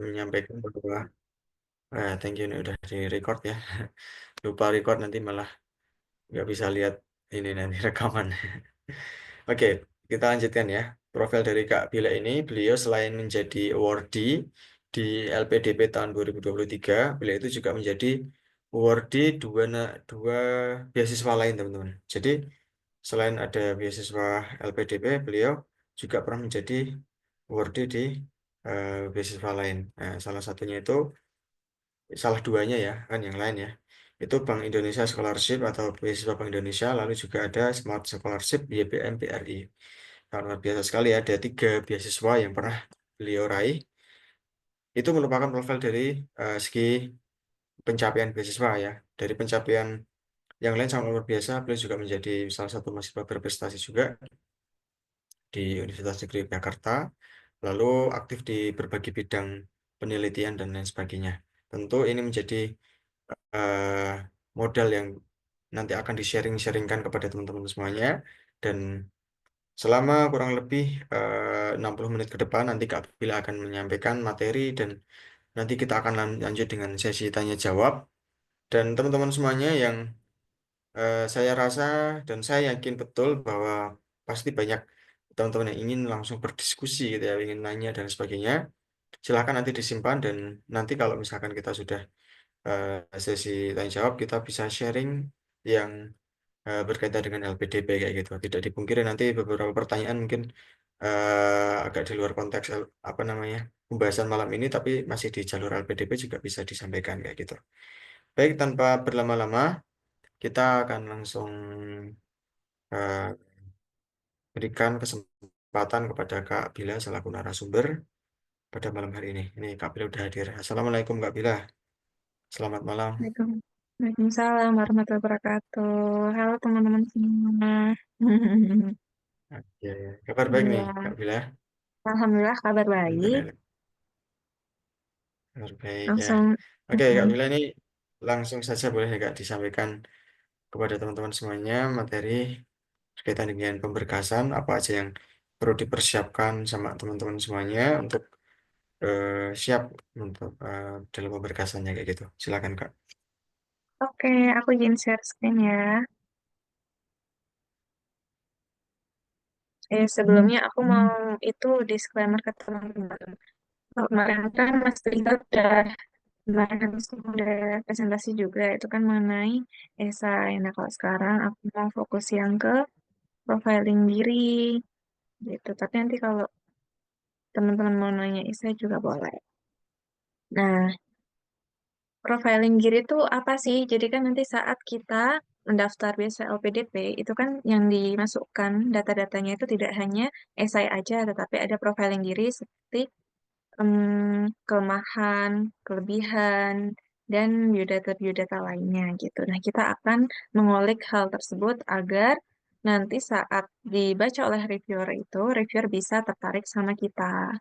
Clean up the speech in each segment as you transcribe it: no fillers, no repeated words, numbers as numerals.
menyampaikan bahwa thank you, ini udah di record ya. Lupa record nanti malah nggak bisa lihat ini nanti rekaman. Oke, kita lanjutkan ya. Profil dari Kak Bila ini, beliau selain menjadi awardee di LPDP tahun 2023, beliau itu juga menjadi awardee dua beasiswa lain, teman-teman. Jadi, selain ada beasiswa LPDP, beliau juga pernah menjadi awardee di beasiswa lain. Nah, salah satunya itu, salah duanya ya, kan yang lain ya. Itu Bank Indonesia Scholarship atau beasiswa Bank Indonesia, lalu juga ada Smart Scholarship YBM BRI. Nah, luar biasa sekali ya, ada 3 beasiswa yang pernah beliau raih. Itu merupakan profil dari segi pencapaian beasiswa ya. Dari pencapaian yang lain sangat luar biasa, beliau juga menjadi salah satu mahasiswa berprestasi juga di Universitas Negeri Jakarta, lalu aktif di berbagai bidang penelitian dan lain sebagainya. Tentu ini menjadi eh, modal yang nanti akan di-sharing-sharingkan kepada teman-teman semuanya, dan selama kurang lebih 60 menit ke depan nanti Kak Bila akan menyampaikan materi, dan nanti kita akan lanjut dengan sesi tanya jawab. Dan teman-teman semuanya yang saya rasa dan saya yakin betul bahwa pasti banyak teman-teman yang ingin langsung berdiskusi gitu ya, ingin nanya dan sebagainya. Silakan nanti disimpan, dan nanti kalau misalkan kita sudah sesi tanya jawab, kita bisa sharing yang berkaitan dengan LPDP kayak gitu. Tidak dipungkiri nanti beberapa pertanyaan mungkin agak di luar konteks apa namanya pembahasan malam ini, tapi masih di jalur LPDP juga bisa disampaikan kayak gitu. Baik, tanpa berlama-lama, kita akan langsung eh, berikan kesempatan kepada Kak Bila selaku narasumber pada malam hari ini. Ini Kak Bila udah hadir. Assalamualaikum Kak Bila. Selamat malam. Waalaikumsalam warahmatullahi wabarakatuh. Halo teman-teman semua. Oke, kabar baik nih Iya, Kak Bila. alhamdulillah kabar baik. Alhamdulillah. Kabar baik ya. Langsung, Oke, Kak mm, Bila, ini langsung saja boleh ya Kak disampaikan kepada teman-teman semuanya materi berkaitan dengan pemberkasan, apa aja yang perlu dipersiapkan sama teman-teman semuanya untuk siap untuk dalam pemberkasannya kayak gitu. Silakan Kak. oke, aku izin share screen ya. Sebelumnya aku mau itu disclaimer ke teman-teman. Kemarin kan Mas Rita kemarin kan udah presentasi juga itu kan mengenai esai. Nah kalau sekarang aku mau fokus yang ke profiling diri gitu. Tapi nanti kalau teman-teman mau nanya esai juga boleh. Nah, profiling diri itu apa sih? Jadi kan nanti saat kita mendaftar beasiswa LPDP, itu kan yang dimasukkan data-datanya itu tidak hanya esai aja, tetapi ada profiling diri seperti kelemahan, kelebihan, dan biodata-biodata lainnya gitu. Nah, kita akan mengulik hal tersebut agar nanti saat dibaca oleh reviewer itu, reviewer bisa tertarik sama kita.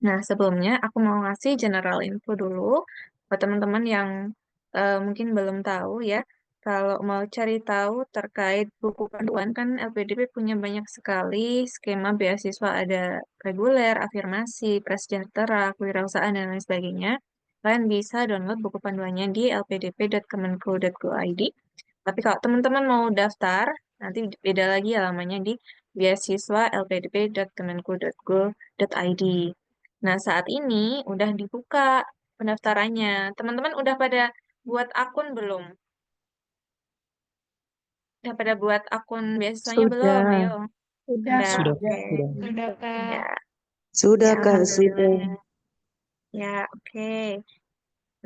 Nah, sebelumnya aku mau ngasih general info dulu buat teman-teman yang mungkin belum tahu ya. Kalau mau cari tahu terkait buku panduan kan LPDP punya banyak sekali skema beasiswa, ada reguler, afirmasi, prasejahtera, kewirausahaan dan lain sebagainya. Kalian bisa download buku panduannya di lpdp.kemenku.go.id. Tapi kalau teman-teman mau daftar, nanti beda lagi alamannya di beasiswa lpdp.kemenku.go.id. Nah, saat ini udah dibuka pendaftarannya. Teman-teman udah pada buat akun belum? Udah pada buat akun beasiswanya belum? Ayo. Sudah, Udah, Udah, Kak. oke. sudah. Udah, Ya, Kak. ya Sudah, Kak, sudah. Alhamdulillah. Ya, oke.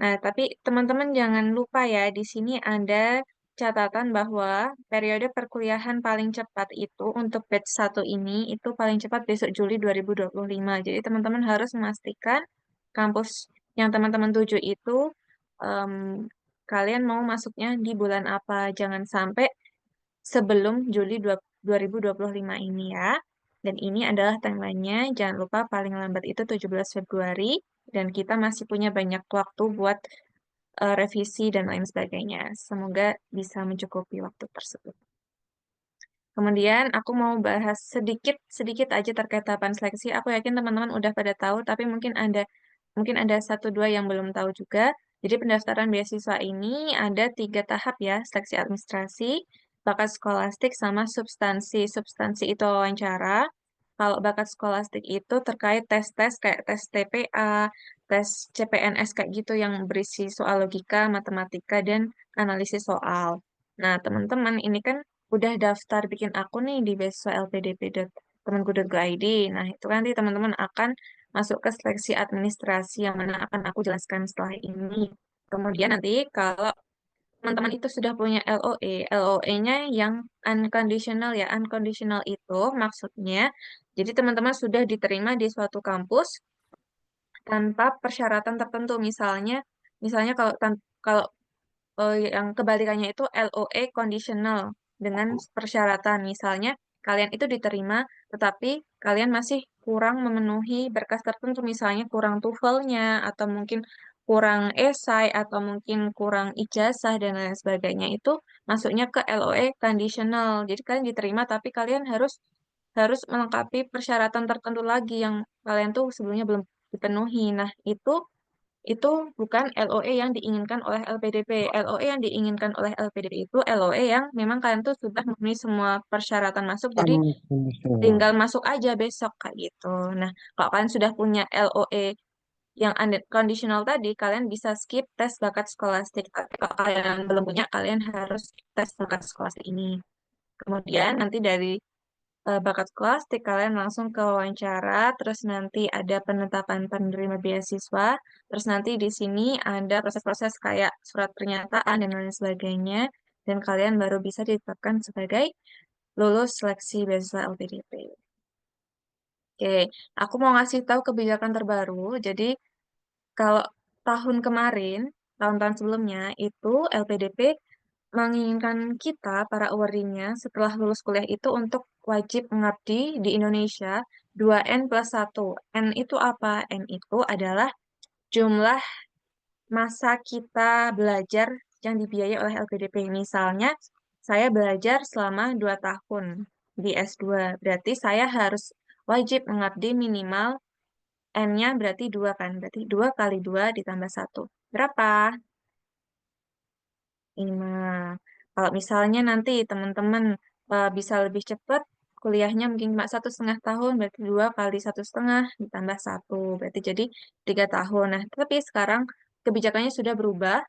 Nah, tapi teman-teman jangan lupa ya, di sini ada catatan bahwa periode perkuliahan paling cepat itu untuk batch 1 ini itu paling cepat besok Juli 2025. Jadi teman-teman harus memastikan kampus yang teman-teman tuju itu em, kalian mau masuknya di bulan apa. Jangan sampai sebelum Juli 2025 ini ya. Dan ini adalah timelinenya. Jangan lupa paling lambat itu 17 Februari. Dan kita masih punya banyak waktu buat revisi dan lain sebagainya. Semoga bisa mencukupi waktu tersebut. Kemudian aku mau bahas sedikit aja terkait tahapan seleksi. Aku yakin teman-teman udah pada tahu, tapi mungkin ada satu dua yang belum tahu juga. Jadi pendaftaran beasiswa ini ada 3 tahap ya, seleksi administrasi, bakat skolastik, sama substansi. Substansi itu wawancara. Kalau bakat skolastik itu terkait tes-tes kayak tes TPA, tes CPNS kayak gitu yang berisi soal logika, matematika, dan analisis soal. Nah, teman-teman ini kan udah daftar bikin akun nih di beasiswa lpdp.kemenku.go.id. Nah, itu kan nanti teman-teman akan masuk ke seleksi administrasi yang mana akan aku jelaskan setelah ini. Kemudian nanti kalau teman-teman itu sudah punya LOE, LOE-nya yang unconditional ya. Unconditional itu maksudnya, jadi teman-teman sudah diterima di suatu kampus tanpa persyaratan tertentu. Misalnya kalau yang kebalikannya itu LOE conditional dengan persyaratan. Misalnya kalian itu diterima, tetapi kalian masih kurang memenuhi berkas tertentu, misalnya kurang TOEFL-nya, atau mungkin kurang esai, atau mungkin kurang ijazah, dan lain sebagainya. Itu masuknya ke LOE conditional. Jadi kalian diterima, tapi kalian harus harus melengkapi persyaratan tertentu lagi yang kalian tuh sebelumnya belum dipenuhi. Nah, itu bukan LOE yang diinginkan oleh LPDP. LOE yang diinginkan oleh LPDP itu LOE yang memang kalian tuh sudah memenuhi semua persyaratan masuk, jadi Unconditional. tinggal masuk aja besok kayak gitu. Nah, kalau kalian sudah punya LOE yang conditional tadi, kalian bisa skip tes bakat skolastik. Tapi kalau kalian belum punya, kalian harus tes bakat skolastik ini. Kemudian nanti dari bakat skolastik, kalian langsung ke wawancara, terus nanti ada penetapan penerima beasiswa, terus nanti di sini ada proses-proses kayak surat pernyataan dan lain sebagainya, dan kalian baru bisa ditetapkan sebagai lulus seleksi beasiswa LPDP. Oke, aku mau ngasih tahu kebijakan terbaru. Jadi kalau tahun kemarin, tahun-tahun sebelumnya itu LPDP menginginkan kita, para awardee-nya, setelah lulus kuliah itu untuk wajib mengabdi di Indonesia 2N+1. N itu apa? N itu adalah jumlah masa kita belajar yang dibiayai oleh LPDP. Misalnya, saya belajar selama 2 tahun di S2. Berarti saya harus wajib mengabdi minimal N-nya berarti 2 kan. Berarti 2 kali 2 ditambah 1. Berapa? 5. Kalau misalnya nanti teman-teman bisa lebih cepat, kuliahnya mungkin cuma 1,5 tahun, berarti 2 kali 1,5 ditambah 1, berarti jadi 3 tahun. Nah, tapi sekarang kebijakannya sudah berubah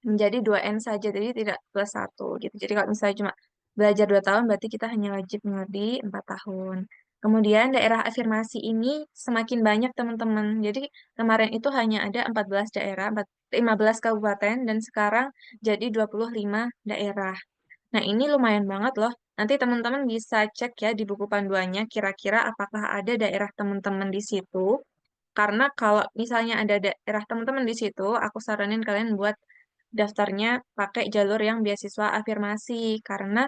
menjadi 2N saja, jadi tidak +1 gitu. Jadi kalau misalnya cuma belajar 2 tahun, berarti kita hanya wajib mengabdi 4 tahun. Kemudian daerah afirmasi ini semakin banyak teman-teman. Jadi kemarin itu hanya ada 14 daerah, 15 kabupaten, dan sekarang jadi 25 daerah. Nah, ini lumayan banget loh. Nanti teman-teman bisa cek ya di buku panduannya, kira-kira apakah ada daerah teman-teman di situ. Karena kalau misalnya ada daerah teman-teman di situ, aku saranin kalian buat daftarnya pakai jalur yang beasiswa afirmasi. Karena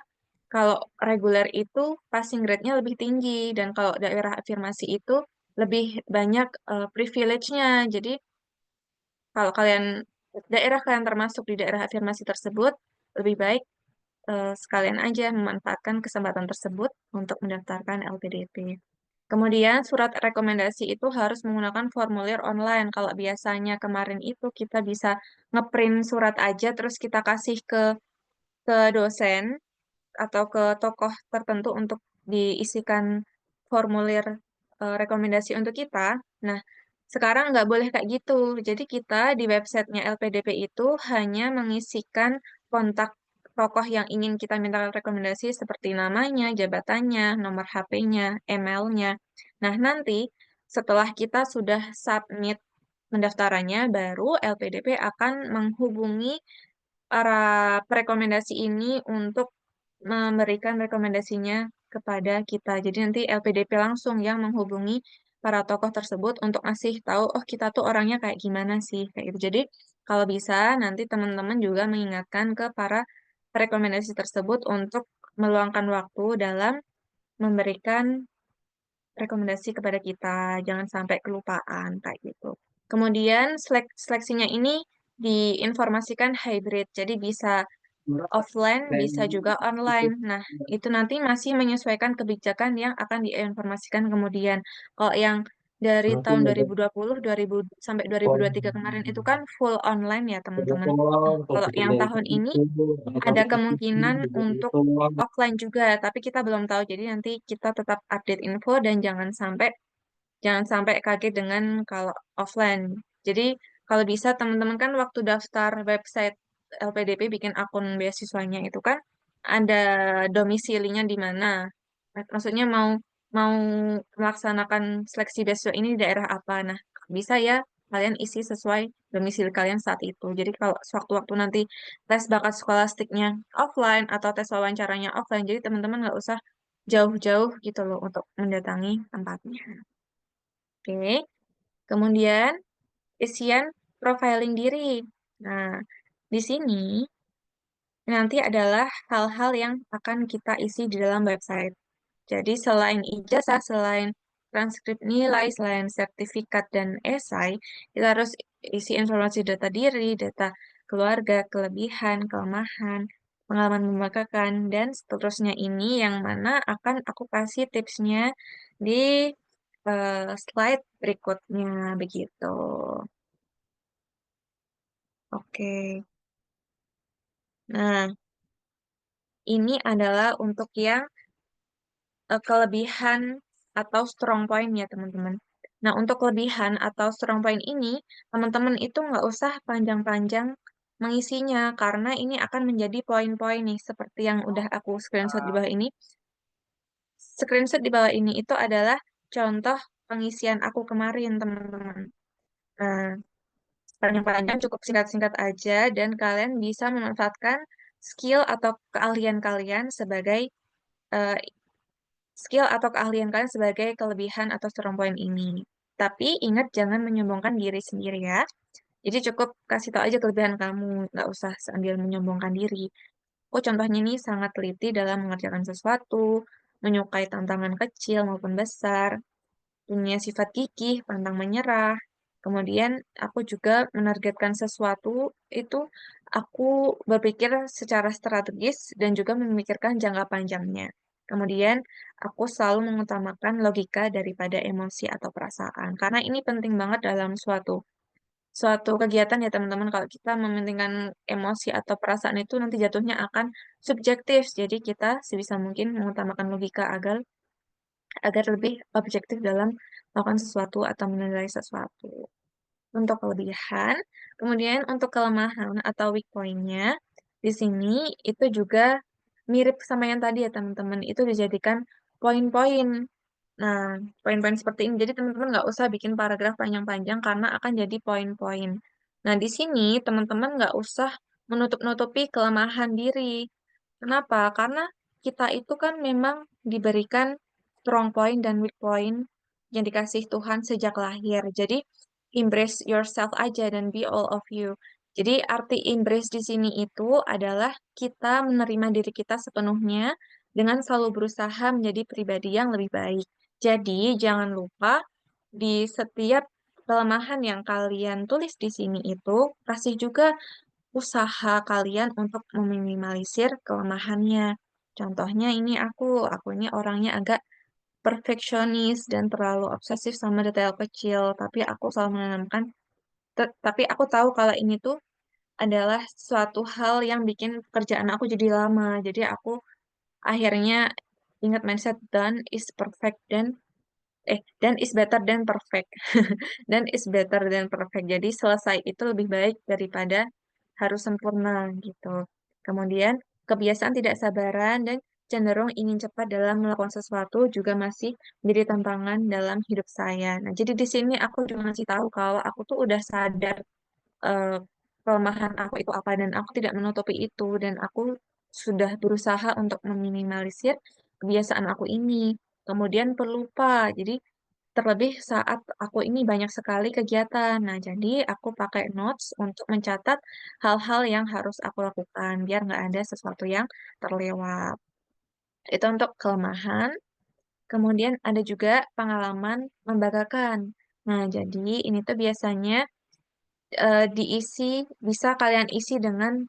kalau reguler itu passing grade-nya lebih tinggi, dan kalau daerah afirmasi itu lebih banyak privilege-nya. Jadi kalau daerah kalian termasuk di daerah afirmasi tersebut, lebih baik sekalian aja memanfaatkan kesempatan tersebut untuk mendaftarkan LPDP. Kemudian surat rekomendasi itu harus menggunakan formulir online. Kalau biasanya kemarin itu kita bisa ngeprint surat aja terus kita kasih ke dosen atau ke tokoh tertentu untuk diisikan formulir rekomendasi untuk kita. Nah, sekarang nggak boleh kayak gitu. Jadi kita di websitenya LPDP itu hanya mengisikan kontak tokoh yang ingin kita minta rekomendasi seperti namanya, jabatannya, nomor HP-nya, emailnya. Nah, nanti setelah kita sudah submit pendaftarannya, baru LPDP akan menghubungi para perekomendasi ini untuk memberikan rekomendasinya kepada kita. Jadi nanti LPDP langsung yang menghubungi para tokoh tersebut untuk ngasih tahu, oh kita tuh orangnya kayak gimana sih, kayak gitu. Jadi kalau bisa nanti teman-teman juga mengingatkan ke para rekomendasi tersebut untuk meluangkan waktu dalam memberikan rekomendasi kepada kita, jangan sampai kelupaan kayak gitu. Kemudian seleksinya ini diinformasikan hybrid, jadi bisa offline, bisa juga online. Nah, itu nanti masih menyesuaikan kebijakan yang akan diinformasikan kemudian. Kalau yang dari tahun 2020, 2000 sampai 2023 kemarin itu kan full online ya, teman-teman. Kalau yang tahun ini ada kemungkinan untuk offline juga, tapi kita belum tahu. Jadi nanti kita tetap update info dan jangan sampai kaget dengan kalau offline. Jadi kalau bisa teman-teman kan waktu daftar website LPDP bikin akun beasiswanya itu kan ada domisilinya di mana. Maksudnya mau mau melaksanakan seleksi beasiswa ini di daerah apa. Nah, bisa ya kalian isi sesuai domisili kalian saat itu. Jadi kalau sewaktu-waktu nanti tes bakat skolastiknya offline atau tes wawancaranya offline, jadi teman-teman nggak usah jauh-jauh gitu loh untuk mendatangi tempatnya. Oke, kemudian isian profiling diri. Nah, di sini nanti adalah hal-hal yang akan kita isi di dalam website. Jadi selain ijazah, selain transkrip nilai, selain sertifikat dan esai, kita harus isi informasi data diri, data keluarga, kelebihan, kelemahan, pengalaman membanggakan, dan seterusnya ini yang mana akan aku kasih tipsnya di slide berikutnya begitu. Oke. Nah, ini adalah untuk yang kelebihan atau strong point ya teman-teman. Nah, untuk kelebihan atau strong point ini, teman-teman itu nggak usah panjang-panjang mengisinya, karena ini akan menjadi poin-poin nih, seperti yang udah aku screenshot di bawah ini. Screenshot di bawah ini itu adalah contoh pengisian aku kemarin, teman-teman. Nah, panjang-panjang cukup singkat-singkat aja, dan kalian bisa memanfaatkan skill atau keahlian kalian sebagai eh, skill atau keahlian kalian sebagai kelebihan atau strong point ini. Tapi ingat jangan menyombongkan diri sendiri ya. Jadi cukup kasih tahu aja kelebihan kamu, nggak usah sambil menyombongkan diri. Oh, contohnya ini sangat teliti dalam mengerjakan sesuatu, menyukai tantangan kecil maupun besar, punya sifat gigih, pantang menyerah. Kemudian aku juga menargetkan sesuatu itu aku berpikir secara strategis dan juga memikirkan jangka panjangnya. Kemudian aku selalu mengutamakan logika daripada emosi atau perasaan. Karena ini penting banget dalam suatu suatu kegiatan ya teman-teman. Kalau kita mementingkan emosi atau perasaan itu nanti jatuhnya akan subjektif. Jadi kita sebisa mungkin mengutamakan logika agar lebih objektif dalam melakukan sesuatu atau menilai sesuatu. Untuk kelebihan, kemudian untuk kelemahan atau weak point-nya, di sini itu juga mirip sama yang tadi ya teman-teman, itu dijadikan poin-poin. Nah, poin-poin seperti ini, jadi teman-teman nggak usah bikin paragraf panjang-panjang karena akan jadi poin-poin. Nah, di sini teman-teman nggak usah menutup-nutupi kelemahan diri. Kenapa? Karena kita itu kan memang diberikan strong point dan weak point yang dikasih Tuhan sejak lahir. Jadi, embrace yourself aja dan be all of you. Jadi, arti embrace di sini itu adalah kita menerima diri kita sepenuhnya dengan selalu berusaha menjadi pribadi yang lebih baik. Jadi, jangan lupa di setiap kelemahan yang kalian tulis di sini itu, kasih juga usaha kalian untuk meminimalisir kelemahannya. Contohnya aku ini orangnya agak perfeksionis dan terlalu obsesif sama detail kecil, tapi aku selalu menanamkan, tapi aku tahu kalau ini tuh adalah suatu hal yang bikin pekerjaan aku jadi lama. Jadi aku akhirnya ingat mindset done is perfect dan is better than perfect. Dan is better than perfect. Jadi selesai itu lebih baik daripada harus sempurna gitu. Kemudian kebiasaan tidak sabaran dan cenderung ingin cepat dalam melakukan sesuatu juga masih menjadi tantangan dalam hidup saya. Nah, jadi di sini aku juga ngasih tahu kalau aku tuh udah sadar eh, kelemahan aku itu apa dan aku tidak menutupi itu dan aku sudah berusaha untuk meminimalisir kebiasaan aku ini. Kemudian pelupa. Jadi terlebih saat aku ini banyak sekali kegiatan. Nah, jadi aku pakai notes untuk mencatat hal-hal yang harus aku lakukan biar nggak ada sesuatu yang terlewat. Itu untuk kelemahan. Kemudian ada juga pengalaman membanggakan. Nah, jadi ini tuh biasanya diisi, bisa kalian isi dengan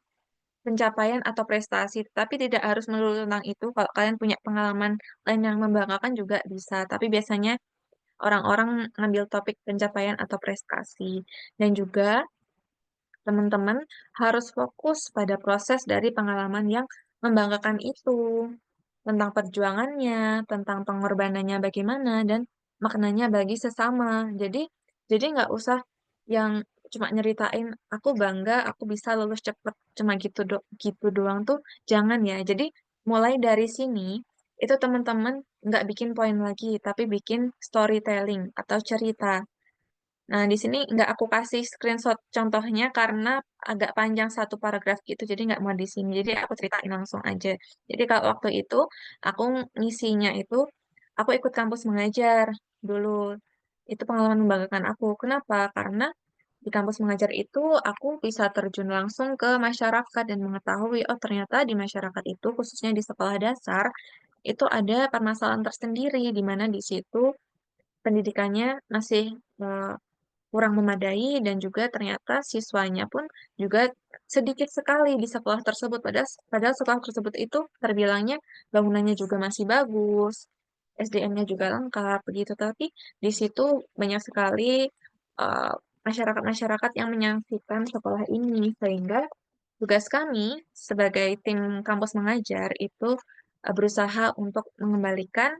pencapaian atau prestasi, tapi tidak harus melulu tentang itu. Kalau kalian punya pengalaman lain yang membanggakan juga bisa, tapi biasanya orang-orang ngambil topik pencapaian atau prestasi. Dan juga teman-teman harus fokus pada proses dari pengalaman yang membanggakan itu, tentang perjuangannya, tentang pengorbanannya bagaimana, dan maknanya bagi sesama. Jadi nggak usah yang cuma nyeritain aku bangga, aku bisa lulus cepet, cuma gitu doang tuh jangan ya. Jadi mulai dari sini itu teman-teman nggak bikin poin lagi, tapi bikin storytelling atau cerita. Nah, di sini nggak aku kasih screenshot contohnya karena agak panjang satu paragraf gitu, jadi nggak mau di sini. Jadi aku ceritain langsung aja. Jadi kalau waktu itu aku ngisinya itu, aku ikut kampus mengajar dulu. Itu pengalaman membanggakan aku. Kenapa? Karena di kampus mengajar itu aku bisa terjun langsung ke masyarakat dan mengetahui, oh ternyata di masyarakat itu, khususnya di sekolah dasar, itu ada permasalahan tersendiri, di mana di situ pendidikannya masih eh, kurang memadai dan juga ternyata siswanya pun juga sedikit sekali di sekolah tersebut. Padahal sekolah tersebut itu terbilangnya bangunannya juga masih bagus, SDM-nya juga lengkap begitu. Tapi di situ banyak sekali eh, masyarakat-masyarakat yang menyaksikan sekolah ini sehingga tugas kami sebagai tim kampus mengajar itu berusaha untuk mengembalikan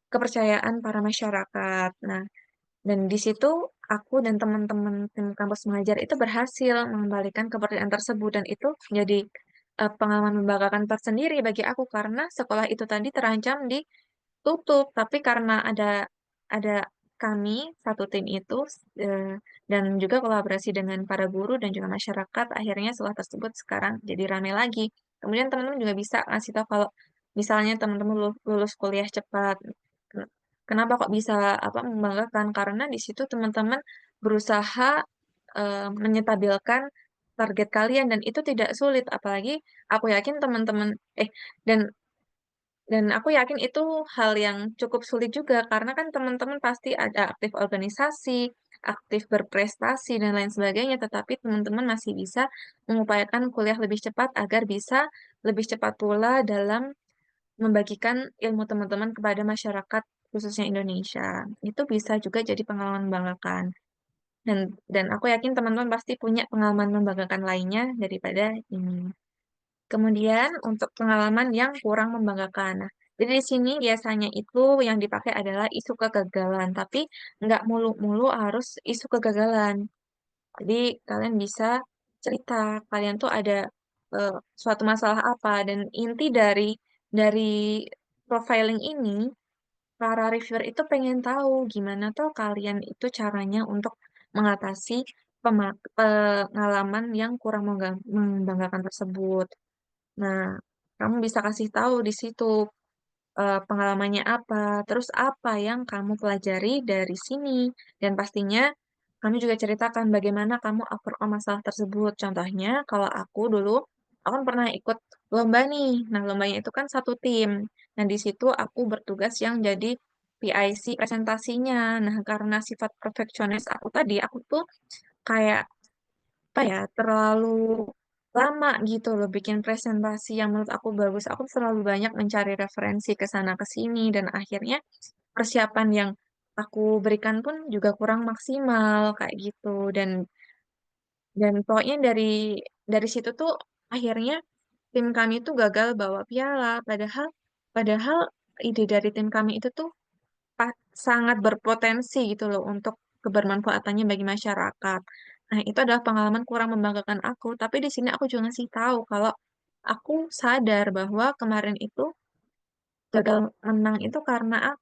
kepercayaan para masyarakat. Nah, dan di situ aku dan teman-teman tim kampus mengajar itu berhasil mengembalikan kepercayaan tersebut dan itu menjadi pengalaman membanggakan tersendiri bagi aku karena sekolah itu tadi terancam ditutup, tapi karena ada kami satu tim itu eh, dan juga kolaborasi dengan para guru dan juga masyarakat, akhirnya sekolah tersebut sekarang jadi ramai lagi. Kemudian teman-teman juga bisa ngasih tahu kalau misalnya teman-teman lulus kuliah cepat. Kenapa kok bisa apa membanggakan? Karena di situ teman-teman berusaha menyetabilkan target kalian dan itu tidak sulit. Apalagi aku yakin teman-teman dan aku yakin itu hal yang cukup sulit juga karena kan teman-teman pasti ada aktif organisasi, aktif berprestasi dan lain sebagainya, tetapi teman-teman masih bisa mengupayakan kuliah lebih cepat agar bisa lebih cepat pula dalam membagikan ilmu teman-teman kepada masyarakat khususnya Indonesia. Itu bisa juga jadi pengalaman membanggakan. Dan aku yakin teman-teman pasti punya pengalaman membanggakan lainnya daripada ini. Kemudian untuk pengalaman yang kurang membanggakan. Nah, jadi di sini biasanya itu yang dipakai adalah isu kegagalan, tapi nggak mulu-mulu harus isu kegagalan. Jadi kalian bisa cerita kalian tuh ada suatu masalah apa dan inti dari profiling ini para reviewer itu pengen tahu gimana tuh kalian itu caranya untuk mengatasi pengalaman yang kurang membanggakan tersebut. Nah, kamu bisa kasih tahu di situ pengalamannya apa, terus apa yang kamu pelajari dari sini, dan pastinya kamu juga ceritakan bagaimana kamu overcome masalah tersebut. Contohnya, kalau aku dulu, aku kan pernah ikut lomba nih. Nah, lombanya itu kan satu tim. Nah, di situ aku bertugas yang jadi PIC presentasinya. Nah, karena sifat perfeksionis aku tadi, aku tuh kayak apa ya terlalu lama gitu loh bikin presentasi yang menurut aku bagus. Aku terlalu banyak mencari referensi ke sana ke sini dan akhirnya persiapan yang aku berikan pun juga kurang maksimal kayak gitu dan pokoknya dari situ tuh akhirnya tim kami tuh gagal bawa piala padahal padahal ide dari tim kami itu tuh sangat berpotensi gitu loh untuk kebermanfaatannya bagi masyarakat. Nah, itu adalah pengalaman kurang membanggakan aku, tapi di sini aku juga ngasih tahu kalau aku sadar bahwa kemarin itu gagal menang itu karena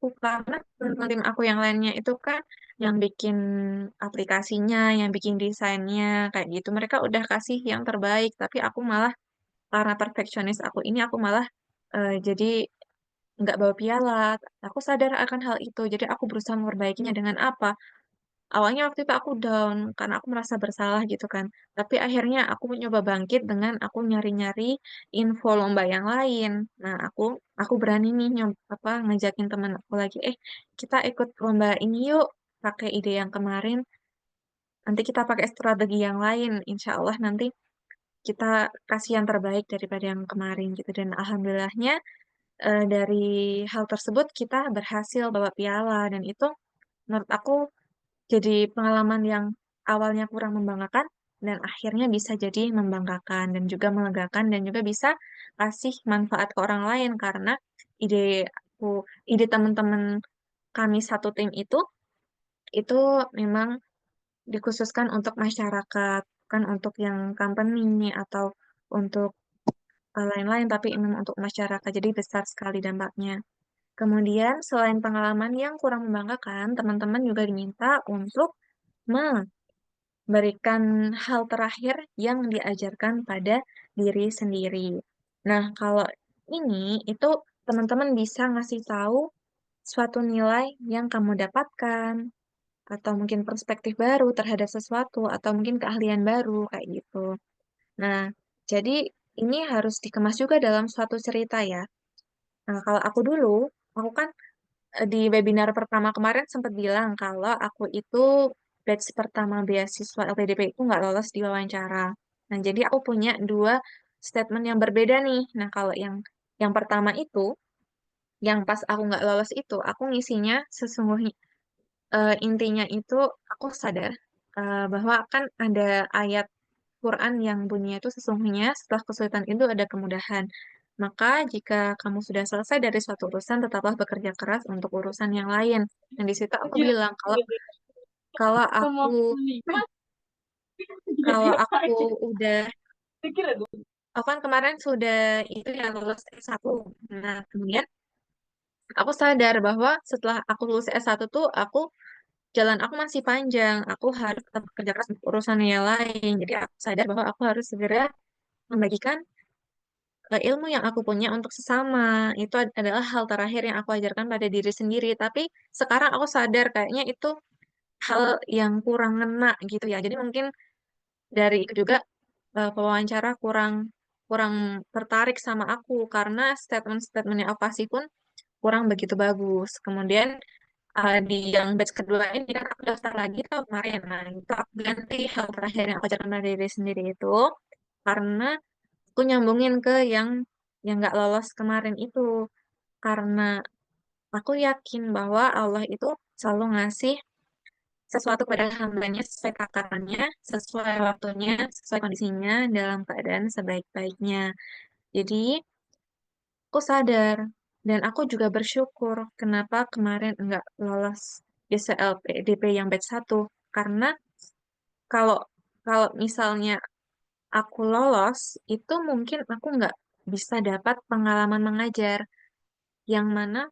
tim aku yang lainnya itu kan yang bikin aplikasinya, yang bikin desainnya kayak gitu. Mereka udah kasih yang terbaik, tapi aku malah karena perfeksionis aku ini aku malah jadi nggak bawa piala. Aku sadar akan hal itu, jadi aku berusaha memperbaikinya dengan apa? Awalnya waktu itu aku down karena aku merasa bersalah gitu kan. Tapi akhirnya aku mencoba bangkit dengan aku nyari-nyari info lomba yang lain. Nah, aku berani nih ngajakin teman aku lagi, kita ikut lomba ini yuk, pakai ide yang kemarin. nanti kita pakai strategi yang lain. Insya Allah nanti kita kasih yang terbaik daripada yang kemarin gitu. Dan alhamdulillahnya dari hal tersebut kita berhasil bawa piala dan itu menurut aku jadi pengalaman yang awalnya kurang membanggakan dan akhirnya bisa jadi membanggakan dan juga melegakan dan juga bisa kasih manfaat ke orang lain karena ide ide teman-teman kami satu tim itu memang dikhususkan untuk masyarakat, kan untuk yang company atau untuk lain-lain, tapi memang untuk masyarakat. Jadi besar sekali dampaknya. Kemudian selain pengalaman yang kurang membanggakan, teman-teman juga diminta untuk memberikan hal terakhir yang diajarkan pada diri sendiri. Nah, kalau ini itu teman-teman bisa ngasih tahu suatu nilai yang kamu dapatkan atau mungkin perspektif baru terhadap sesuatu atau mungkin keahlian baru kayak gitu. Nah, jadi ini harus dikemas juga dalam suatu cerita ya. Nah, kalau aku dulu, aku kan di webinar pertama kemarin sempat bilang kalau aku itu batch pertama beasiswa LPDP itu nggak lolos di wawancara. Nah, jadi aku punya dua statement yang berbeda nih. Nah, kalau yang pertama itu, yang pas aku nggak lolos itu, aku ngisinya sesungguhnya intinya itu aku sadar bahwa kan ada ayat Quran yang bunyinya itu sesungguhnya setelah kesulitan itu ada kemudahan. Maka jika kamu sudah selesai dari suatu urusan, tetaplah bekerja keras untuk urusan yang lain. Dan di situ aku bilang kalau aku kalau aku udah aku kan kemarin sudah itu ya lulus S1. Nah, kemudian aku sadar bahwa setelah aku lulus S1 tuh jalan aku masih panjang. Aku harus tetap bekerja keras untuk urusan yang lain. Jadi aku sadar bahwa aku harus segera membagikan ilmu yang aku punya untuk sesama. Itu adalah hal terakhir yang aku ajarkan pada diri sendiri. Tapi sekarang aku sadar kayaknya itu hal yang kurang ngena gitu ya. Jadi mungkin dari itu juga pewawancara kurang kurang tertarik sama aku karena statement-statement yang aku kasih pun kurang begitu bagus. Kemudian di yang batch kedua ini kan aku daftar lagi tuh kemarin. Nah, itu aku ganti hal terakhir yang aku ajarkan pada diri sendiri itu karena aku nyambungin ke yang nggak lolos kemarin itu karena aku yakin bahwa Allah itu selalu ngasih sesuatu pada hambanya sesuai takarannya, sesuai waktunya, sesuai kondisinya dalam keadaan sebaik-baiknya. Jadi aku sadar dan aku juga bersyukur kenapa kemarin nggak lolos DP yang batch 1 karena kalau kalau misalnya aku lolos itu mungkin aku nggak bisa dapat pengalaman mengajar yang mana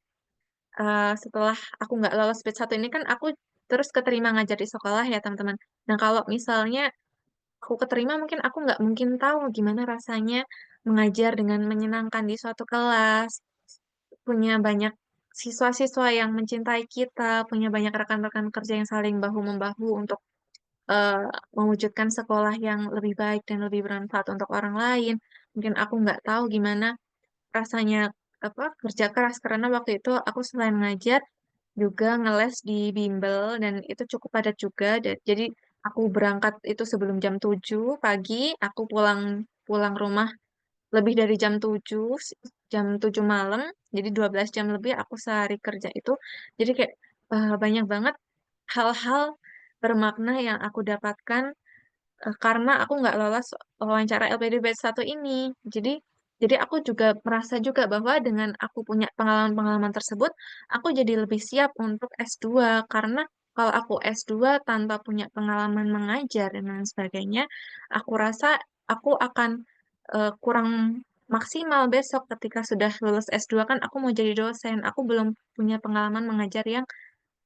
setelah aku nggak lolos batch 1 ini kan aku terus keterima ngajar di sekolah ya teman-teman. Nah kalau misalnya aku keterima mungkin aku nggak mungkin tahu gimana rasanya mengajar dengan menyenangkan di suatu kelas, punya banyak siswa-siswa yang mencintai kita, punya banyak rekan-rekan kerja yang saling bahu-membahu untuk eh, mewujudkan sekolah yang lebih baik dan lebih bermanfaat untuk orang lain. Mungkin aku nggak tahu gimana rasanya apa kerja keras karena waktu itu aku selain ngajar juga ngeles di bimbel dan itu cukup padat juga. Jadi aku berangkat itu sebelum jam 7 pagi, aku pulang pulang rumah lebih dari jam 7 malam. Jadi 12 jam lebih aku sehari kerja itu. Jadi kayak banyak banget hal-hal bermakna yang aku dapatkan karena aku nggak lolos wawancara LPD batch 1 ini. Jadi jadi aku juga merasa juga bahwa dengan aku punya pengalaman-pengalaman tersebut, aku jadi lebih siap untuk S2 karena kalau aku S2 tanpa punya pengalaman mengajar dan lain sebagainya, aku rasa aku akan kurang maksimal besok ketika sudah lulus S2 kan aku mau jadi dosen. Aku belum punya pengalaman mengajar yang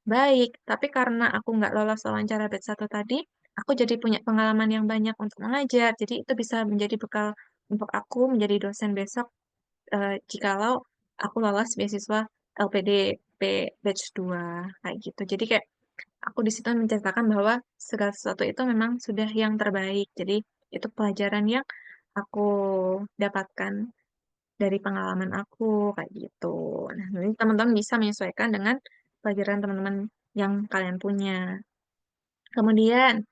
baik, tapi karena aku nggak lolos wawancara batch 1 tadi, aku jadi punya pengalaman yang banyak untuk mengajar. Jadi itu bisa menjadi bekal untuk aku menjadi dosen besok jikalau aku lolos beasiswa LPDP batch 2 kayak gitu. Jadi kayak aku di situ menceritakan bahwa segala sesuatu itu memang sudah yang terbaik. Jadi itu pelajaran yang aku dapatkan dari pengalaman aku kayak gitu. Nah, nanti teman-teman bisa menyesuaikan dengan pelajaran teman-teman yang kalian punya. Kemudian,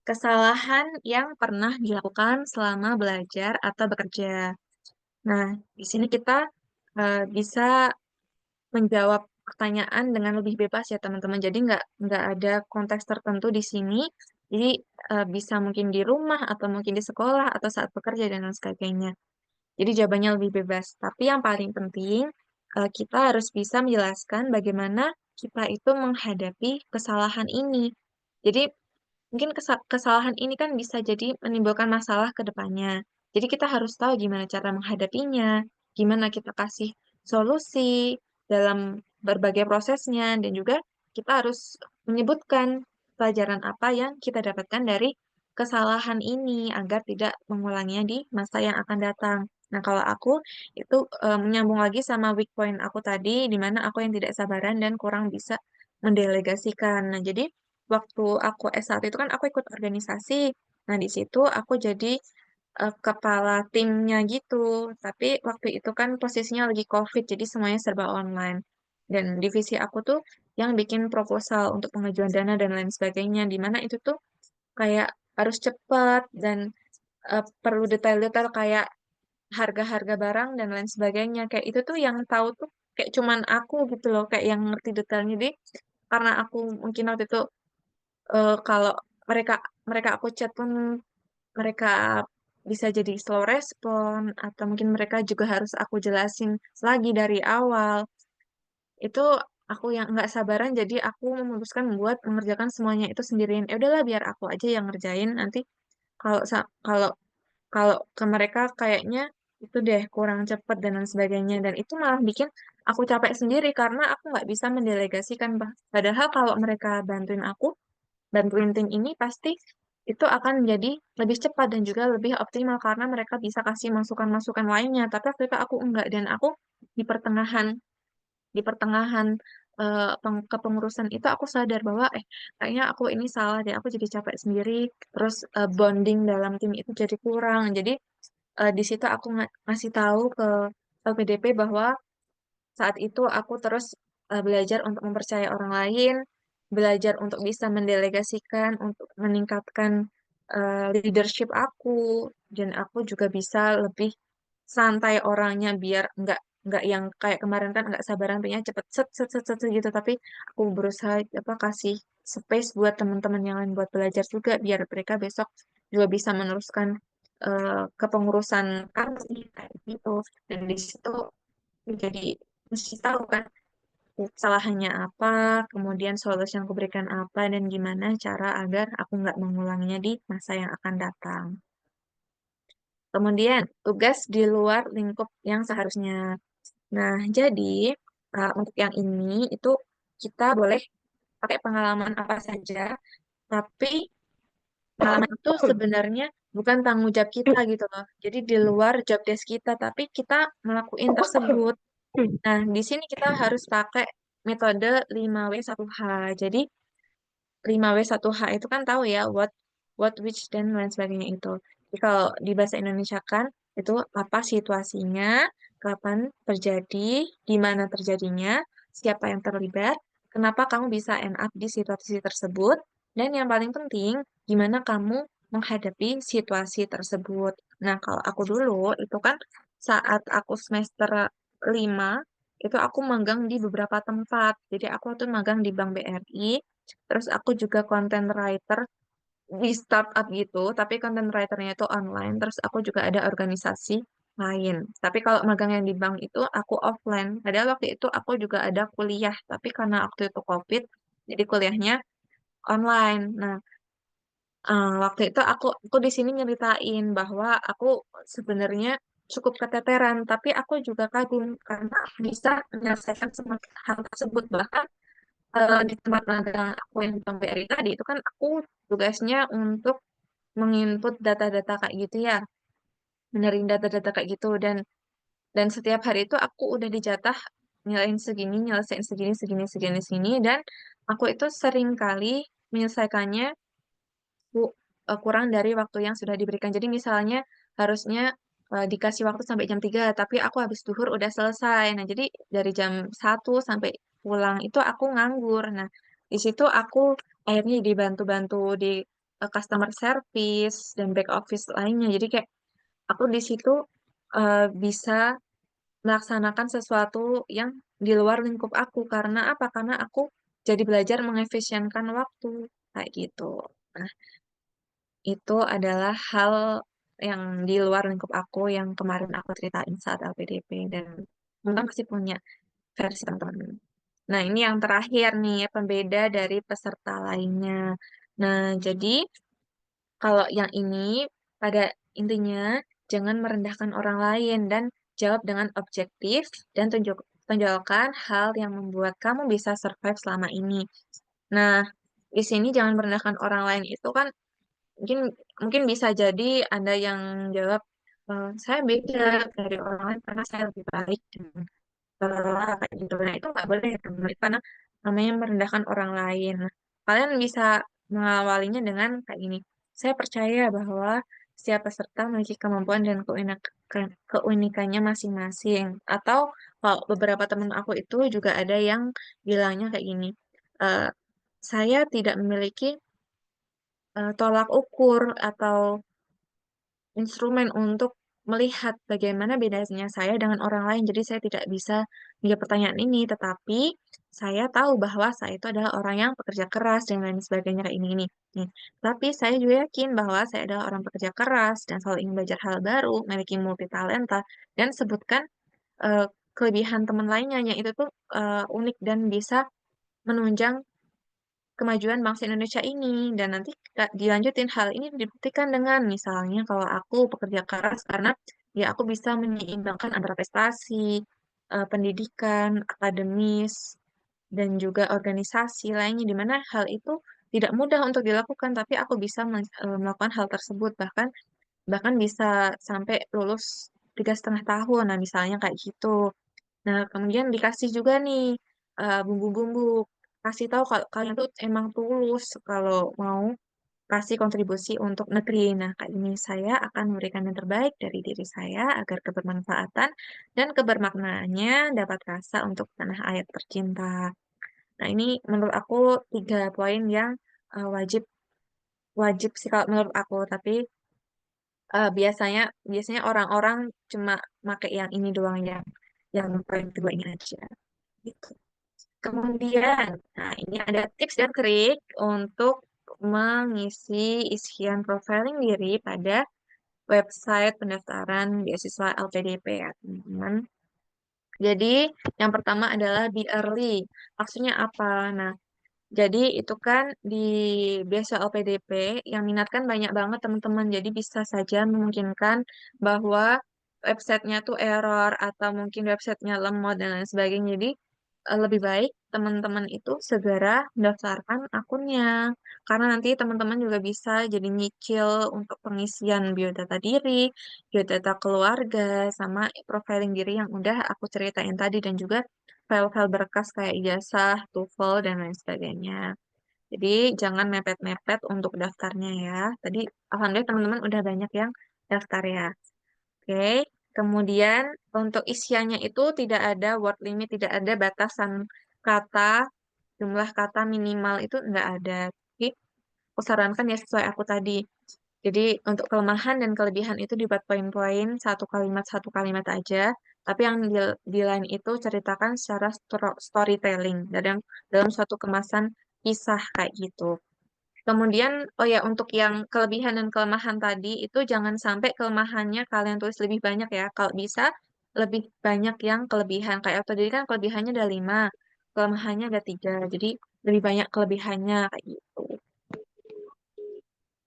kesalahan yang pernah dilakukan selama belajar atau bekerja. Nah, di sini kita bisa menjawab pertanyaan dengan lebih bebas ya teman-teman. Jadi nggak ada konteks tertentu di sini. Jadi bisa mungkin di rumah atau mungkin di sekolah atau saat bekerja dan lain sebagainya. Jadi jawabannya lebih bebas. Tapi yang paling penting kita harus bisa menjelaskan bagaimana kita itu menghadapi kesalahan ini. Jadi mungkin kesalahan ini kan bisa jadi menimbulkan masalah ke depannya. Jadi kita harus tahu gimana cara menghadapinya, gimana kita kasih solusi dalam berbagai prosesnya, dan juga kita harus menyebutkan pelajaran apa yang kita dapatkan dari kesalahan ini agar tidak mengulanginya di masa yang akan datang. Nah, kalau aku itu menyambung lagi sama weak point aku tadi, di mana aku yang tidak sabaran dan kurang bisa mendelegasikan. Nah, jadi waktu aku S1 itu kan aku ikut organisasi. Nah, di situ aku jadi kepala timnya gitu. Tapi waktu itu kan posisinya lagi COVID, jadi semuanya serba online. Dan divisi aku tuh yang bikin proposal untuk pengajuan dana dan lain sebagainya, di mana itu tuh kayak harus cepat dan perlu detail-detail kayak harga-harga barang dan lain sebagainya. Kayak itu tuh yang tahu tuh kayak cuman aku gitu loh, kayak yang ngerti detailnya. Jadi karena aku mungkin waktu itu kalau mereka mereka aku chat pun mereka bisa jadi slow respon atau mungkin mereka juga harus aku jelasin lagi dari awal. Itu aku yang nggak sabaran jadi aku memutuskan buat mengerjakan semuanya itu sendirian. Ya udahlah biar aku aja yang ngerjain nanti kalau kalau ke mereka kayaknya itu deh kurang cepat dan lain sebagainya dan itu malah bikin aku capek sendiri karena aku nggak bisa mendelegasikan padahal kalau mereka bantuin tim ini pasti itu akan menjadi lebih cepat dan juga lebih optimal karena mereka bisa kasih masukan-masukan lainnya. Tapi waktu itu aku enggak dan aku di pertengahan di pertengahan kepengurusan itu aku sadar bahwa kayaknya aku ini salah deh. Aku jadi capek sendiri. Terus bonding dalam tim itu jadi kurang. Jadi di situ aku ngasih tahu ke LPDP bahwa saat itu aku terus belajar untuk mempercayai orang lain, belajar untuk bisa mendelegasikan, untuk meningkatkan leadership aku, dan aku juga bisa lebih santai orangnya biar nggak yang kayak kemarin kan nggak sabaran pengennya cepet set set set set set gitu, tapi aku berusaha apa kasih space buat teman-teman yang lain buat belajar juga biar mereka besok juga bisa meneruskan kepengurusan kami kayak gitu. Dan di situ jadi mesti tahu kan kesalahannya apa, kemudian solusi yang kuberikan apa, dan gimana cara agar aku nggak mengulanginya di masa yang akan datang. Kemudian, tugas di luar lingkup yang seharusnya. Nah, jadi untuk yang ini itu kita boleh pakai pengalaman apa saja, tapi pengalaman itu sebenarnya bukan tanggung jawab kita gitu loh. Jadi di luar job desk kita, tapi kita ngelakuin tersebut. Nah, di sini kita harus pakai metode 5W1H. Jadi 5W1H itu kan tahu ya what which dan lain sebagainya itu. Jadi kalau di bahasa Indonesia kan itu apa situasinya, kapan terjadi, di mana terjadinya, siapa yang terlibat, kenapa kamu bisa end up di situasi tersebut, dan yang paling penting gimana kamu menghadapi situasi tersebut. Nah, kalau aku dulu itu kan saat aku semester 5 itu aku magang di beberapa tempat. Jadi aku tuh magang di Bank BRI. Terus aku juga content writer di startup gitu, tapi content writernya itu online. Terus aku juga ada organisasi lain. Tapi kalau magang yang di bank itu aku offline. Padahal waktu itu aku juga ada kuliah, tapi karena waktu itu COVID, jadi kuliahnya online. Nah, waktu itu aku di sini nyeritain bahwa aku sebenarnya cukup keteteran, tapi aku juga kagum karena bisa menyelesaikan semua hal tersebut. Bahkan di tempat magang aku yang di Bank BRI tadi itu kan aku tugasnya untuk menginput data-data kayak gitu ya, benerin data-data kayak gitu dan setiap hari itu aku udah dijatah nyalain segini, nyelesain segini, segini, segini, segini dan aku itu sering kali menyelesaikannya kurang dari waktu yang sudah diberikan. Jadi misalnya harusnya dikasih waktu sampai jam 3 tapi aku habis duhur udah selesai. Nah, jadi dari jam 1 sampai pulang itu aku nganggur. Nah, di situ aku akhirnya dibantu-bantu di customer service dan back office lainnya. Jadi kayak aku di situ bisa melaksanakan sesuatu yang di luar lingkup aku. Karena apa? Karena aku jadi belajar mengefisienkan waktu kayak gitu. Nah, itu adalah hal yang di luar lingkup aku yang kemarin aku ceritain saat LPDP dan teman-teman pasti punya versi teman-teman. Nah, ini yang terakhir nih, ya, pembeda dari peserta lainnya. Nah, jadi kalau yang ini pada intinya jangan merendahkan orang lain dan jawab dengan objektif dan tonjolkan hal yang membuat kamu bisa survive selama ini. Nah, di sini jangan merendahkan orang lain itu kan mungkin mungkin bisa jadi ada yang jawab, saya beda dari orang lain karena saya lebih baik kayak gitu. Nah, itu nggak boleh ya, teman, karena namanya merendahkan orang lain. Nah, kalian bisa mengawalinya dengan kayak ini. Saya percaya bahwa setiap peserta memiliki kemampuan dan keunikannya masing-masing. Atau kalau beberapa teman aku itu juga ada yang bilangnya kayak gini. "Eh, saya tidak memiliki tolak ukur atau instrumen untuk melihat bagaimana bedanya saya dengan orang lain. Jadi saya tidak bisa menjawab pertanyaan ini, tetapi saya tahu bahwa saya itu adalah orang yang pekerja keras dan lain sebagainya kayak ini. Nih. Tapi saya juga yakin bahwa saya adalah orang pekerja keras dan selalu ingin belajar hal baru, memiliki multitalenta, dan sebutkan eh, kelebihan teman lainnya yang itu tuh unik dan bisa menunjang kemajuan bangsa Indonesia ini. Dan nanti dilanjutin hal ini dibuktikan dengan misalnya kalau aku pekerja keras karena ya aku bisa menyeimbangkan antara prestasi, pendidikan, akademis, dan juga organisasi lainnya di mana hal itu tidak mudah untuk dilakukan tapi aku bisa melakukan hal tersebut bahkan bahkan bisa sampai lulus 3,5 tahun. Nah, misalnya kayak gitu. Nah, kemudian dikasih juga nih bumbu-bumbu. Kasih tahu kalau kalian tuh emang tulus kalau mau kasih kontribusi untuk negeri. Nah, kali ini saya akan memberikan yang terbaik dari diri saya agar kebermanfaatan dan kebermaknaannya dapat terasa untuk tanah air tercinta. Nah, ini menurut aku 3 poin yang wajib wajib sih kalau menurut aku. Tapi biasanya biasanya orang-orang cuma pakai yang ini doang yang poin kedua ini aja. Gitu. Kemudian, nah ini ada tips dan trik untuk mengisi isian profiling diri pada website pendaftaran beasiswa LPDP ya, teman-teman. Jadi, yang pertama adalah be early. Maksudnya apa? Nah, jadi itu kan di beasiswa LPDP yang minat kan banyak banget teman-teman. Jadi bisa saja memungkinkan bahwa websitenya tuh error atau mungkin websitenya lemot dan lain sebagainya. Jadi lebih baik teman-teman itu segera mendaftarkan akunnya. Karena nanti teman-teman juga bisa jadi nyicil untuk pengisian biodata diri, biodata keluarga, sama profiling diri yang udah aku ceritain tadi dan juga file-file berkas kayak ijazah, TOEFL, dan lain sebagainya. Jadi jangan mepet-mepet untuk daftarnya ya. Tadi alhamdulillah teman-teman udah banyak yang daftar ya. Oke. Kemudian untuk isiannya itu tidak ada word limit, tidak ada batasan kata, jumlah kata minimal itu enggak ada. Jadi aku sarankan ya sesuai aku tadi. Jadi untuk kelemahan dan kelebihan itu dibuat poin-poin satu kalimat aja. Tapi yang di lain itu ceritakan secara storytelling dalam suatu kemasan kisah kayak gitu. Kemudian, oh ya, untuk yang kelebihan dan kelemahan tadi, itu jangan sampai kelemahannya kalian tulis lebih banyak ya. Kalau bisa, lebih banyak yang kelebihan. Kayak tadi kan kelebihannya ada 5, kelemahannya ada 3. Jadi, lebih banyak kelebihannya kayak gitu.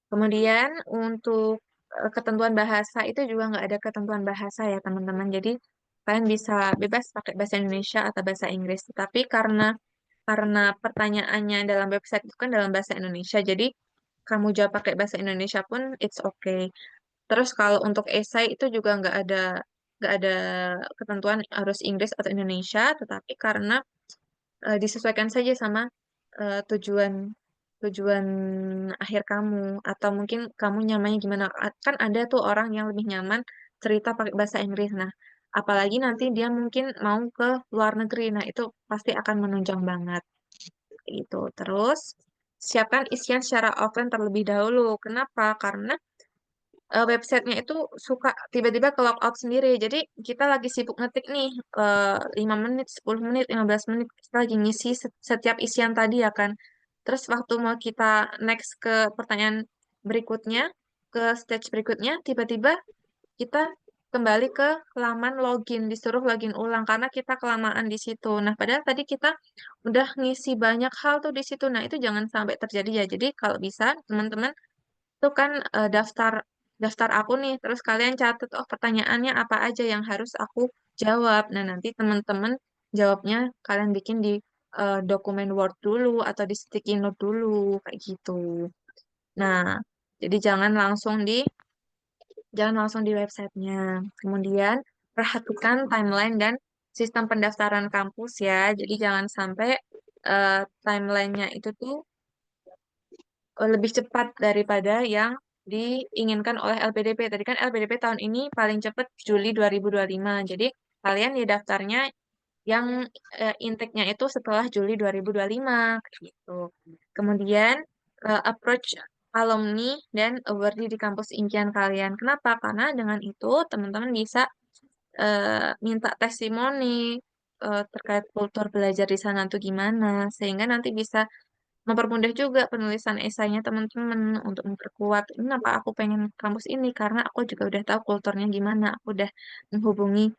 Kemudian, untuk ketentuan bahasa, itu juga nggak ada ketentuan bahasa ya, teman-teman. Jadi, kalian bisa bebas pakai bahasa Indonesia atau bahasa Inggris. Tapi karena pertanyaannya dalam website itu kan dalam bahasa Indonesia, jadi kamu jawab pakai bahasa Indonesia pun it's okay. Terus kalau untuk esai itu juga nggak ada ketentuan harus Inggris atau Indonesia, tetapi karena disesuaikan saja sama tujuan tujuan akhir kamu atau mungkin kamu nyamannya gimana. Kan ada tuh orang yang lebih nyaman cerita pakai bahasa Inggris. Nah, apalagi nanti dia mungkin mau ke luar negeri. Nah, itu pasti akan menunjang banget itu. Terus siapkan isian secara offline terlebih dahulu. Kenapa? Karena websitenya itu suka tiba-tiba ke log out sendiri. Jadi kita lagi sibuk ngetik nih 5 menit, 10 menit, 15 menit kita lagi ngisi setiap isian tadi ya kan. Terus waktu mau kita next ke pertanyaan berikutnya, ke stage berikutnya, tiba-tiba kita kembali ke laman login, disuruh login ulang karena kita kelamaan di situ. Nah, padahal tadi kita udah ngisi banyak hal tuh di situ. Nah, itu jangan sampai terjadi ya. Jadi kalau bisa teman-teman itu kan daftar daftar aku nih, terus kalian catat oh pertanyaannya apa aja yang harus aku jawab. Nah, nanti teman-teman jawabnya kalian bikin di dokumen Word dulu atau di sticky note dulu kayak gitu. Nah, jadi jangan langsung di websitenya. Kemudian perhatikan timeline dan sistem pendaftaran kampus ya. Jadi jangan sampai timelinenya itu tuh lebih cepat daripada yang diinginkan oleh LPDP. Tadi kan LPDP tahun ini paling cepat Juli 2025. Jadi kalian ya daftarnya yang intake-nya itu setelah Juli 2025 kayak gitu. Kemudian approach alumni dan awardee di kampus impian kalian. Kenapa? Karena dengan itu teman-teman bisa minta testimoni terkait kultur belajar di sana tuh gimana, sehingga nanti bisa mempermudah juga penulisan esainya teman-teman untuk memperkuat ini kenapa aku pengen kampus ini karena aku juga udah tahu kulturnya gimana aku udah menghubungi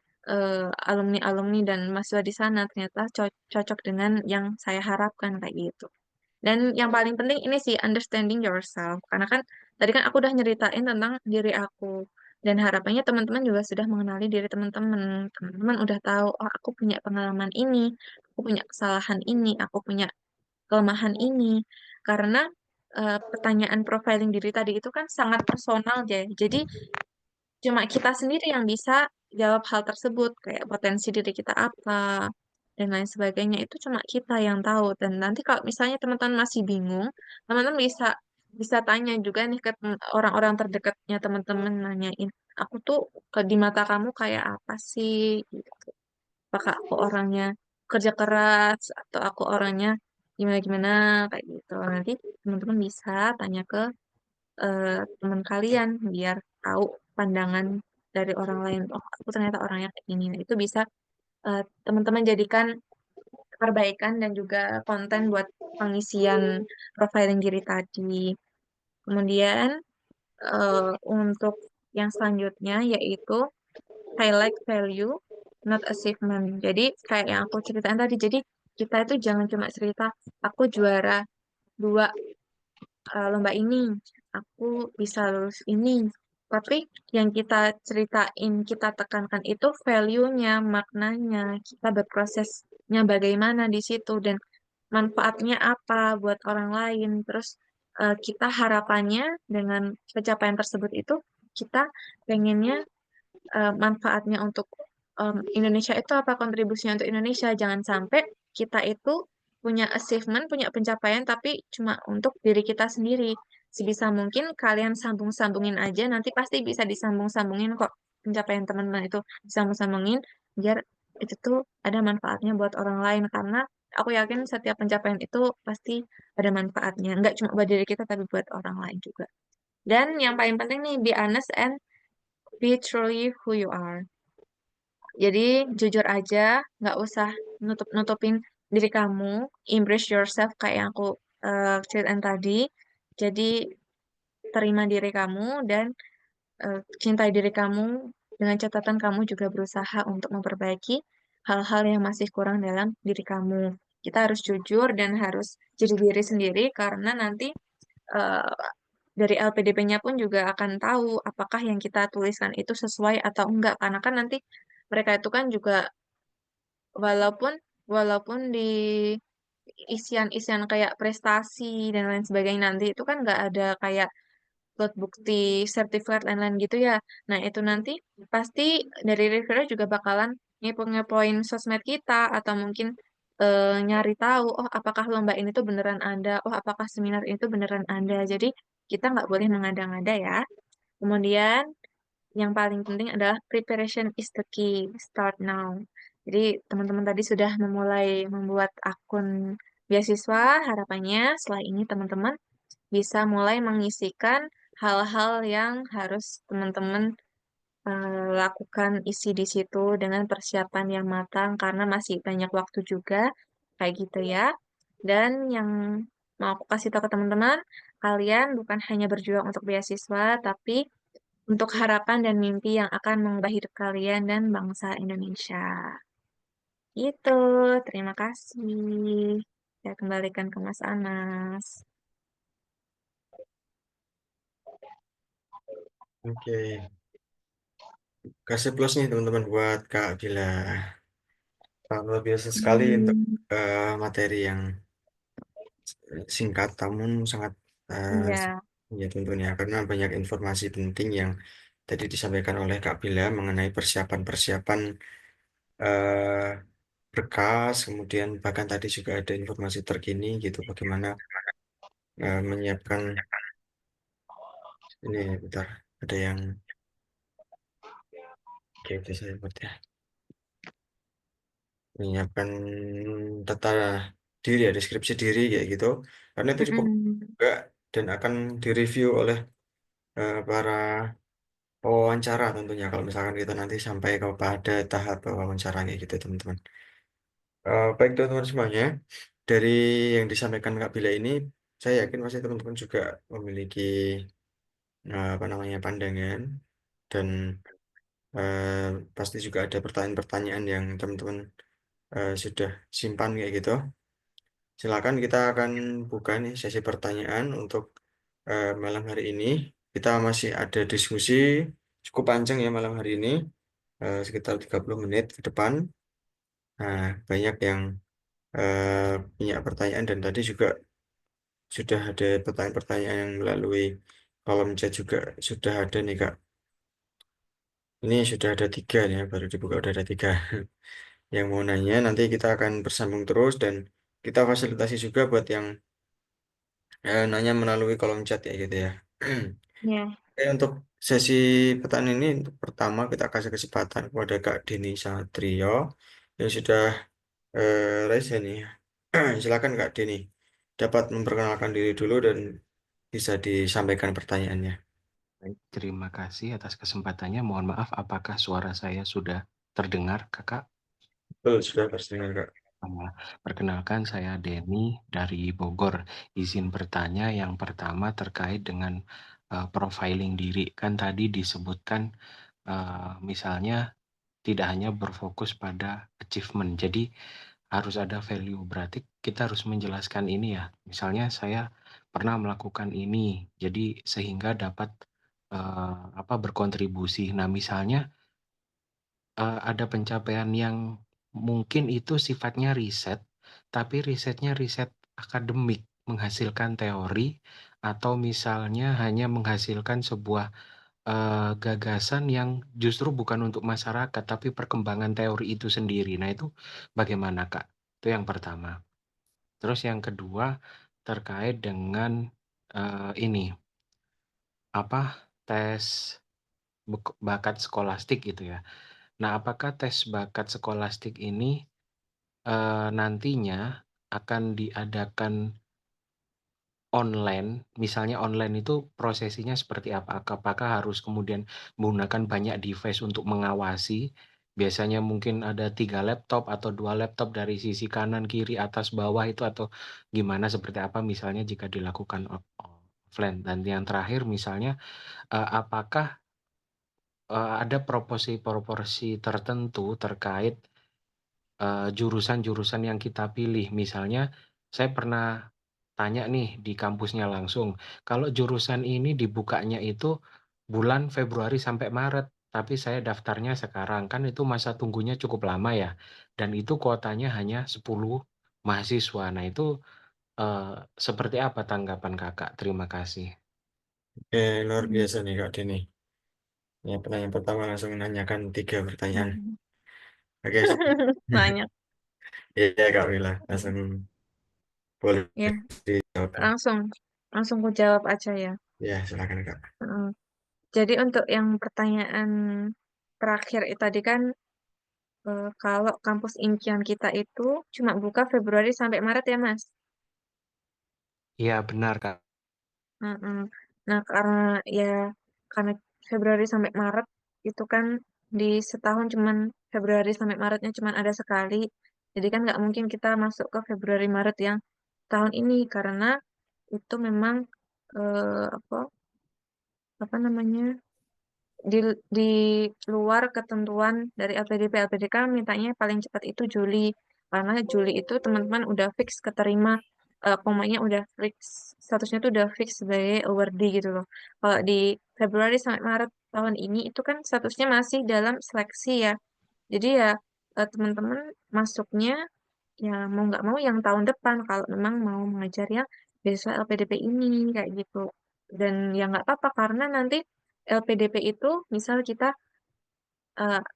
alumni-alumni dan mahasiswa di sana ternyata cocok dengan yang saya harapkan kayak gitu. Dan yang paling penting ini sih understanding yourself karena kan tadi kan aku udah nyeritain tentang diri aku dan harapannya teman-teman juga sudah mengenali diri teman-teman. Teman-teman udah tahu oh aku punya pengalaman ini, aku punya kesalahan ini, aku punya kelemahan ini karena pertanyaan profiling diri tadi itu kan sangat personal ya. Jadi cuma kita sendiri yang bisa jawab hal tersebut kayak potensi diri kita apa dan lain sebagainya itu cuma kita yang tahu dan nanti kalau misalnya teman-teman masih bingung teman-teman bisa bisa tanya juga nih ke orang-orang terdekatnya teman-teman nanyain aku tuh ke di mata kamu kayak apa sih gitu. Apakah aku orangnya kerja keras atau aku orangnya gimana-gimana kayak gitu. Nanti teman-teman bisa tanya ke teman kalian biar tahu pandangan dari orang lain. Oh, aku ternyata orangnya kayak gini. Nah, itu bisa teman-teman jadikan perbaikan dan juga konten buat pengisian profiling diri tadi. Kemudian untuk yang selanjutnya yaitu highlight value, not achievement. Jadi kayak yang aku ceritain tadi, jadi kita itu jangan cuma cerita, aku juara 2 lomba ini, aku bisa lulus ini. Tapi yang kita ceritain, kita tekankan itu value-nya, maknanya, kita berprosesnya bagaimana di situ, dan manfaatnya apa buat orang lain. Terus kita harapannya dengan pencapaian tersebut itu, kita pengennya manfaatnya untuk Indonesia itu apa kontribusinya untuk Indonesia. Jangan sampai kita itu punya achievement, punya pencapaian, tapi cuma untuk diri kita sendiri. Sebisa mungkin kalian sambung-sambungin aja, nanti pasti bisa disambung-sambungin kok pencapaian teman-teman itu disambung-sambungin biar itu tuh ada manfaatnya buat orang lain karena aku yakin setiap pencapaian itu pasti ada manfaatnya, nggak cuma buat diri kita tapi buat orang lain juga. Dan yang paling penting nih, be honest and be truly who you are. Jadi jujur aja, nggak usah nutup-nutupin diri kamu, embrace yourself kayak yang aku ceritain tadi. Jadi terima diri kamu dan cintai diri kamu dengan catatan kamu juga berusaha untuk memperbaiki hal-hal yang masih kurang dalam diri kamu. Kita harus jujur dan harus jadi diri sendiri karena nanti eh, dari LPDP-nya pun juga akan tahu apakah yang kita tuliskan itu sesuai atau enggak. Karena kan nanti mereka itu kan juga walaupun walaupun di isian-isian kayak prestasi dan lain sebagainya nanti itu kan nggak ada kayak buat bukti sertifikat lain-lain gitu ya. Nah, itu nanti pasti dari reviewer juga bakalan ngepoin sosmed kita atau mungkin nyari tahu, oh apakah lomba ini tuh beneran ada, oh apakah seminar ini tuh beneran ada. Jadi kita nggak boleh mengada-ngada ya. Kemudian yang paling penting adalah preparation is the key. Start now. Jadi teman-teman tadi sudah memulai membuat akun beasiswa, harapannya setelah ini teman-teman bisa mulai mengisikan hal-hal yang harus teman-teman lakukan isi di situ dengan persiapan yang matang karena masih banyak waktu juga kayak gitu ya. Dan yang mau aku kasih tahu ke teman-teman, kalian bukan hanya berjuang untuk beasiswa, tapi untuk harapan dan mimpi yang akan mengubah hidup kalian dan bangsa Indonesia. Itu, terima kasih. Saya kembalikan ke Mas Anas. Oke, kasih plus nih teman-teman buat Kak Bila. Luar biasa sekali untuk Hmm, materi yang singkat namun sangat iya, ya tentunya karena banyak informasi penting yang tadi disampaikan oleh Kak Bila mengenai persiapan-persiapan eh, berkas, kemudian bahkan tadi juga ada informasi terkini gitu bagaimana menyiapkan ini bentar ada yang oke itu saya buat ya menyiapkan data diri ya deskripsi diri kayak gitu karena itu cukup mm-mm. juga dan akan direview oleh para wawancara tentunya kalau misalkan kita nanti sampai kepada tahap wawancara kayak gitu teman-teman. Baik teman-teman semuanya, dari yang disampaikan Kak Bila ini, saya yakin pasti teman-teman juga memiliki apa namanya pandangan dan eh, pasti juga ada pertanyaan-pertanyaan yang teman-teman sudah simpan kayak gitu. Silakan kita akan buka nih sesi pertanyaan untuk malam hari ini. Kita masih ada diskusi cukup panjang ya malam hari ini, sekitar 30 menit ke depan. Nah, banyak yang punya pertanyaan dan tadi juga sudah ada pertanyaan-pertanyaan yang melalui kolom chat juga sudah ada nih Kak. Ini sudah ada tiga nih ya, baru dibuka udah ada tiga yang mau nanya. Nanti kita akan bersambung terus dan kita fasilitasi juga buat yang nanya melalui kolom chat ya gitu ya. Ya, Oke, untuk sesi pertanyaan ini untuk pertama kita kasih kesempatan kepada Kak Dini Satrio yang sudah raise hand nih. Silakan Kak Dini dapat memperkenalkan diri dulu dan bisa disampaikan pertanyaannya. Baik, terima kasih atas kesempatannya. Mohon maaf, apakah suara saya sudah terdengar, Kakak? Betul, sudah terdengar Kak. Perkenalkan, saya Denny dari Bogor. Izin bertanya yang pertama terkait dengan profiling diri. Kan tadi disebutkan misalnya tidak hanya berfokus pada achievement. Jadi harus ada value. Berarti kita harus menjelaskan ini ya. Misalnya saya pernah melakukan ini, jadi sehingga dapat berkontribusi. Nah, misalnya ada pencapaian yang mungkin itu sifatnya riset, tapi risetnya riset akademik, menghasilkan teori, atau misalnya hanya menghasilkan sebuah gagasan yang justru bukan untuk masyarakat, tapi perkembangan teori itu sendiri. Nah, itu bagaimana, Kak? Itu yang pertama. Terus yang kedua, terkait dengan ini, tes bakat skolastik gitu ya. Nah, apakah tes bakat skolastik ini nantinya akan diadakan online? Misalnya online itu prosesinya seperti apa? Apakah harus kemudian menggunakan banyak device untuk mengawasi? Biasanya mungkin ada 3 laptop atau 2 laptop dari sisi kanan, kiri, atas, bawah itu atau gimana, seperti apa misalnya jika dilakukan offline? Dan yang terakhir misalnya, apakah ada proporsi-proporsi tertentu terkait jurusan-jurusan yang kita pilih. Misalnya, saya pernah tanya nih di kampusnya langsung, kalau jurusan ini dibukanya itu bulan Februari sampai Maret, tapi saya daftarnya sekarang, kan itu masa tunggunya cukup lama ya, dan itu kuotanya hanya 10 mahasiswa. Nah, itu seperti apa tanggapan Kakak? Terima kasih. Oke, luar hmm, biasa nih Kak Dini. Ya, pertanyaan pertama langsung menanyakan tiga pertanyaan. hmm. Oke, Banyak. iya Kak Wila, langsung boleh Ya, dijawab nih. langsung langsung ku jawab aja ya. Ya, silakan Kak. Heeh. Jadi untuk yang pertanyaan terakhir itu tadi kan kalau kampus impian kita itu cuma buka Februari sampai Maret ya, Mas? Iya, benar, Kak. Mm-mm. Nah, ya karena Februari sampai Maret itu kan di setahun cuman Februari sampai Maretnya cuman ada sekali. Jadi kan nggak mungkin kita masuk ke Februari Maret yang tahun ini karena itu memang apa namanya di di luar ketentuan dari LPDP. LPDP kan mintanya paling cepat itu Juli karena Juli itu teman-teman udah fix keterima, pokoknya udah fix statusnya tuh udah fix sebagai awardee gitu loh. Kalau di Februari sampai Maret tahun ini itu kan statusnya masih dalam seleksi ya. Jadi ya teman-teman masuknya ya mau nggak mau yang tahun depan kalau memang mau mengajar yang beasiswa LPDP ini kayak gitu. Dan ya nggak apa-apa karena nanti LPDP itu misal kita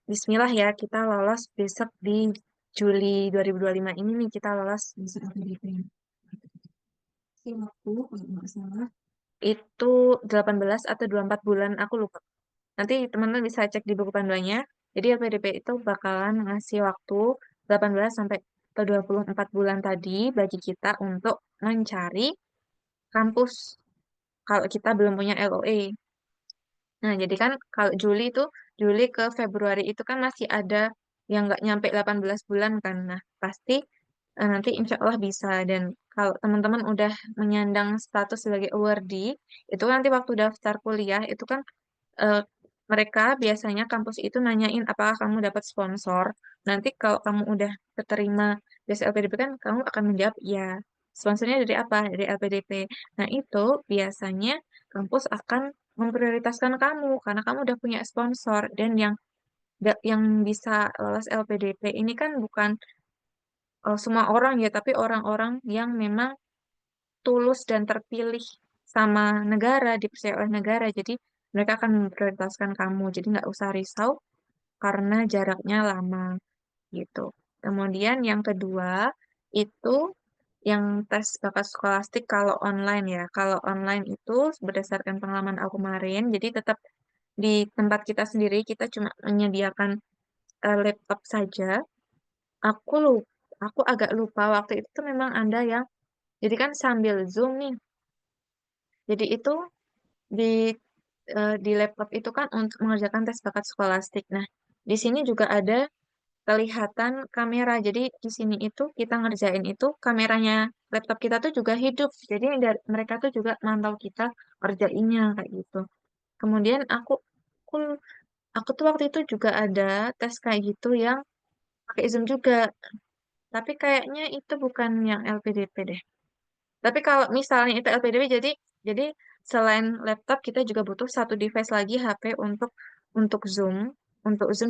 Bismillah ya kita lolos besok di Juli 2025 ini nih kita lolos besok LPDP. Si waktu kalau nggak salah itu 18 atau 24 bulan aku lupa. Nanti teman-teman bisa cek di buku panduannya. Jadi LPDP itu bakalan ngasih waktu 18 sampai ke 24 bulan tadi bagi kita untuk mencari kampus kalau kita belum punya LOE. Nah, jadi kan kalau Juli ke Februari itu kan masih ada yang nggak nyampe 18 bulan kan. Nah, pasti nanti insya Allah bisa. Dan kalau teman-teman udah menyandang status sebagai awardee, itu nanti waktu daftar kuliah, itu kan eh, mereka biasanya kampus itu nanyain apakah kamu dapat sponsor. Nanti kalau kamu udah keterima beasiswa LPDP kan kamu akan menjawab ya. Sponsornya dari apa? Dari LPDP. Nah, itu biasanya kampus akan memprioritaskan kamu karena kamu udah punya sponsor dan yang bisa lolos LPDP ini kan bukan semua orang ya, tapi orang-orang yang memang tulus dan terpilih sama negara, dipercaya oleh negara. Jadi mereka akan memprioritaskan kamu. Jadi nggak usah risau karena jaraknya lama gitu. Kemudian yang kedua itu yang tes bakat skolastik kalau online ya. Kalau online itu berdasarkan pengalaman aku kemarin, jadi tetap di tempat kita sendiri kita cuma menyediakan laptop saja. Aku lupa, aku agak lupa waktu itu tuh memang ada yang jadi kan sambil Zoom nih. Jadi itu di di laptop itu kan untuk mengerjakan tes bakat skolastik. Nah, di sini juga ada kelihatan kamera. Jadi di sini itu kita ngerjain itu kameranya laptop kita tuh juga hidup. Jadi mereka tuh juga mantau kita kerjainnya kayak gitu. Kemudian aku aku tuh waktu itu juga ada tes kayak gitu yang pakai Zoom juga. Tapi kayaknya itu bukan yang LPDP deh. Tapi kalau misalnya itu LPDP, jadi selain laptop kita juga butuh satu device lagi HP untuk Zoom,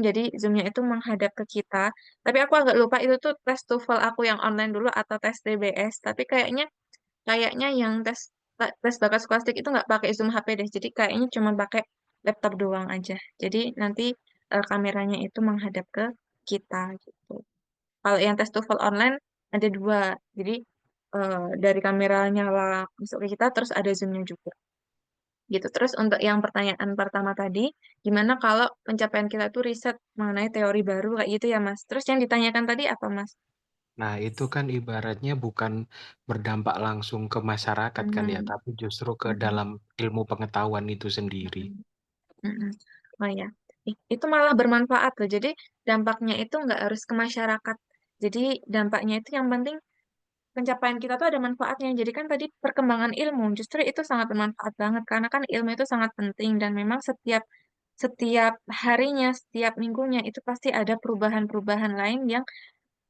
jadi Zoom-nya itu menghadap ke kita. Tapi aku agak lupa itu tuh tes TOEFL aku yang online dulu atau tes TBS. Tapi kayaknya yang tes bakat skolastik itu nggak pakai Zoom HP deh. Jadi kayaknya cuma pakai laptop doang aja. Jadi nanti kameranya itu menghadap ke kita gitu. Kalau yang tes TOEFL online ada dua. Jadi dari kamera nyala masuk ke kita, terus ada zoomnya juga. Gitu. Terus untuk yang pertanyaan pertama tadi, gimana kalau pencapaian kita itu riset mengenai teori baru kayak gitu ya, Mas? Terus yang ditanyakan tadi apa, Mas? Nah, itu kan ibaratnya bukan berdampak langsung ke masyarakat kan ya, Hmm, tapi justru ke hmm, dalam ilmu pengetahuan itu sendiri. hmm, hmm. Oh ya, itu malah bermanfaat loh. Jadi dampaknya itu nggak harus ke masyarakat. Jadi dampaknya itu yang penting pencapaian kita tuh ada manfaatnya. Jadi kan tadi perkembangan ilmu justru itu sangat bermanfaat banget karena kan ilmu itu sangat penting dan memang setiap setiap harinya, setiap minggunya itu pasti ada perubahan-perubahan lain yang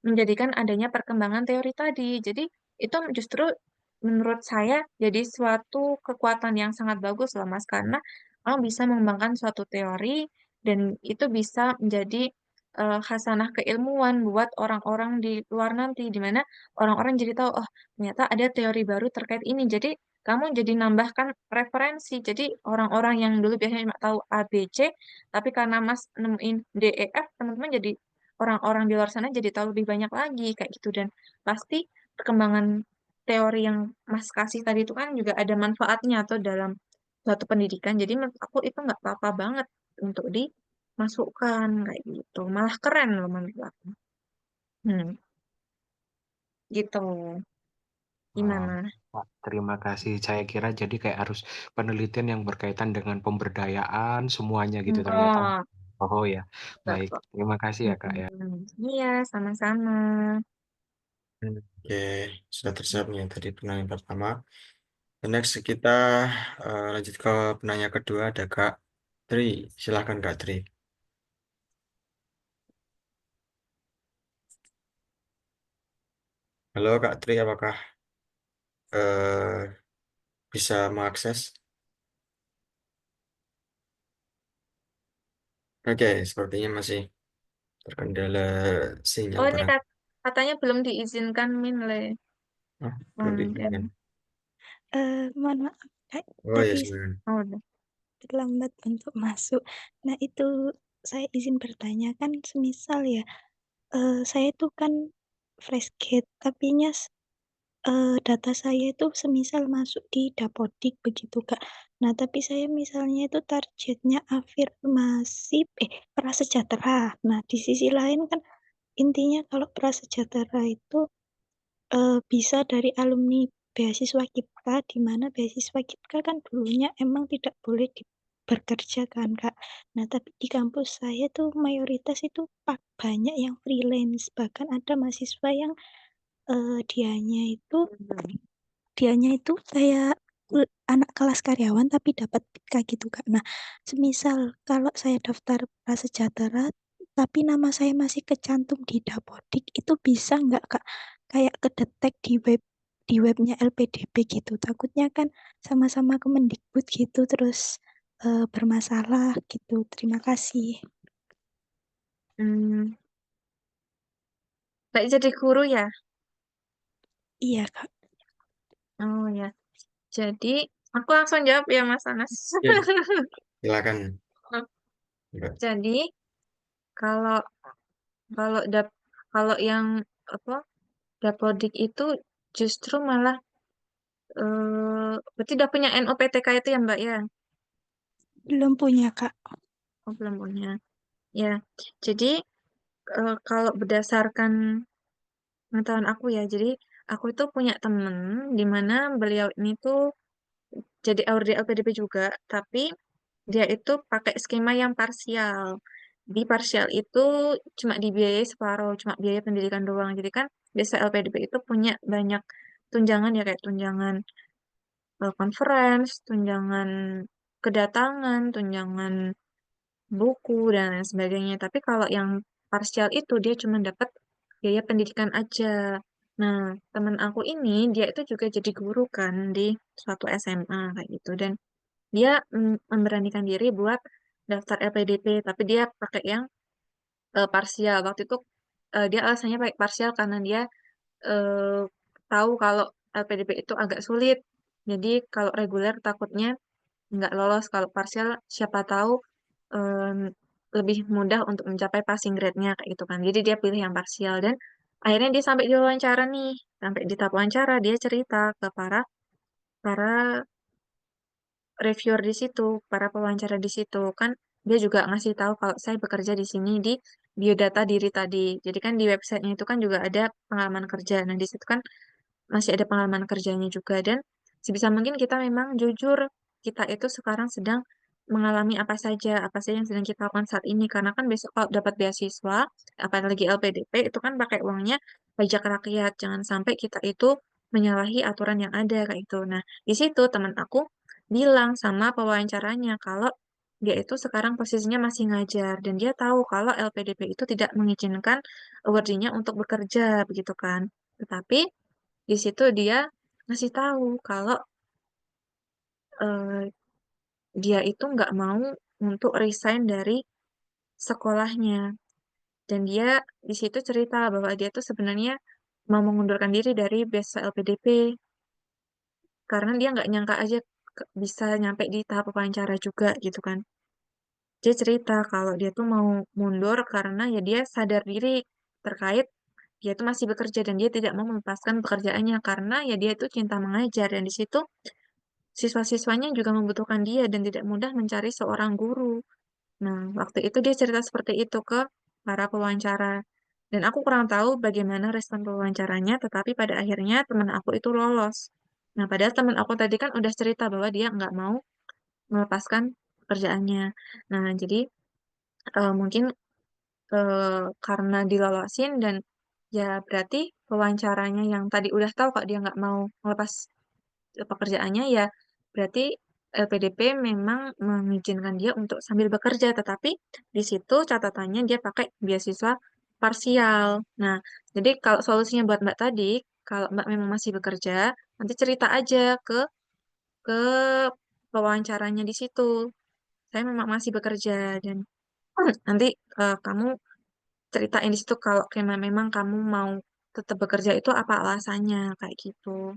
menjadikan adanya perkembangan teori tadi. Jadi itu justru menurut saya jadi suatu kekuatan yang sangat bagus loh Mas karena kamu bisa mengembangkan suatu teori dan itu bisa menjadi khasanah keilmuan buat orang-orang di luar nanti di mana orang-orang jadi tahu oh ternyata ada teori baru terkait ini. Jadi kamu jadi nambahkan referensi. Jadi orang-orang yang dulu biasanya cuma tahu A, B, C, tapi karena Mas nemuin D, E, F, teman-teman jadi orang-orang di luar sana jadi tahu lebih banyak lagi kayak gitu dan pasti perkembangan teori yang Mas kasih tadi itu kan juga ada manfaatnya atau dalam suatu pendidikan jadi menurut aku itu nggak apa-apa banget untuk masukkan kayak gitu. Malah keren loh menurut aku. Gitu. Wah, Gimana? Pak, terima kasih. Saya kira jadi kayak harus penelitian yang berkaitan dengan pemberdayaan semuanya gitu ternyata. Oh, Oh ya, enggak baik. kok. Terima kasih ya Kak ya. Iya, sama-sama. Oke, sudah tersiap nih tadi penanya pertama. Next kita lanjut ke penanya kedua, ada Kak Tri. Silahkan Kak Tri. Halo Kak Tri, apakah bisa mengakses? Oke, sepertinya masih terkendala sinyal Oh, ini barang. katanya belum diizinkan Minle Oh, belum diizinkan. konten. Mohon maaf, Kak, Oh ya, tadi silakan. Oh, udah. terlambat untuk masuk. Nah, itu saya izin bertanya kan semisal ya, saya itu kan fresh grade, tapi data saya itu semisal masuk di Dapodik begitu, Kak. Nah, tapi saya misalnya itu targetnya afirmasi prasejahtera. Nah, di sisi lain kan intinya kalau prasejahtera itu bisa dari alumni beasiswa KIPKA, di mana beasiswa KIPKA kan dulunya emang tidak boleh bekerja kan, Kak. Nah, tapi di kampus saya tuh mayoritas itu banyak yang freelance, bahkan ada mahasiswa yang dianya itu kayak anak kelas karyawan tapi dapat PK gitu, Kak. Nah, semisal kalau saya daftar prasejahtera tapi nama saya masih kecantum di Dapodik, itu bisa nggak, Kak? Kayak kedetek di webnya LPDP gitu. Takutnya kan sama-sama Kemendikbud gitu terus bermasalah gitu. Terima kasih. Hmm, Kayak jadi guru ya? Iya, Kak. Oh ya. Jadi, aku langsung jawab ya Mas Anas. Ya, silakan. Mbak. Jadi, kalau kalau kalau yang apa Dapodik itu justru malah berarti udah punya NOPTK itu ya Mbak ya? Belum punya, Kak. Oh, belum punya. Ya. Jadi, kalau berdasarkan pengetahuan aku ya, jadi aku itu punya temen di mana beliau ini tuh jadi AUR di LPDP juga, tapi dia itu pakai skema yang parsial. Di parsial itu cuma dibiayai separuh, cuma biaya pendidikan doang. Jadi kan biasa LPDP itu punya banyak tunjangan ya, kayak tunjangan conference, tunjangan kedatangan, tunjangan buku, dan lain sebagainya. Tapi kalau yang parsial itu dia cuma dapat biaya pendidikan aja. Nah, temen aku ini dia itu juga jadi guru kan di suatu SMA kayak gitu, dan dia memberanikan diri buat daftar LPDP, tapi dia pakai yang parsial. Waktu itu dia alasannya pakai parsial karena dia eh, tahu kalau LPDP itu agak sulit. Jadi kalau reguler takutnya nggak lolos, kalau parsial siapa tahu em, lebih mudah untuk mencapai passing grade-nya kayak gitu kan. Jadi dia pilih yang parsial, dan akhirnya dia sampai di wawancara nih, sampai di tahap wawancara dia cerita ke para para reviewer di situ, para pewawancara di situ kan, dia juga ngasih tahu kalau saya bekerja di sini di biodata diri tadi. Jadi kan di websitenya itu kan juga ada pengalaman kerja. Nah, di situ kan masih ada pengalaman kerjanya juga, dan sebisa mungkin kita memang jujur kita itu sekarang sedang mengalami apa saja yang sedang kita lakukan saat ini, karena kan besok kalau dapat beasiswa apalagi LPDP itu kan pakai uangnya pajak rakyat, jangan sampai kita itu menyalahi aturan yang ada kayak itu. Nah, di situ teman aku bilang sama pewawancaranya kalau dia itu sekarang posisinya masih ngajar, dan dia tahu kalau LPDP itu tidak mengizinkan awardee-nya untuk bekerja begitu kan. Tetapi di situ dia ngasih tahu kalau eh, dia itu nggak mau untuk resign dari sekolahnya, dan dia di situ cerita bahwa dia tuh sebenarnya mau mengundurkan diri dari beasiswa LPDP karena dia nggak nyangka aja bisa nyampe di tahap wawancara juga gitu kan. Dia cerita kalau dia tuh mau mundur karena ya dia sadar diri terkait dia tuh masih bekerja, dan dia tidak mau melepaskan pekerjaannya karena ya dia itu cinta mengajar, dan di situ siswa-siswanya juga membutuhkan dia dan tidak mudah mencari seorang guru. Nah, waktu itu dia cerita seperti itu ke para pewawancara. Dan aku kurang tahu bagaimana respon pewawancaranya, tetapi pada akhirnya teman aku itu lolos. Nah, padahal teman aku tadi kan udah cerita bahwa dia nggak mau melepaskan pekerjaannya. Nah, jadi mungkin karena dilolosin dan ya berarti pewawancaranya yang tadi udah tahu kok dia nggak mau melepas pekerjaannya ya berarti LPDP memang mengizinkan dia untuk sambil bekerja, tetapi di situ catatannya dia pakai beasiswa parsial. Nah, jadi kalau solusinya buat Mbak tadi, kalau Mbak memang masih bekerja, nanti cerita aja ke pewawancaranya di situ. Saya memang masih bekerja dan nanti kamu ceritain di situ kalau memang kamu mau tetap bekerja itu apa alasannya kayak gitu.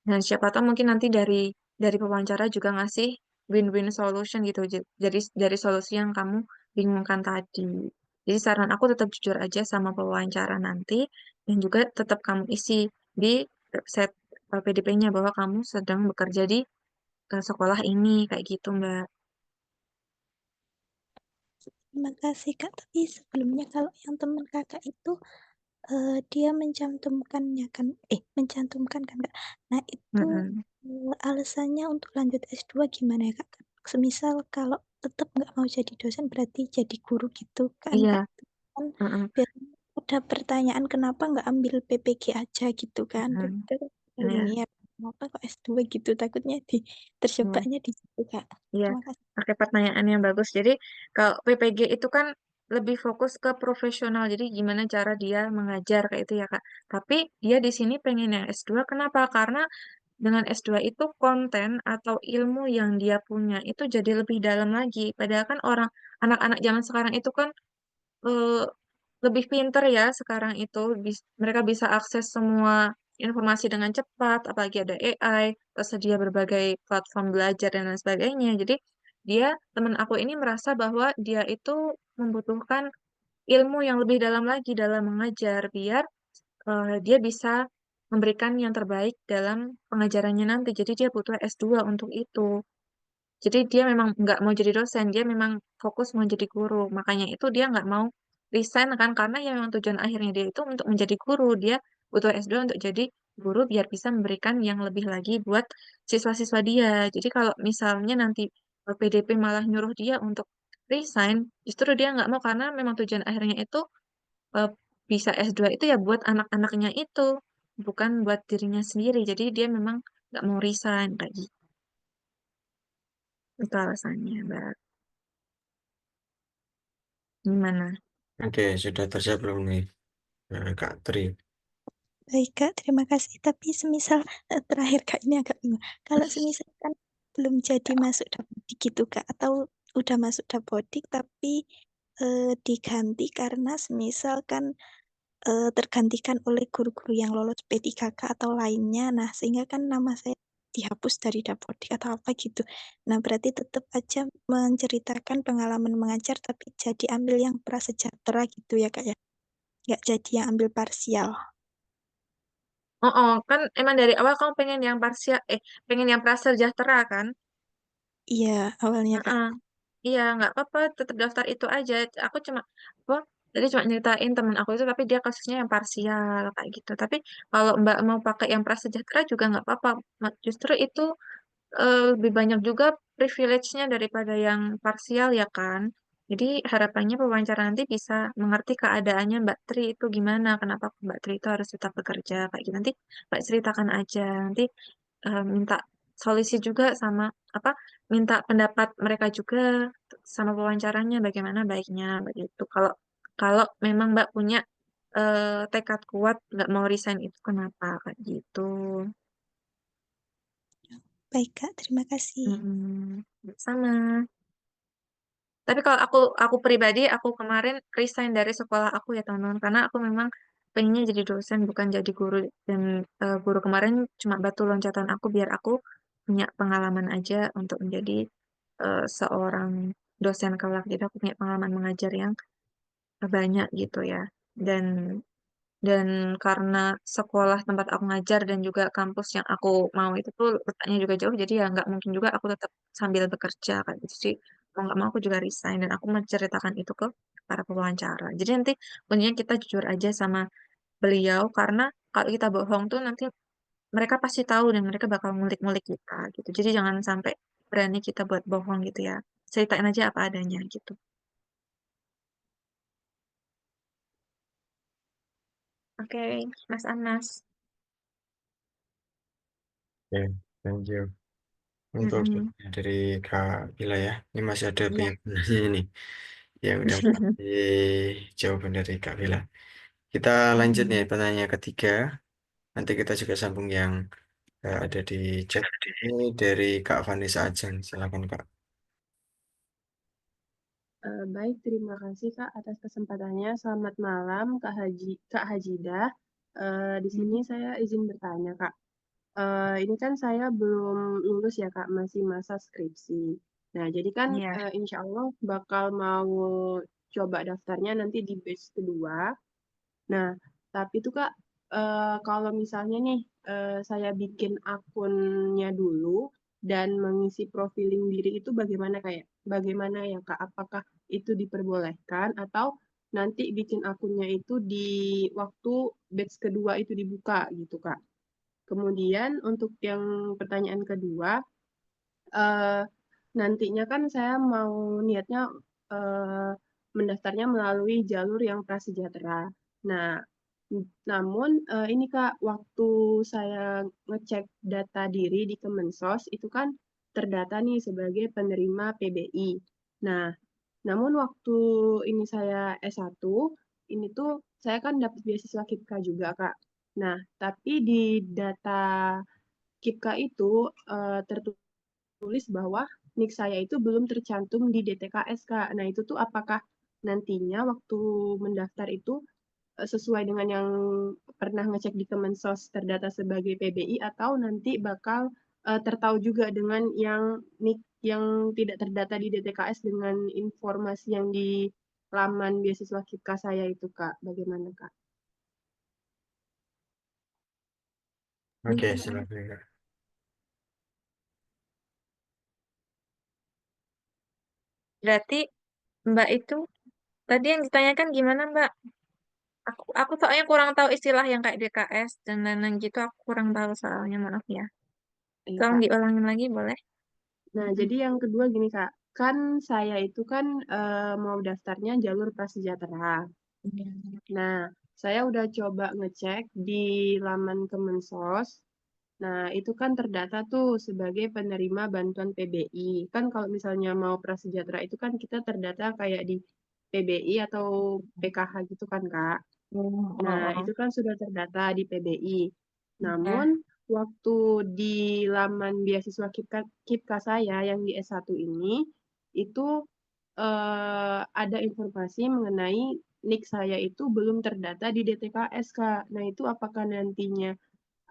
Dan siapa tahu mungkin nanti dari pewawancara juga ngasih win-win solution gitu. Jadi dari solusi yang kamu bingungkan tadi. Jadi saran aku tetap jujur aja sama pewawancara nanti dan juga tetap kamu isi di website PDP-nya bahwa kamu sedang bekerja di sekolah ini kayak gitu, Mbak. Terima kasih Kak, tapi sebelumnya kalau yang teman Kakak itu dia mencantumkannya kan mencantumkan kan, Kak. Nah itu, Mm-mm. alasannya untuk lanjut S2 gimana ya, Kak? Semisal kalau tetap nggak mau jadi dosen berarti jadi guru gitu kan, Kak. Iya. Kan Mm-mm. biasanya ada pertanyaan kenapa nggak ambil PPG aja gitu kan. Mm-mm. Itu kan Iya. linear, kenapa kok S2 gitu, takutnya Iya. terjebaknya di situ, Kak. Iya, Terima kasih. pakai pertanyaan yang bagus. Jadi, kalau PPG itu kan lebih fokus ke profesional. Jadi, gimana cara dia mengajar kayak itu ya, Kak. Tapi dia di sini pengen yang S2. Kenapa? Karena dengan S2 itu konten atau ilmu yang dia punya itu jadi lebih dalam lagi. Padahal kan anak-anak zaman sekarang itu kan eh, lebih pinter ya sekarang itu mereka bisa akses semua informasi dengan cepat apalagi ada AI tersedia berbagai platform belajar dan lain sebagainya jadi teman aku ini merasa bahwa dia itu membutuhkan ilmu yang lebih dalam lagi dalam mengajar biar dia bisa memberikan yang terbaik dalam pengajarannya nanti jadi dia butuh S2 untuk itu jadi dia memang nggak mau jadi dosen, dia memang fokus mau jadi guru. Makanya itu dia nggak mau resign kan, karena ya memang tujuan akhirnya dia itu untuk menjadi guru. Dia butuh S2 untuk jadi guru biar bisa memberikan yang lebih lagi buat siswa-siswa dia. Jadi kalau misalnya nanti PDP malah nyuruh dia untuk resign, justru dia nggak mau karena memang tujuan akhirnya itu eh, bisa S2 itu ya buat anak-anaknya itu, bukan buat dirinya sendiri. Jadi dia memang nggak mau resign kayak gitu. Itu alasannya, Mbak. Gimana? Oke, sudah tersiap belum nih, Kak Tri? Baik Kak, terima kasih. Tapi semisal terakhir Kak ini agak bingung. Kalau semisal kan belum jadi masuk Dapodik gitu Kak, atau udah masuk Dapodik tapi diganti karena semisal kan tergantikan oleh guru-guru yang lolos P3K atau lainnya. Nah, sehingga kan nama saya dihapus dari Dapodik atau apa gitu. Nah, berarti tetap aja menceritakan pengalaman mengajar tapi jadi ambil yang prasejahtera gitu ya Kak ya. Nggak jadi yang ambil parsial. Oh, oh, kan emang dari awal kamu pengen yang parsial, pengen yang prasejahtera kan? Iya, awalnya Kak. Heeh. Iya, nggak apa-apa, tetap daftar itu aja. Aku cuma, apa, tadi cuma nyeritain temen aku itu, tapi dia kasusnya yang parsial kayak gitu. Tapi kalau Mbak mau pakai yang prasejahtera juga nggak apa-apa. Justru itu lebih banyak juga privilege-nya daripada yang parsial ya kan. Jadi harapannya pewawancara nanti bisa mengerti keadaannya Mbak Tri itu gimana, kenapa Mbak Tri itu harus tetap bekerja kayak gitu. Nanti Mbak ceritakan aja, nanti minta solusi juga sama apa, minta pendapat mereka juga sama pewawancaranya bagaimana baiknya begitu. Kalau kalau memang Mbak punya tekad kuat nggak mau resign itu kenapa kayak gitu. Baik, Kak. Terima kasih. Mm-mm. Sama. Tapi kalau aku pribadi, aku kemarin resign dari sekolah aku ya teman-teman, karena aku memang pengennya jadi dosen bukan jadi guru dan guru kemarin cuma batu loncatan aku biar aku punya pengalaman aja untuk menjadi seorang dosen kelak. Jadi aku punya pengalaman mengajar yang banyak gitu ya. Dan dan karena sekolah tempat aku ngajar dan juga kampus yang aku mau itu tuh letaknya juga jauh, jadi ya nggak mungkin juga aku tetap sambil bekerja kan gitu sih. mau nggak mau aku juga resign dan aku menceritakan itu ke para pewawancara. Jadi nanti intinya kita jujur aja sama beliau karena kalau kita bohong tuh nanti mereka pasti tahu dan mereka bakal ngulik-ngulik kita gitu. Jadi jangan sampai berani kita buat bohong gitu ya. Ceritain aja apa adanya gitu. Oke, Mas Anas. Oke, thank you untuk Mm-mm. jawabannya dari Kak Bila ya. Ini masih ada Iya. penanya nih yang udah menanti jawaban dari Kak Bila. Kita lanjut nih pertanyaan ketiga. Nanti kita juga sambung yang ada di chat ini dari Kak Vanessa Ajeng. Silakan Kak. Baik, terima kasih Kak atas kesempatannya. Selamat malam Kak Hajidah. Di sini saya izin bertanya Kak. Ini kan saya belum lulus ya Kak, masih masa skripsi. Nah, jadi kan Iya. insya Allah bakal mau coba daftarnya nanti di batch kedua. Nah, tapi tuh Kak, kalau misalnya nih saya bikin akunnya dulu dan mengisi profiling diri itu bagaimana ya Kak? Apakah itu diperbolehkan atau nanti bikin akunnya itu di waktu batch kedua itu dibuka gitu Kak? Kemudian untuk yang pertanyaan kedua, eh, nantinya kan saya mau niatnya eh, mendaftarnya melalui jalur yang prasejahtera. Nah, namun ini Kak, waktu saya ngecek data diri di Kemensos itu kan terdata nih sebagai penerima PBI. Nah, namun waktu ini saya S1, ini tuh saya kan dapat beasiswa KIPKA juga Kak. Nah, tapi di data KIPKA itu tertulis bahwa NIK saya itu belum tercantum di DTKS, Kak. Nah, itu tuh apakah nantinya waktu mendaftar itu sesuai dengan yang pernah ngecek di Kemensos terdata sebagai PBI atau nanti bakal tertahu juga dengan yang NIK yang tidak terdata di DTKS dengan informasi yang di laman beasiswa KIPKA saya itu, Kak. Bagaimana, Kak? Oke, silakan Kak. Berarti Mbak itu tadi yang ditanyakan gimana Mbak? Aku soalnya kurang tahu istilah yang kayak DKS dan lain-lain gitu. Aku kurang tahu soalnya maaf ya. Iya, Tolong Kak. diulangin lagi boleh? Nah, Mm-mm. jadi yang kedua gini, Kak. Kan saya itu kan mau daftarnya jalur prasejahtera. Nah, saya udah coba ngecek di laman Kemensos. Nah, itu kan terdata tuh sebagai penerima bantuan PBI. Kan kalau misalnya mau prasejahtera itu kan kita terdata kayak di PBI atau PKH gitu kan, Kak. Oh, oh, Nah, oh. itu kan sudah terdata di PBI. Ya. Namun, waktu di laman beasiswa KIPKA saya yang di S1 ini, itu ada informasi mengenai NIK saya itu belum terdata di DTKS, Kak. Nah, itu apakah nantinya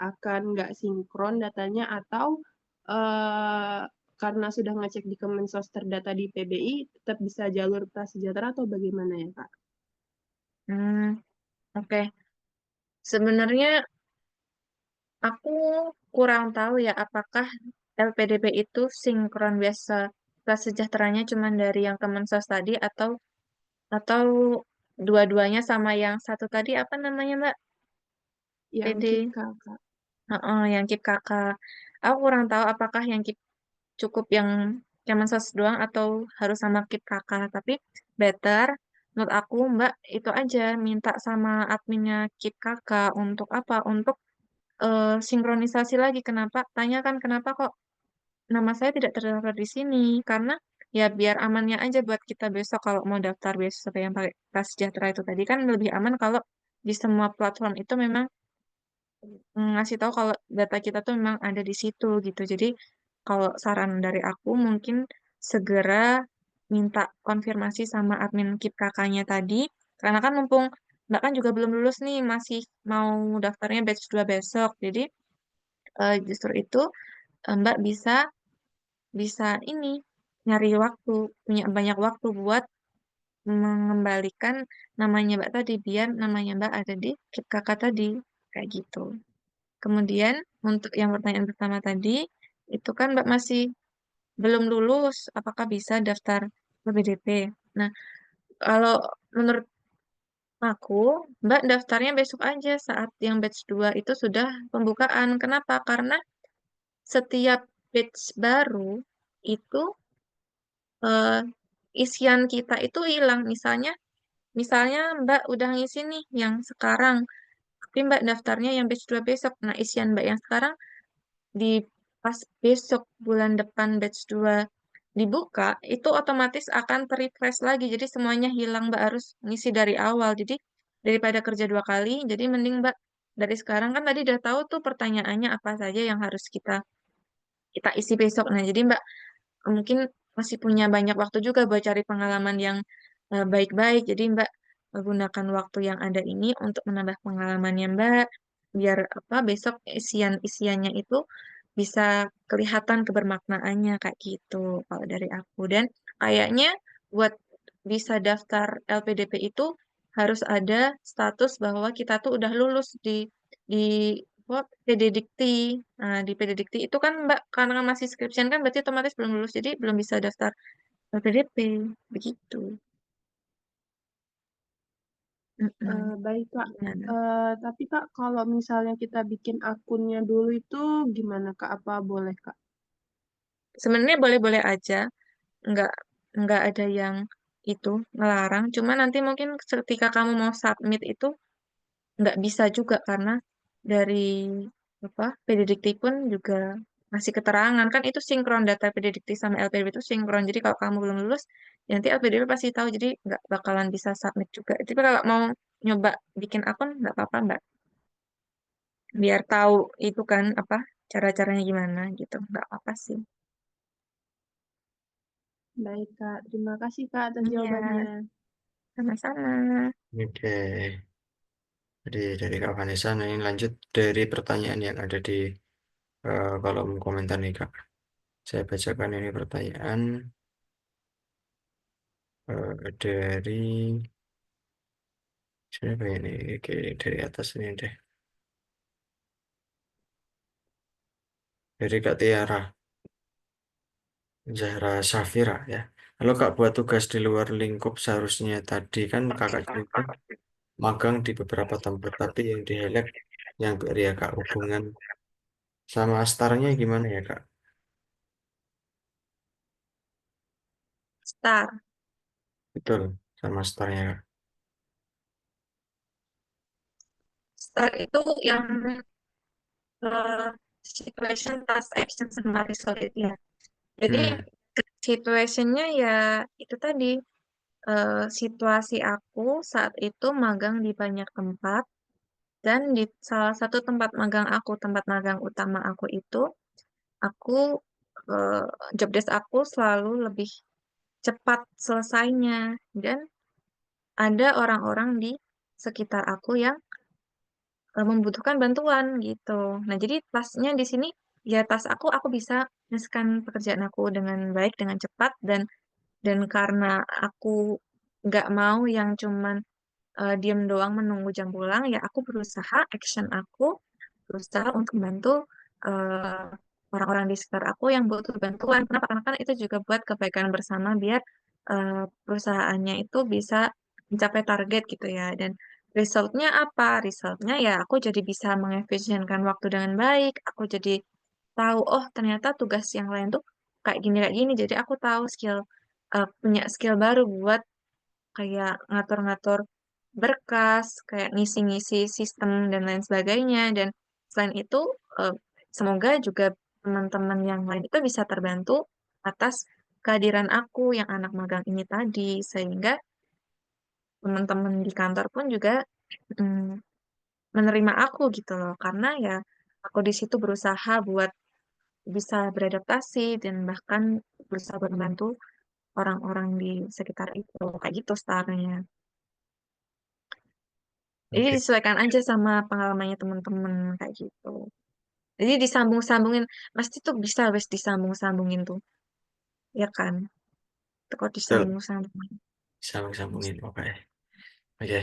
akan nggak sinkron datanya atau eh, karena sudah ngecek di Kemensos terdata di PBI, tetap bisa jalur prasejahtera atau bagaimana ya, Kak? Hmm, oke. Sebenarnya aku kurang tahu ya apakah LPDP itu sinkron biasa sejahteranya cuma dari yang Kemensos tadi atau dua-duanya sama yang satu tadi apa namanya Mbak? Yang PD. KIPKA, Kak. Heeh, yang KIP kakak. Aku kurang tahu apakah yang KIP cukup yang Kemensos doang atau harus sama KIP kakak. Tapi better menurut aku Mbak itu aja minta sama adminnya KIP kakak untuk apa? Untuk sinkronisasi lagi. Kenapa? Tanyakan kenapa kok nama saya tidak terdaftar di sini? Karena ya biar amannya aja buat kita besok kalau mau daftar beasiswa yang pakai Prasejahtera itu tadi kan lebih aman kalau di semua platform itu memang ngasih tahu kalau data kita tuh memang ada di situ gitu. Jadi kalau saran dari aku mungkin segera minta konfirmasi sama admin KIP kakaknya tadi. Karena kan mumpung Mbak kan juga belum lulus nih, masih mau daftarnya batch 2 besok. Jadi justru itu Mbak bisa bisa ini nyari waktu, punya banyak waktu buat mengembalikan namanya Mbak tadi biar namanya Mbak ada di KIP kakak tadi kayak gitu. Kemudian untuk yang pertanyaan pertama tadi, itu kan Mbak masih belum lulus, apakah bisa daftar LPDP? Nah, kalau menurut aku, Mbak daftarnya besok aja saat yang batch 2 itu sudah pembukaan. Kenapa? Karena setiap batch baru itu eh, isian kita itu hilang. Misalnya Mbak udah ngisi nih yang sekarang, tapi Mbak daftarnya yang batch 2 besok. Nah, isian Mbak yang sekarang di pas besok bulan depan batch 2 dibuka, itu otomatis akan ter-refresh lagi. Jadi semuanya hilang, Mbak harus ngisi dari awal. Jadi daripada kerja 2 kali, jadi mending Mbak dari sekarang kan tadi udah tahu tuh pertanyaannya apa saja yang harus kita kita isi besok. Nah, jadi Mbak mungkin masih punya banyak waktu juga buat cari pengalaman yang baik-baik. Jadi Mbak menggunakan waktu yang ada ini untuk menambah pengalamannya Mbak, biar apa besok isiannya itu bisa kelihatan kebermaknaannya kayak gitu kalau dari aku. Dan kayaknya buat bisa daftar LPDP itu harus ada status bahwa kita tuh udah lulus di apa, PD Dikti. Nah, di PD Dikti itu kan Mbak, karena masih skripsian kan berarti otomatis belum lulus, jadi belum bisa daftar LPDP. Begitu. Baik, Kak. Gimana? Tapi Kak, kalau misalnya kita bikin akunnya dulu itu gimana, Kak? Apa boleh, Kak? Sebenarnya boleh-boleh aja, nggak nggak ada yang itu ngelarang. Cuma nanti mungkin ketika kamu mau submit itu nggak bisa juga karena dari apa PDDikti pun juga ngasih keterangan kan itu sinkron data PDDikti sama LPDP itu sinkron. Jadi kalau kamu belum lulus, ya nanti LPDP pasti tahu. Jadi nggak bakalan bisa submit juga. Tapi kalau mau nyoba bikin akun nggak apa-apa Mbak. Biar tahu itu kan apa cara-caranya gimana gitu. Nggak apa-apa sih. Baik, Kak. Terima kasih, Kak, atas Iya, jawabannya. sama-sama. Oke, jadi dari Kak Vanessa, nah ini lanjut dari pertanyaan yang ada di kolom komentar nih Kak. Saya bacakan ini pertanyaan dari siapa ini? Oke, dari atas ini deh. Dari Kak Tiara Zahra Safira ya. Kalau Kak buat tugas di luar lingkup seharusnya tadi kan Kakak cerita magang di beberapa tempat, tapi yang di highlight yang ya Kak hubungan sama starnya gimana ya Kak? Star. Betul, sama starnya Kak. Star itu yang eh, situation, task, action, sama result itu ya. Jadi Hmm, situationnya ya itu tadi situasi aku saat itu magang di banyak tempat dan di salah satu tempat magang utama aku itu aku eh, job desk aku selalu lebih cepat selesainya dan ada orang-orang di sekitar aku yang membutuhkan bantuan gitu. Nah, jadi tasnya di sini ya tas aku bisa menyelesaikan pekerjaan aku dengan baik, dengan cepat dan karena aku nggak mau yang cuman diem doang menunggu jam pulang, ya aku berusaha action aku berusaha untuk membantu eh, orang-orang di sekitar aku yang butuh bantuan. Kenapa? Karena kan itu juga buat kebaikan bersama biar perusahaannya itu bisa mencapai target gitu ya. Dan resultnya apa? Resultnya ya aku jadi bisa mengefisienkan waktu dengan baik. Aku jadi tahu, oh ternyata tugas yang lain tuh kayak gini. Jadi aku tahu punya skill baru buat kayak ngatur-ngatur berkas, kayak ngisi-ngisi sistem dan lain sebagainya. Dan selain itu, eh, semoga juga teman-teman yang lain itu bisa terbantu atas kehadiran aku yang anak magang ini tadi, sehingga teman-teman di kantor pun juga mm, menerima aku gitu loh, karena ya aku di situ berusaha buat bisa beradaptasi dan bahkan berusaha buat membantu orang-orang di sekitar itu, kayak gitu startnya. Jadi oke. disesuaikan aja sama pengalamannya teman-teman kayak gitu. Jadi disambung-sambungin, pasti tuh bisa wes disambung-sambungin tuh, ya kan? Tuh kok Betul, disambung-sambungin. sambung-sambungin. Oke. Oke.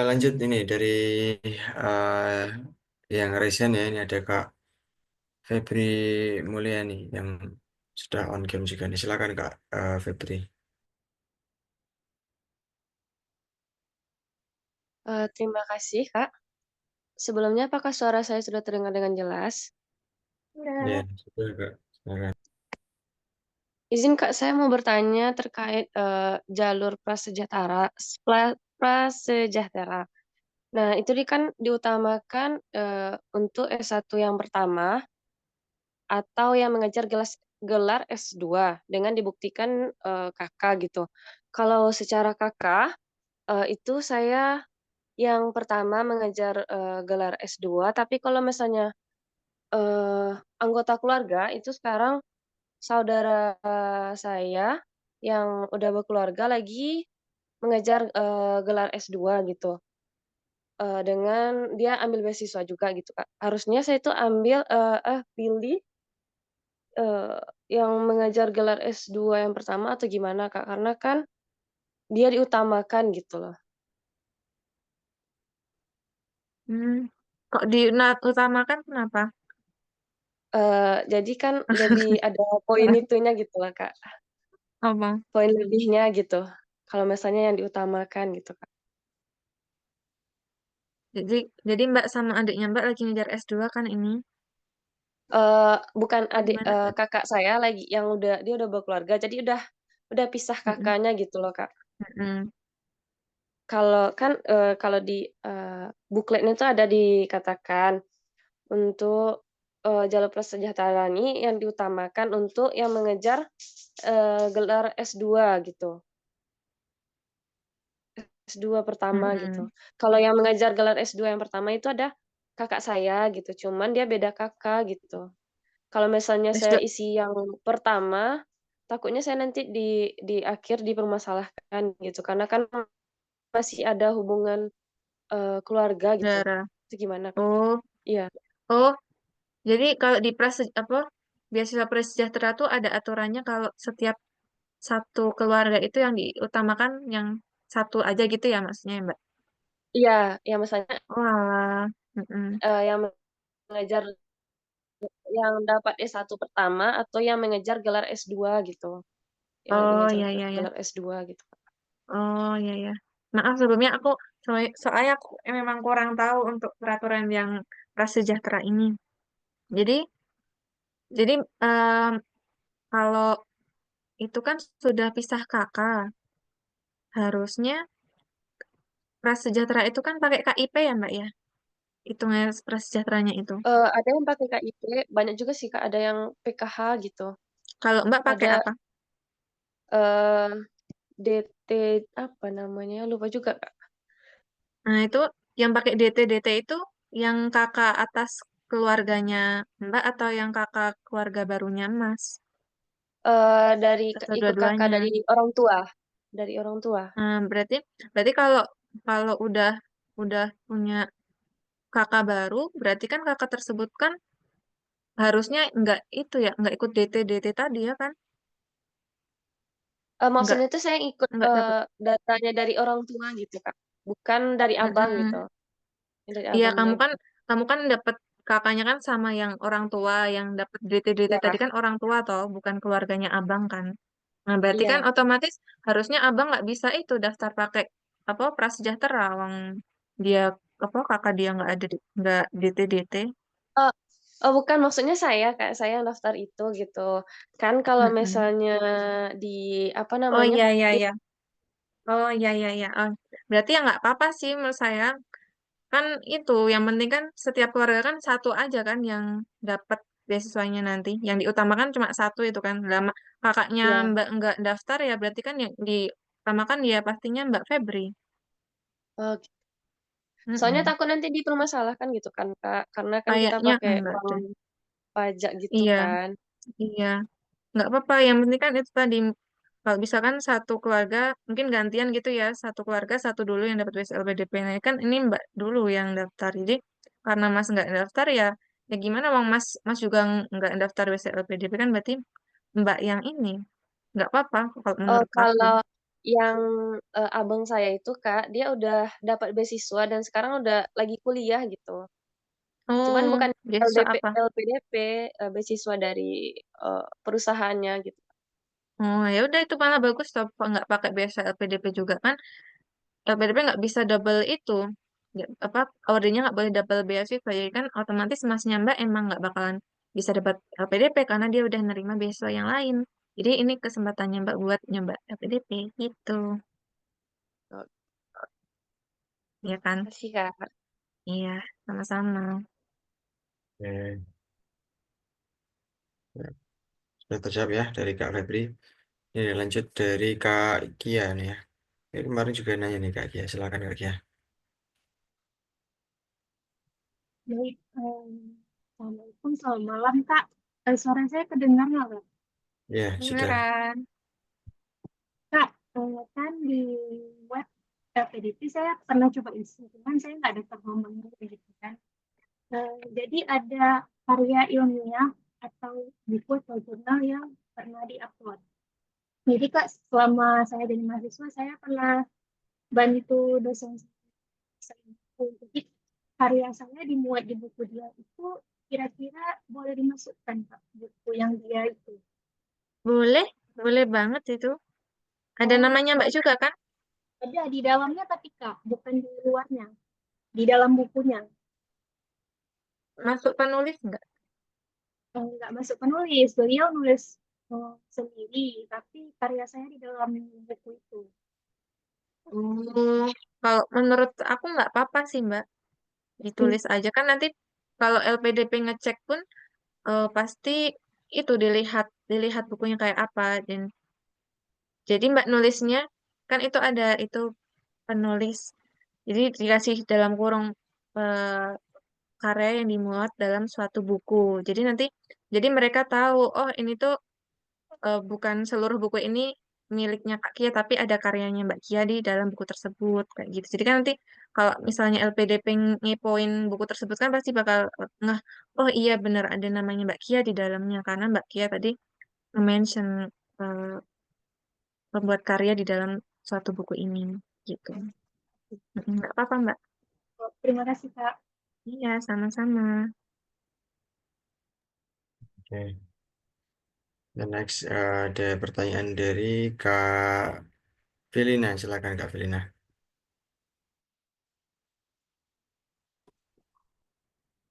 Lanjut ini dari eh, yang recent ya, ini ada Kak Febri Mulyani yang sudah on cam juga nih. Silakan Kak Febri. Terima kasih, Kak. Sebelumnya, apakah suara saya sudah terdengar dengan jelas? Ya, Udah. sudah Kak. Silakan. Izin, Kak, saya mau bertanya terkait jalur prasejahtera. Nah, itu kan diutamakan untuk S1 yang pertama atau yang mengejar gelar S2 dengan dibuktikan kakak gitu. Kalau secara kakak, itu saya yang pertama mengejar gelar S2, tapi kalau misalnya anggota keluarga itu sekarang saudara saya yang udah berkeluarga lagi mengejar gelar S2 gitu. Dengan dia ambil beasiswa juga gitu, Kak. Harusnya saya itu pilih yang mengejar gelar S2 yang pertama atau gimana, Kak? Karena kan dia diutamakan gitu loh. Kok utamakan kenapa? Jadi kan lebih ada poin itunya gitu lah, Kak. Apa? Poin lebihnya gitu. Kalau misalnya yang diutamakan gitu, Kak. Jadi Mbak sama adiknya Mbak lagi ngejar S2 kan ini? Bukan adik Gimana? kakak saya lagi yang dia udah berkeluarga, jadi udah pisah Mm-mm. kakaknya gitu loh, Kak. Mm-mm. Kalau kan kalau di bukletnya itu ada dikatakan untuk jalur prasejahtera ini yang diutamakan untuk yang mengejar gelar S2 gitu. S2 pertama gitu. Mm-mm. Kalau yang mengejar gelar S2 yang pertama itu ada kakak saya gitu, cuman dia beda kakak gitu. Kalau misalnya saya S2. isi yang pertama, takutnya saya nanti di akhir dipermasalahkan gitu, karena kan masih ada hubungan keluarga gitu. Darah. Itu gimana, Kak? Oh, Iya. oh. Jadi kalau di beasiswa prasejahtera tuh ada aturannya kalau setiap satu keluarga itu yang diutamakan yang satu aja gitu ya maksudnya ya, Mbak? Iya, ya misalnya Oh, alah. Mm-mm. yang mengejar yang dapat S1 pertama atau yang mengejar gelar S2 gitu. Yang Oh, mengejar ya, ya, ya. gelar S2 gitu. Oh, ya, ya. Maaf sebelumnya soalnya aku memang kurang tahu untuk peraturan yang prasejahtera ini. Jadi, jadi kalau itu kan sudah pisah kakak, harusnya prasejahtera itu kan pakai KIP ya, Mbak ya? Hitungnya prasejahteranya itu. Ada yang pakai KIP, banyak juga sih Kak, ada yang PKH gitu. Kalau Mbak pakai Ada apa? eh DT apa namanya? Lupa juga, Kak. Nah, itu yang pakai DT itu yang kakak atas keluarganya Mbak atau yang kakak keluarga barunya Mas? Atau Ikut kakak dua-duanya? dari orang tua. Dari orang tua. Nah, berarti kalau kalau udah punya kakak baru, berarti kan kakak tersebut kan harusnya nggak itu ya, nggak ikut DT tadi ya kan? Nggak Maksudnya tuh saya ikut nggak dapat. datanya dari orang tua gitu, Kak. Bukan dari abang gitu. Mm-mm. Dari Iya, abangnya gitu. kamu kan dapat kakaknya kan sama yang orang tua yang dapat DT tadi Iya, kan orang tua toh, bukan keluarganya abang kan. Nah, berarti kan iya. otomatis harusnya abang nggak bisa itu daftar pakai apa prasejahtera, wong dia apa kakak dia nggak ada nggak DT. Oh, oh, bukan maksudnya saya, Kak. Saya yang daftar itu gitu. Kan kalau Mm-mm. misalnya di apa Oh namanya? iya iya Di iya. Oh iya iya iya. Oh, berarti ya nggak apa-apa sih menurut saya. Kan itu yang penting kan setiap keluarga kan satu aja kan yang dapat beasiswanya nanti. Yang diutamakan cuma satu itu kan. Lama kakaknya ya. Mbak nggak daftar ya berarti kan yang diutamakan ya pastinya Mbak Febri. Oh, soalnya Mm-mm. takut nanti dipermasalahkan gitu kan, Kak. Karena kan kita Kayaknya pakai enggak uang deh. pajak gitu Iya, kan. iya. Nggak apa-apa. Yang penting kan itu tadi kalau bisa kan satu keluarga mungkin gantian gitu ya. Satu keluarga satu dulu yang dapat WSLPDP. Nah, kan ini Mbak dulu yang daftar. Jadi karena Mas nggak daftar ya, ya gimana Bang Mas juga nggak daftar WSLPDP kan berarti Mbak yang ini nggak apa-apa kalau menurut aku. Kalau yang abang saya itu Kak, dia udah dapat beasiswa dan sekarang udah lagi kuliah gitu. Cuman Oh, bukan beasiswa apa? LPDP, beasiswa dari perusahaannya gitu. Oh ya udah itu malah bagus toh nggak pakai biasa LPDP juga kan. LPDP nggak bisa double itu. Apa ordernya nggak boleh double beasiswa. Jadi kan otomatis masnya Mbak emang nggak bakalan bisa dapat LPDP karena dia udah nerima beasiswa yang lain. Jadi ini kesempatannya Mbak buat nyoba LPDP gitu. Oh, Ya kan? makasih Kak. Iya, sama-sama. Oke. Ya, sudah terjawab ya dari Kak Febri. Ini lanjut dari Kak Kia nih ya. Ini kemarin juga nanya nih Kak Kia. Silakan Kak Kia. Baik, Assalamualaikum, selamat malam Kak. Suara saya kedengar nggak Kak? Ya, sudah. Beneran. Kak, kan di web PDP saya pernah coba isi, cuman saya nggak ada tergolong gitu kan. Jadi ada karya ilmiah atau buku atau jurnal yang pernah diupload. Jadi Kak, selama saya jadi mahasiswa, saya pernah bantu dosen saya. Jadi karya saya dimuat di buku dia itu kira-kira boleh dimasukkan Kak, buku yang dia itu. Boleh, boleh banget itu. Ada Oh, namanya Mbak juga kan? ada di dalamnya tapi Kak, bukan di luarnya, di dalam bukunya. Masuk penulis nggak? Nggak masuk penulis, beliau nulis sendiri, tapi karya saya di dalam buku itu. Oh, kalau menurut aku nggak apa-apa sih Mbak. Hmm, Ditulis aja kan nanti kalau LPDP ngecek pun pasti itu dilihat dilihat bukunya kayak apa dan jadi Mbak nulisnya kan itu ada itu penulis. Jadi dikasih dalam kurung eh, karya yang dimuat dalam suatu buku. Jadi nanti jadi mereka tahu oh ini tuh bukan seluruh buku ini miliknya Kak Kia, tapi ada karyanya Mbak Kia di dalam buku tersebut kayak gitu. Jadi kan nanti kalau misalnya LPDP ngepoin buku tersebut kan pasti bakal ngeh, oh iya bener ada namanya Mbak Kia di dalamnya karena Mbak Kia tadi mention eh, pembuat karya di dalam suatu buku ini gitu. Nggak apa-apa Mbak. Terima kasih Kak. Iya, sama-sama. Oke. Dan next ada pertanyaan dari Kak Felina. Silakan Kak Felina.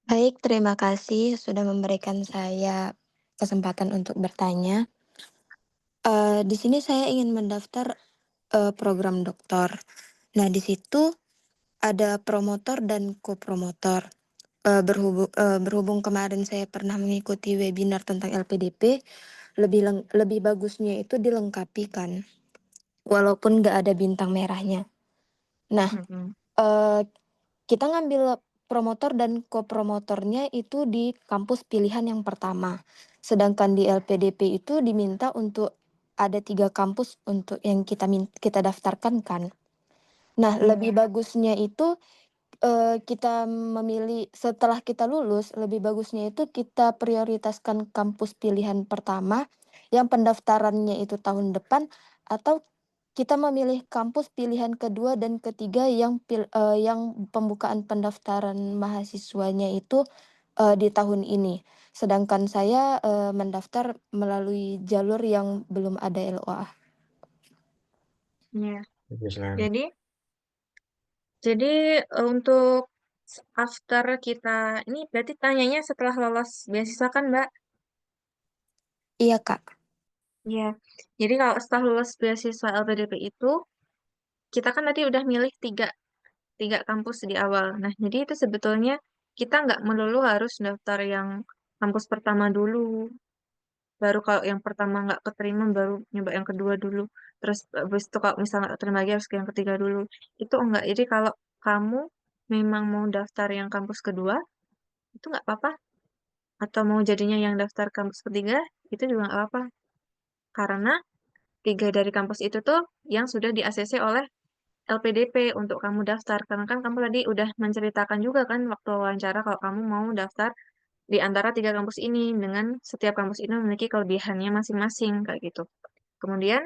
Baik, terima kasih sudah memberikan saya kesempatan untuk bertanya. Di sini saya ingin mendaftar program doktor. Nah, di situ ada promotor dan kopromotor. Berhubung kemarin saya pernah mengikuti webinar tentang LPDP, lebih bagusnya itu dilengkapi kan, walaupun nggak ada bintang merahnya. Nah, Mm-mm. kita ngambil promotor dan kopromotornya itu di kampus pilihan yang pertama. Sedangkan di LPDP itu diminta untuk ada 3 kampus untuk yang kita daftarkan kan. Nah, lebih Iya. bagusnya itu kita memilih setelah kita lulus, lebih bagusnya itu kita prioritaskan kampus pilihan pertama yang pendaftarannya itu tahun depan atau kita memilih kampus pilihan kedua dan ketiga yang pembukaan pendaftaran mahasiswanya itu di tahun ini. Sedangkan saya mendaftar melalui jalur yang belum ada LOA. Iya. Oke, silakan. Jadi untuk after kita ini berarti tanyanya setelah lolos beasiswa kan Mbak? Iya, Kak. Iya. Jadi kalau setelah lulus beasiswa LPDP itu kita kan tadi udah milih tiga kampus di awal. Nah jadi itu sebetulnya kita nggak melulu harus daftar yang kampus pertama dulu. Baru kalau yang pertama nggak keterima baru nyoba yang kedua dulu. Terus habis itu kalau misalnya nggak keterima lagi harus ke yang ketiga dulu. Itu enggak. Jadi kalau kamu memang mau daftar yang kampus kedua itu nggak apa-apa. Atau mau jadinya yang daftar kampus ketiga itu juga nggak apa-apa. Karena 3 dari kampus itu tuh yang sudah di-ACC oleh LPDP untuk kamu daftar. Karena kan kamu tadi udah menceritakan juga kan waktu wawancara kalau kamu mau daftar di antara 3 kampus ini dengan setiap kampus ini memiliki kelebihannya masing-masing kayak gitu. Kemudian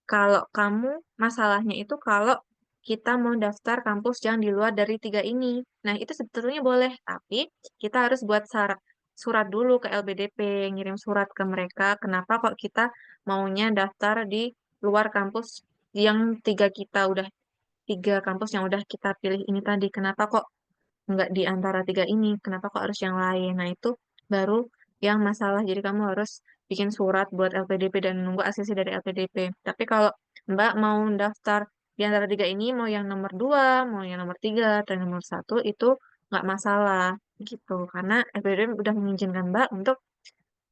kalau kamu masalahnya itu kalau kita mau daftar kampus yang di luar dari 3 ini. Nah, itu sebetulnya boleh, tapi kita harus buat syarat. surat dulu ke LPDP, ngirim surat ke mereka, kenapa kok kita maunya daftar di luar kampus yang tiga kampus yang udah kita pilih ini tadi, kenapa kok nggak di antara tiga ini, kenapa kok harus yang lain. Nah, itu baru yang masalah. Jadi kamu harus bikin surat buat LPDP dan nunggu ACC dari LPDP. Tapi kalau Mbak mau daftar di antara tiga ini, mau yang nomor dua, mau yang nomor tiga, atau yang nomor satu, itu nggak masalah gitu. Karena LPDP udah mengizinkan Mbak untuk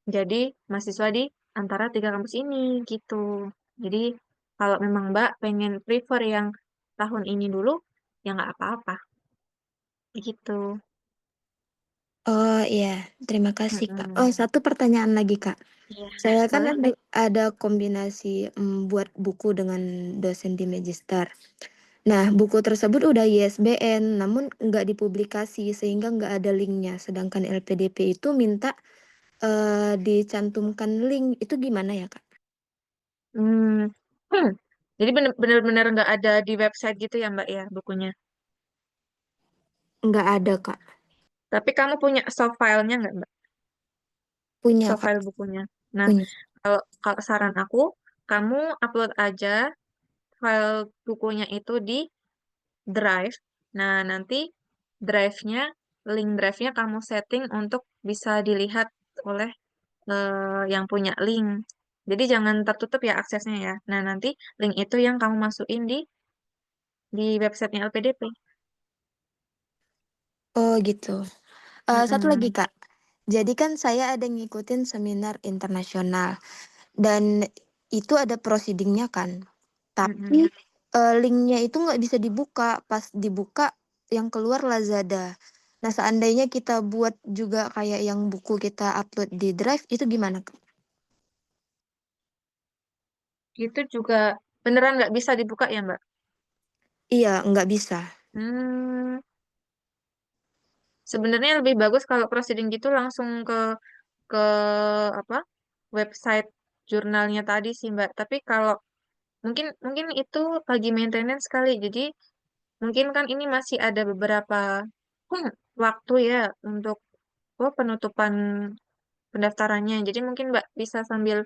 jadi mahasiswa di antara tiga kampus ini gitu. Jadi kalau memang Mbak pengen prefer yang tahun ini dulu, ya nggak apa-apa gitu. Oh iya, terima kasih Kak. Oh, Mm-mm. satu pertanyaan lagi Kak. Iya, Saya kan boleh. ada kombinasi buat buku dengan dosen di Magister. Nah, buku tersebut udah ISBN, namun nggak dipublikasi sehingga nggak ada linknya. Sedangkan LPDP itu minta dicantumkan link. Itu gimana ya Kak? Hmm. Hmm. Jadi bener-bener nggak ada di website gitu ya Mbak ya bukunya. Nggak ada Kak. Tapi kamu punya soft file-nya nggak Mbak? Punya Soft Kak, file bukunya. Nah, punya. kalau kalau saran aku, kamu upload aja file bukunya itu di Drive. Nah, nanti drive-nya, link drive-nya kamu setting untuk bisa dilihat oleh yang punya link. Jadi jangan tertutup ya aksesnya ya. Nah, nanti link itu yang kamu masukin di websitenya LPDP. Oh gitu. Satu lagi Mm-mm. Kak. Jadi kan saya ada ngikutin seminar internasional dan itu ada proceedingnya kan. Tapi Mm-mm. linknya itu nggak bisa dibuka. Pas dibuka yang keluar Lazada. Nah seandainya kita buat juga kayak yang buku kita upload di Drive itu gimana Kak? Itu juga beneran nggak bisa dibuka ya, Mbak? Iya nggak bisa. Hmm, sebenarnya lebih bagus kalau proceeding gitu langsung ke apa website jurnalnya tadi sih, Mbak. Tapi kalau mungkin mungkin itu lagi maintenance kali, jadi mungkin kan ini masih ada beberapa waktu ya untuk penutupan pendaftarannya. Jadi mungkin Mbak bisa sambil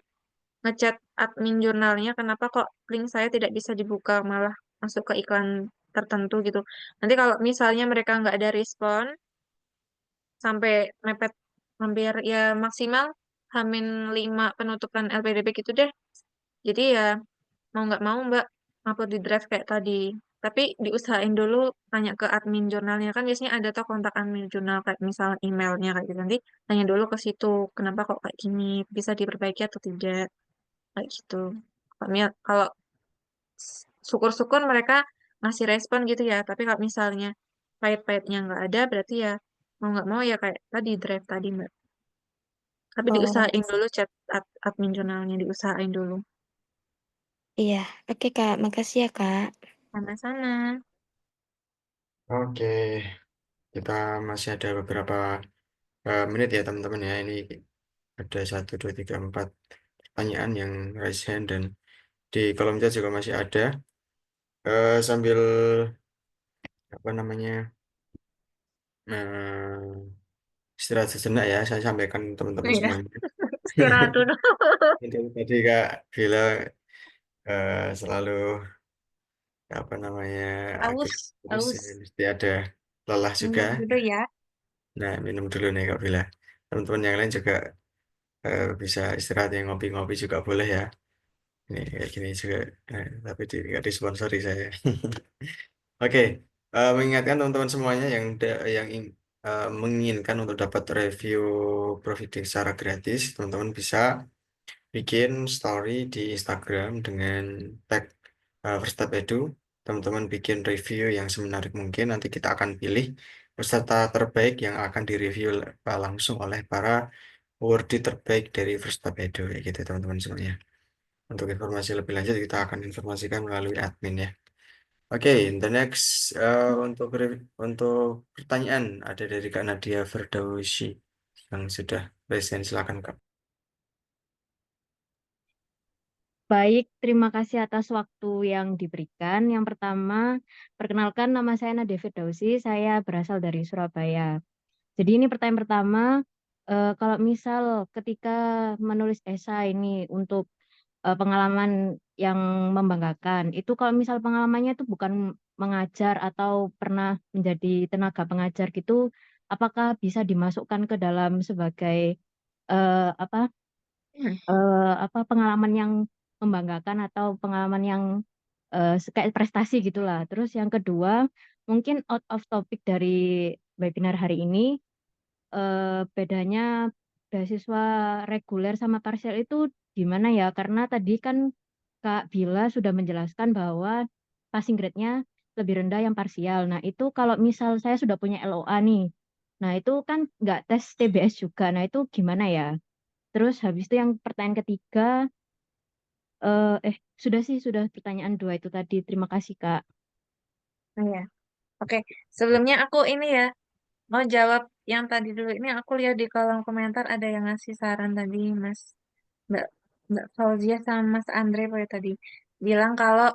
ngechat admin jurnalnya kenapa kok link saya tidak bisa dibuka malah masuk ke iklan tertentu gitu. Nanti kalau misalnya mereka nggak ada respon sampai mepet hampir ya maksimal Hamin 5 penutupan LPDP gitu deh. Jadi ya mau nggak mau Mbak upload di Drive kayak tadi. Tapi diusahain dulu tanya ke admin jurnalnya kan biasanya ada tuh kontak admin jurnal kayak misal emailnya kayak gitu. Nanti tanya dulu ke situ kenapa kok kayak gini bisa diperbaiki atau tidak kayak gitu. Kalau syukur-syukur mereka ngasih respon gitu ya. Tapi kalau misalnya pahit-pahitnya nggak ada, berarti ya mau nggak mau ya kayak tadi drive tadi Mbak. Tapi Oh diusahain dulu chat admin jurnalnya, diusahain dulu. iya. Oke Kak, makasih ya Kak. Sama-sama. Oke, kita masih ada beberapa menit ya teman-teman ya. Ini ada 1, 2, 3, 4 pertanyaan yang raise hand dan di kolom chat juga masih ada. Sambil apa namanya istirahat sejenak ya, saya sampaikan teman-teman Iya, semuanya. istirahat dulu. Itu tadi Kak Vila selalu apa namanya agak Aus, terus ya, aus. mesti ada lelah juga. Minum dulu ya. Nah, minum dulu nih Kak Vila. Teman-teman yang lain juga bisa istirahat yang ngopi-ngopi juga boleh ya. Ini kayak gini juga, tapi nggak disponsori saya. Oke, mengingatkan teman-teman semuanya yang menginginkan untuk dapat review profiting secara gratis, teman-teman bisa bikin story di Instagram dengan tag First Step Edu. Teman-teman bikin review yang semenarik mungkin. Nanti kita akan pilih peserta terbaik yang akan direview langsung oleh para awardee terbaik dari First Step Edu. Kayak gitu teman-teman semuanya. Untuk informasi lebih lanjut kita akan informasikan melalui admin ya. Oke, the next untuk pertanyaan ada dari Kak Nadia Ferdowsi yang sudah present. Silakan Kak. Baik, terima kasih atas waktu yang diberikan. Yang pertama, perkenalkan nama saya Nadia Firdausi, saya berasal dari Surabaya. Jadi ini pertanyaan pertama, kalau misal ketika menulis esai ini untuk pengalaman yang membanggakan, itu kalau misal pengalamannya itu bukan mengajar atau pernah menjadi tenaga pengajar gitu, apakah bisa dimasukkan ke dalam sebagai apa pengalaman yang membanggakan atau pengalaman yang kayak prestasi gitulah. Terus yang kedua, mungkin out of topic dari webinar hari ini, bedanya beasiswa reguler sama parsial itu gimana ya? Karena tadi kan Kak Bila sudah menjelaskan bahwa passing grade-nya lebih rendah yang parsial. Nah, itu kalau misal saya sudah punya LOA nih, nah itu kan nggak tes TBS juga. Nah, itu gimana ya? Terus habis itu yang pertanyaan ketiga, sudah pertanyaan dua itu tadi. Terima kasih, Kak. Oh ya, oke. Sebelumnya aku ini ya mau jawab yang tadi dulu. Ini aku lihat di kolom komentar ada yang ngasih saran tadi, Mas Mbak Mbak Fauzia sama Mas Andre pada tadi bilang kalau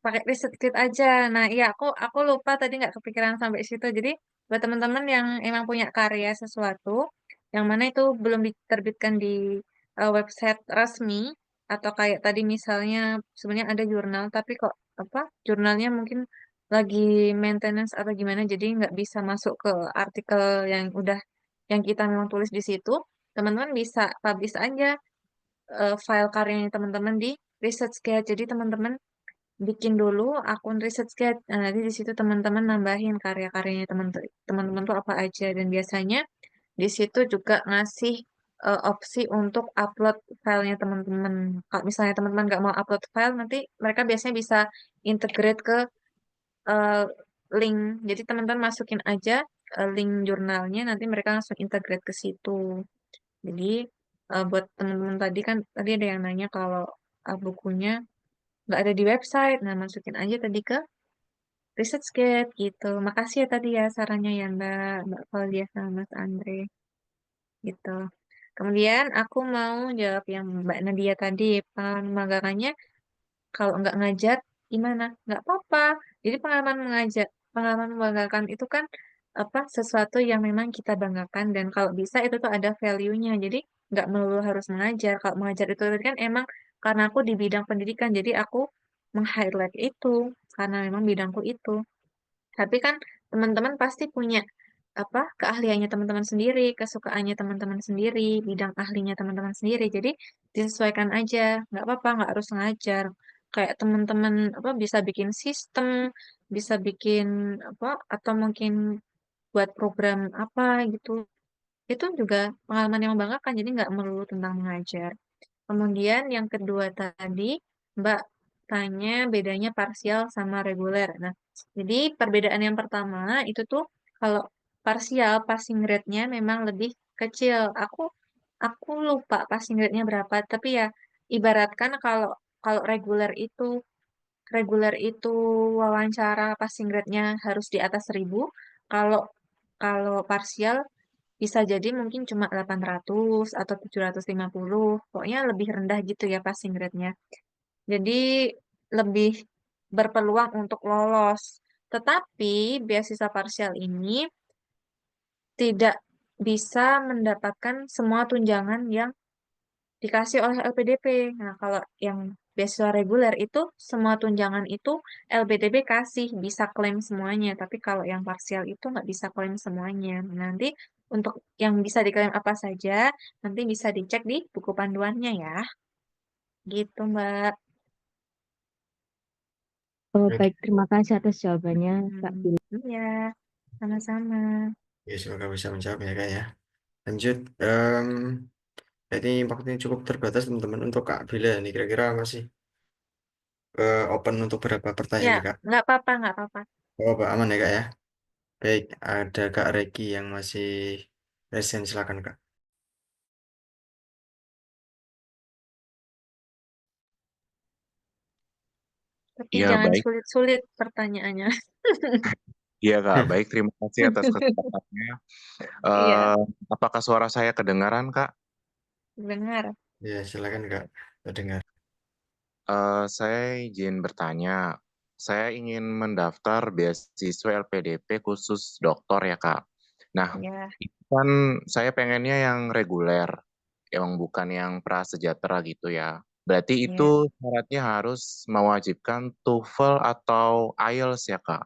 pakai riset kit aja. Nah, iya aku lupa tadi nggak kepikiran sampai situ. Jadi buat teman-teman yang emang punya karya sesuatu, yang mana itu belum diterbitkan di website resmi atau kayak tadi misalnya sebenarnya ada jurnal tapi kok apa jurnalnya mungkin lagi maintenance atau gimana, jadi nggak bisa masuk ke artikel yang udah yang kita memang tulis di situ. Teman-teman bisa publish aja file karyanya teman-teman di ResearchGate. Jadi teman-teman bikin dulu akun ResearchGate. Nah, nanti di situ teman-teman nambahin karya-karyanya teman-teman tuh apa aja. Dan biasanya di situ juga ngasih opsi untuk upload filenya teman-teman. Kalau misalnya teman-teman nggak mau upload file, nanti mereka biasanya bisa integrate ke eh, link. Jadi teman-teman masukin aja link jurnalnya, nanti mereka langsung integrate ke situ. Jadi buat teman-teman tadi kan tadi ada yang nanya kalau bukunya nggak ada di website. Nah, masukin aja tadi ke ResearchGate gitu. Makasih ya tadi ya sarannya ya Mbak Claudia sama Mas Andre gitu. Kemudian aku mau jawab yang Mbak Nadia tadi, pengalaman membanggakannya kalau nggak ngajar gimana? Nggak apa-apa. Jadi pengalaman membanggakan itu kan apa sesuatu yang memang kita banggakan dan kalau bisa itu tuh ada value-nya. Jadi nggak melulu harus mengajar. Kalau mengajar itu tadi kan emang karena aku di bidang pendidikan, jadi aku meng-highlight itu karena memang bidangku itu. Tapi kan teman-teman pasti punya apa keahliannya teman-teman sendiri, kesukaannya teman-teman sendiri, bidang ahlinya teman-teman sendiri. Jadi disesuaikan aja, nggak apa-apa, nggak harus ngajar. Kayak teman-teman apa bisa bikin sistem, bisa bikin apa atau mungkin buat program apa gitu. Itu juga pengalaman yang membanggakan, jadi nggak melulu tentang mengajar. Kemudian yang kedua tadi, Mbak tanya bedanya parsial sama reguler. Nah, jadi perbedaan yang pertama itu tuh kalau parsial passing rate-nya memang lebih kecil. Aku lupa passing rate-nya berapa, tapi ya ibaratkan kalau kalau reguler itu wawancara passing rate-nya harus di atas 1.000. Kalau kalau parsial bisa jadi mungkin cuma 800 atau 750. Pokoknya lebih rendah gitu ya passing rate-nya. Jadi lebih berpeluang untuk lolos. Tetapi beasiswa parsial ini tidak bisa mendapatkan semua tunjangan yang dikasih oleh LPDP. Nah, kalau yang beasiswa reguler itu semua tunjangan itu LPDP kasih, bisa klaim semuanya. Tapi kalau yang parsial itu nggak bisa klaim semuanya. Nanti untuk yang bisa diklaim apa saja, nanti bisa dicek di buku panduannya ya. Gitu, Mbak. Oh, Oke. baik, terima kasih atas jawabannya, Kak Bila. Iya, sama-sama. Ya, semoga bisa menjawab ya Kak ya. Lanjut, jadi waktunya cukup terbatas teman-teman untuk Kak Bila ini kira-kira masih open untuk berapa pertanyaan Ya, nih Kak? nggak apa-apa, nggak apa-apa. Oh, Pak, aman ya Kak ya? Baik, ada Kak Regi yang masih resen, silakan Kak. Tapi Iya, jangan baik. sulit-sulit pertanyaannya. Iya, Kak. Baik, terima kasih atas kesempatannya. Iya, Eh, apakah suara saya kedengaran, Kak? dengar. Ya, silakan Kak. Terdengar. Saya izin bertanya. Saya ingin mendaftar beasiswa LPDP khusus doktor ya, Kak. Nah, Ya, itu kan saya pengennya yang reguler, yang bukan yang prasejahtera gitu ya. Berarti ya, itu syaratnya harus mewajibkan TOEFL atau IELTS ya, Kak?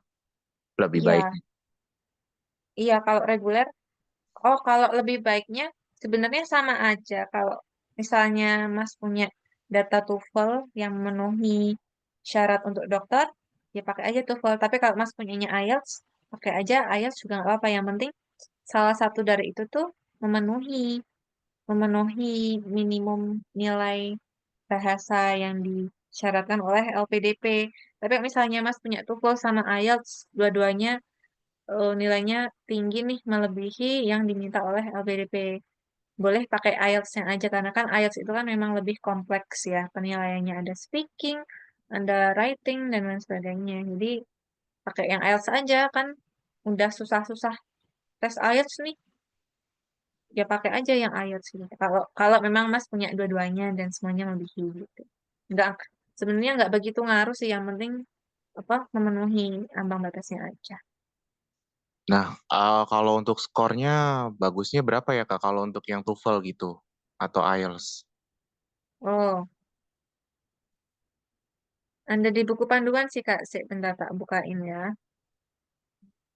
Lebih baik. iya, iya. Kalau reguler, oh kalau lebih baiknya sebenarnya sama aja. Kalau misalnya Mas punya data TOEFL yang memenuhi syarat untuk dokter, ya pakai aja TOEFL. Tapi kalau Mas punyanya IELTS, pakai aja IELTS juga nggak apa-apa. Yang penting salah satu dari itu tuh memenuhi memenuhi minimum nilai bahasa yang disyaratkan oleh LPDP. Tapi kalau misalnya Mas punya TOEFL sama IELTS, dua-duanya nilainya tinggi nih, melebihi yang diminta oleh LPDP. Boleh pakai IELTS-nya aja, karena kan IELTS itu kan memang lebih kompleks ya, penilaiannya ada speaking, ada writing, dan lain sebagainya. Jadi pakai yang IELTS aja, kan udah susah-susah tes IELTS nih, ya pakai aja yang IELTS gitu. Kalau kalau memang Mas punya dua-duanya dan semuanya melebihi gitu. Enggak, sebenarnya nggak begitu ngaruh sih, yang penting apa memenuhi ambang batasnya aja. Nah, kalau untuk skornya bagusnya berapa ya, Kak? Kalau untuk yang TOEFL gitu atau IELTS? Oh, Anda di buku panduan sih Kak, sih bentar tak bukain ya.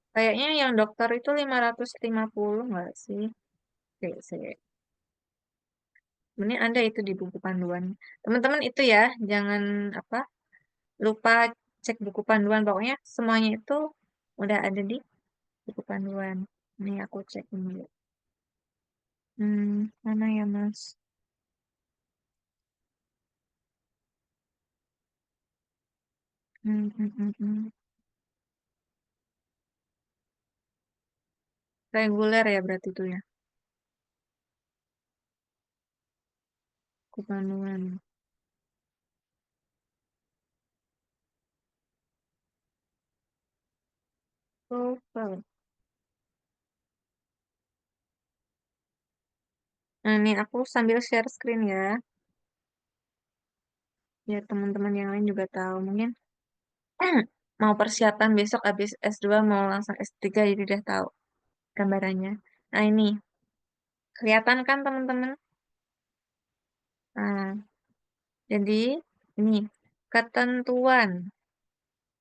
Kayaknya yang dokter itu 550 nggak sih? Sih. Ini Anda itu di buku panduan. Teman-teman itu ya, jangan apa lupa cek buku panduan. Pokoknya semuanya itu udah ada di buku panduan. Nih aku cek dulu. Mana ya Mas? Hmm, hmm, hmm, hmm. Reguler ya berarti itu ya, buku panduan. TOEFL. Nah, ini aku sambil share screen ya, biar teman-teman yang lain juga tahu. Mungkin mau persiapan besok habis S2 mau langsung S3 jadi udah tahu gambarannya. Nah, ini kelihatan kan teman-teman? Nah, jadi ini ketentuan,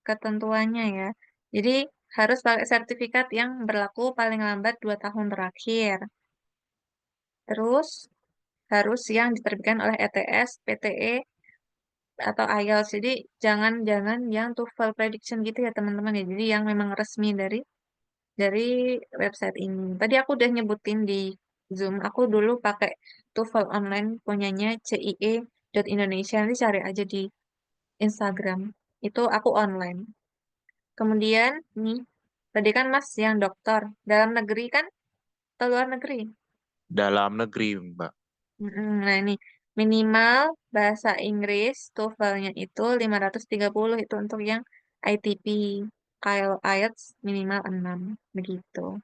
ketentuannya ya. Jadi harus pakai sertifikat yang berlaku paling lambat 2 tahun terakhir. Terus harus yang diterbitkan oleh ETS, PTE, atau IELTS. Jadi jangan-jangan yang TOEFL prediction gitu ya teman-teman ya. Jadi yang memang resmi dari website ini. Tadi aku udah nyebutin di Zoom. Aku dulu pakai TOEFL online punyanya CIE.Indonesia. Nanti cari aja di Instagram. Itu aku online. Kemudian nih, tadi kan Mas yang dokter. Dalam negeri kan atau luar negeri? Dalam negeri, Mbak. Nah ini minimal bahasa Inggris TOEFL-nya itu 530 itu untuk yang ITP. Kalau IELTS minimal 6 begitu.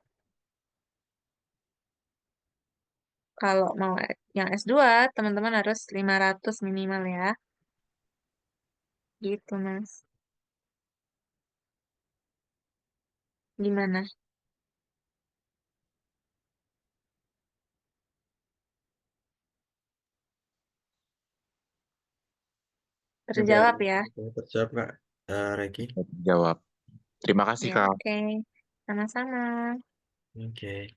Kalau mau yang S2 teman-teman harus 500 minimal ya. Gitu Mas. Gimana? Ya, baik. Terjawab ya? Terjawab Kak Regi. Jawab. Terima kasih, Ya, Kak. oke. Sama-sama. Oke.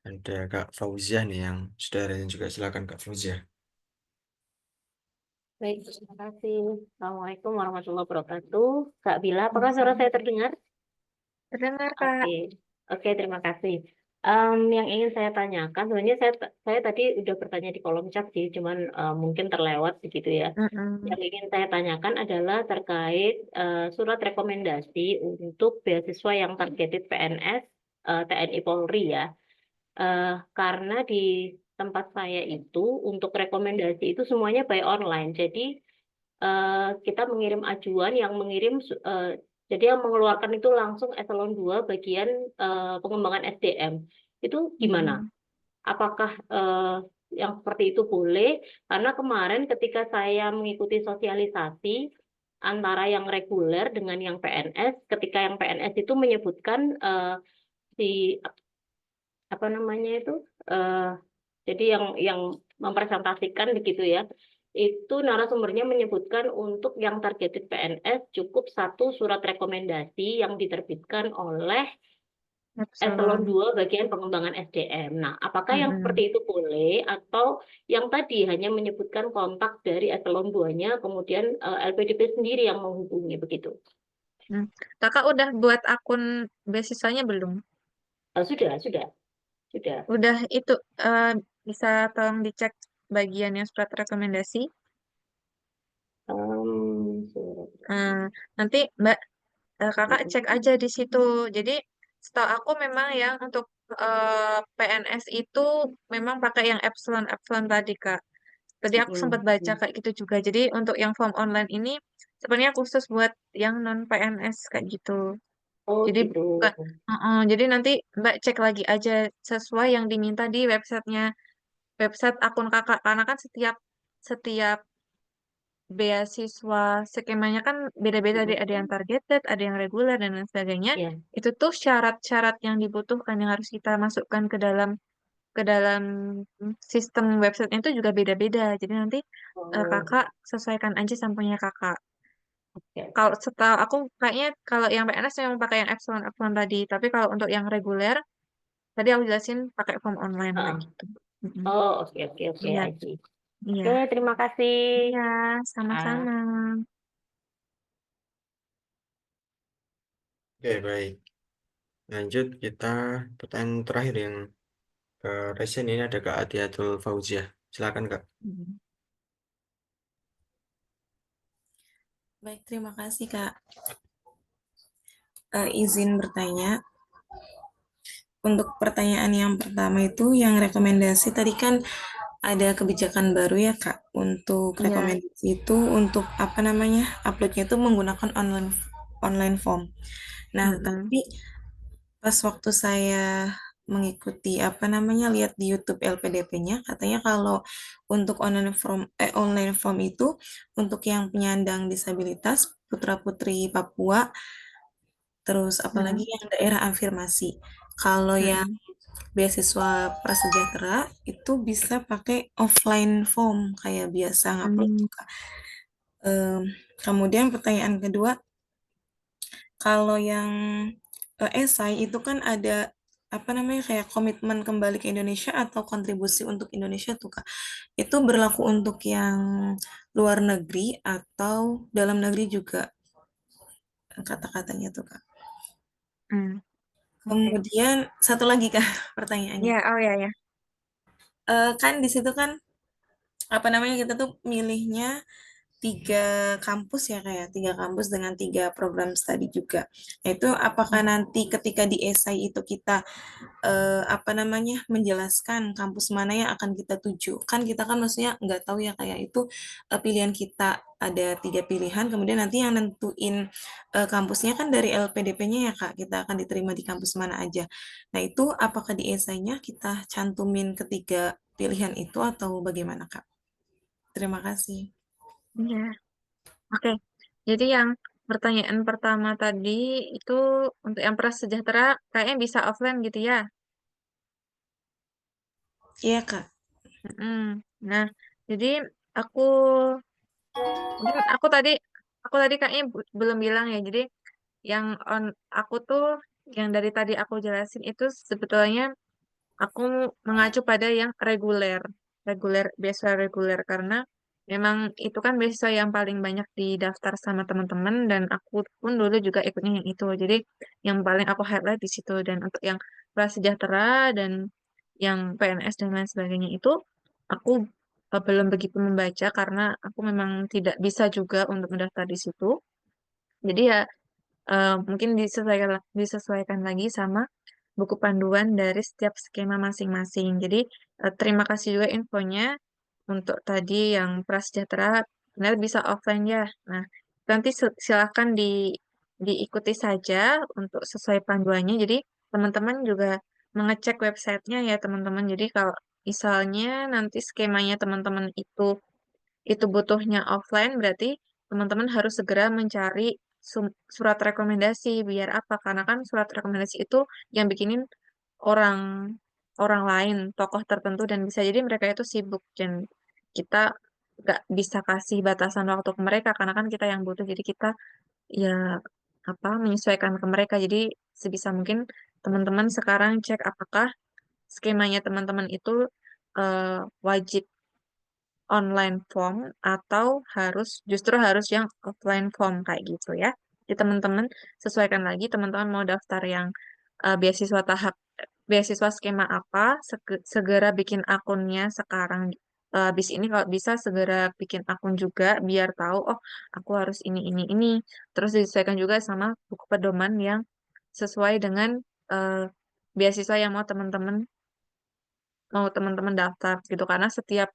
Ada Kak Fauzia nih yang sudah ada juga. Silakan Kak Fauzia. Baik, terima kasih. Assalamualaikum warahmatullahi wabarakatuh. Kak Bila, apakah suara saya terdengar? Terdengar Kak. Oke, oke, terima kasih. Yang ingin saya tanyakan, sebenarnya saya tadi udah bertanya di kolom chat sih, cuman mungkin terlewat begitu ya. Yang ingin saya tanyakan adalah terkait surat rekomendasi untuk beasiswa yang targeted PNS, TNI Polri ya. Karena di tempat saya itu untuk rekomendasi itu semuanya by online. Jadi kita mengirim ajuan yang jadi yang mengeluarkan itu langsung eselon 2 bagian pengembangan SDM. Itu gimana? Apakah yang seperti itu boleh? Karena kemarin ketika saya mengikuti sosialisasi antara yang reguler dengan yang PNS, ketika yang PNS itu menyebutkan si apa namanya itu jadi yang mempresentasikan begitu ya, itu narasumbernya menyebutkan untuk yang targeted PNS cukup 1 surat rekomendasi yang diterbitkan oleh Eselon Epsilon. 2 bagian pengembangan SDM. Nah, apakah yang seperti itu boleh atau yang tadi hanya menyebutkan kontak dari Eselon 2-nya, kemudian LPDP sendiri yang menghubungi begitu? Kakak udah buat akun beasiswanya belum? Sudah. Udah itu bisa tolong dicek bagian yang surat rekomendasi. Nanti Mbak kakak cek aja di situ. Jadi setahu aku memang ya untuk PNS itu memang pakai yang epsilon epsilon tadi Kak. Tadi aku sempat baca kayak gitu juga. Jadi untuk yang form online ini sebenarnya khusus buat yang non PNS kayak gitu. Oh Jadi gitu. bukan, jadi nanti Mbak cek lagi aja sesuai yang diminta di website akun kakak karena kan setiap setiap beasiswa skemanya kan beda-beda ada yang targeted, ada yang reguler dan lain sebagainya. Iya. Itu tuh syarat-syarat yang dibutuhkan yang harus kita masukkan ke dalam sistem websitenya itu juga beda-beda. Jadi nanti kakak sesuaikan aja sampelnya kakak. Oke. Kalau setahu aku kayaknya kalau yang PNS memang pakai yang epsilon epsilon tadi. Tapi kalau untuk yang reguler tadi aku jelasin pakai form online kayak gitu. Oh, oke, Iya, I see. iya. Oke, terima kasih. Iya, sama-sama. Oke, baik. Lanjut kita pertanyaan terakhir yang ke Resen ini ada Kak Atiatul Fauziah. Silakan Kak. Baik, terima kasih Kak. Izin bertanya. Untuk pertanyaan yang pertama itu yang rekomendasi tadi kan ada kebijakan baru ya Kak. Untuk Iya. rekomendasi itu untuk apa namanya? Uploadnya itu menggunakan online form. Nah, tapi pas waktu saya mengikuti apa namanya lihat di YouTube LPDP-nya katanya kalau untuk online form itu untuk yang penyandang disabilitas putra-putri Papua terus apalagi yang daerah afirmasi. Kalau yang beasiswa prasejahtera itu bisa pakai offline form kayak biasa ngupload juga. Kemudian pertanyaan kedua, kalau yang esai itu kan ada apa namanya kayak komitmen kembali ke Indonesia atau kontribusi untuk Indonesia tuh Kak. Itu berlaku untuk yang luar negeri atau dalam negeri juga kata-katanya tuh Kak. Kemudian satu lagi Kak pertanyaannya. Iya, oh ya. Kan di situ kan apa namanya kita tuh milihnya 3 kampus ya kayak 3 kampus dengan 3 program studi juga. Nah, itu apakah nanti ketika di esai itu kita apa namanya menjelaskan kampus mana yang akan kita tuju? Kan kita kan maksudnya nggak tahu ya kayak itu pilihan kita ada 3 pilihan, kemudian nanti yang nentuin kampusnya kan dari LPDP-nya ya Kak, kita akan diterima di kampus mana aja. Nah, itu apakah di esainya kita cantumin ketiga pilihan itu atau bagaimana Kak? Terima kasih. Iya. Oke. Jadi yang pertanyaan pertama tadi itu untuk yang prasejahtera kayaknya bisa offline gitu ya. Iya, Kak. Nah, jadi aku mungkin aku tadi kayaknya belum bilang ya. Jadi yang aku tuh yang dari tadi aku jelasin itu sebetulnya aku mengacu pada yang beasiswa reguler karena memang itu kan beasiswa yang paling banyak didaftar sama teman-teman dan aku pun dulu juga ikutnya yang itu. Jadi yang paling aku highlight di situ dan untuk yang prasejahtera dan yang PNS dan lain sebagainya itu aku belum begitu membaca karena aku memang tidak bisa juga untuk mendaftar di situ. Jadi ya mungkin disesuaikan lagi sama buku panduan dari setiap skema masing-masing. Jadi terima kasih juga infonya untuk tadi yang prasejahtera benar bisa offline ya. Nah, nanti silakan diikuti saja untuk sesuai panduannya. Jadi teman-teman juga mengecek websitenya ya teman-teman. Jadi kalau misalnya nanti skemanya teman-teman itu butuhnya offline, berarti teman-teman harus segera mencari surat rekomendasi. Biar apa? Karena kan surat rekomendasi itu yang bikinin orang orang lain, tokoh tertentu, dan bisa jadi mereka itu sibuk dan kita nggak bisa kasih batasan waktu ke mereka karena kan kita yang butuh. Jadi kita ya apa menyesuaikan ke mereka. Jadi sebisa mungkin teman-teman sekarang cek apakah skemanya teman-teman itu wajib online form atau justru harus yang offline form kayak gitu ya. Jadi teman-teman sesuaikan lagi teman-teman mau daftar yang beasiswa skema apa, segera bikin akunnya sekarang. Habis ini kalau bisa segera bikin akun juga biar tahu oh aku harus ini. Terus disesuaikan juga sama buku pedoman yang sesuai dengan beasiswa yang mau teman-teman daftar gitu karena setiap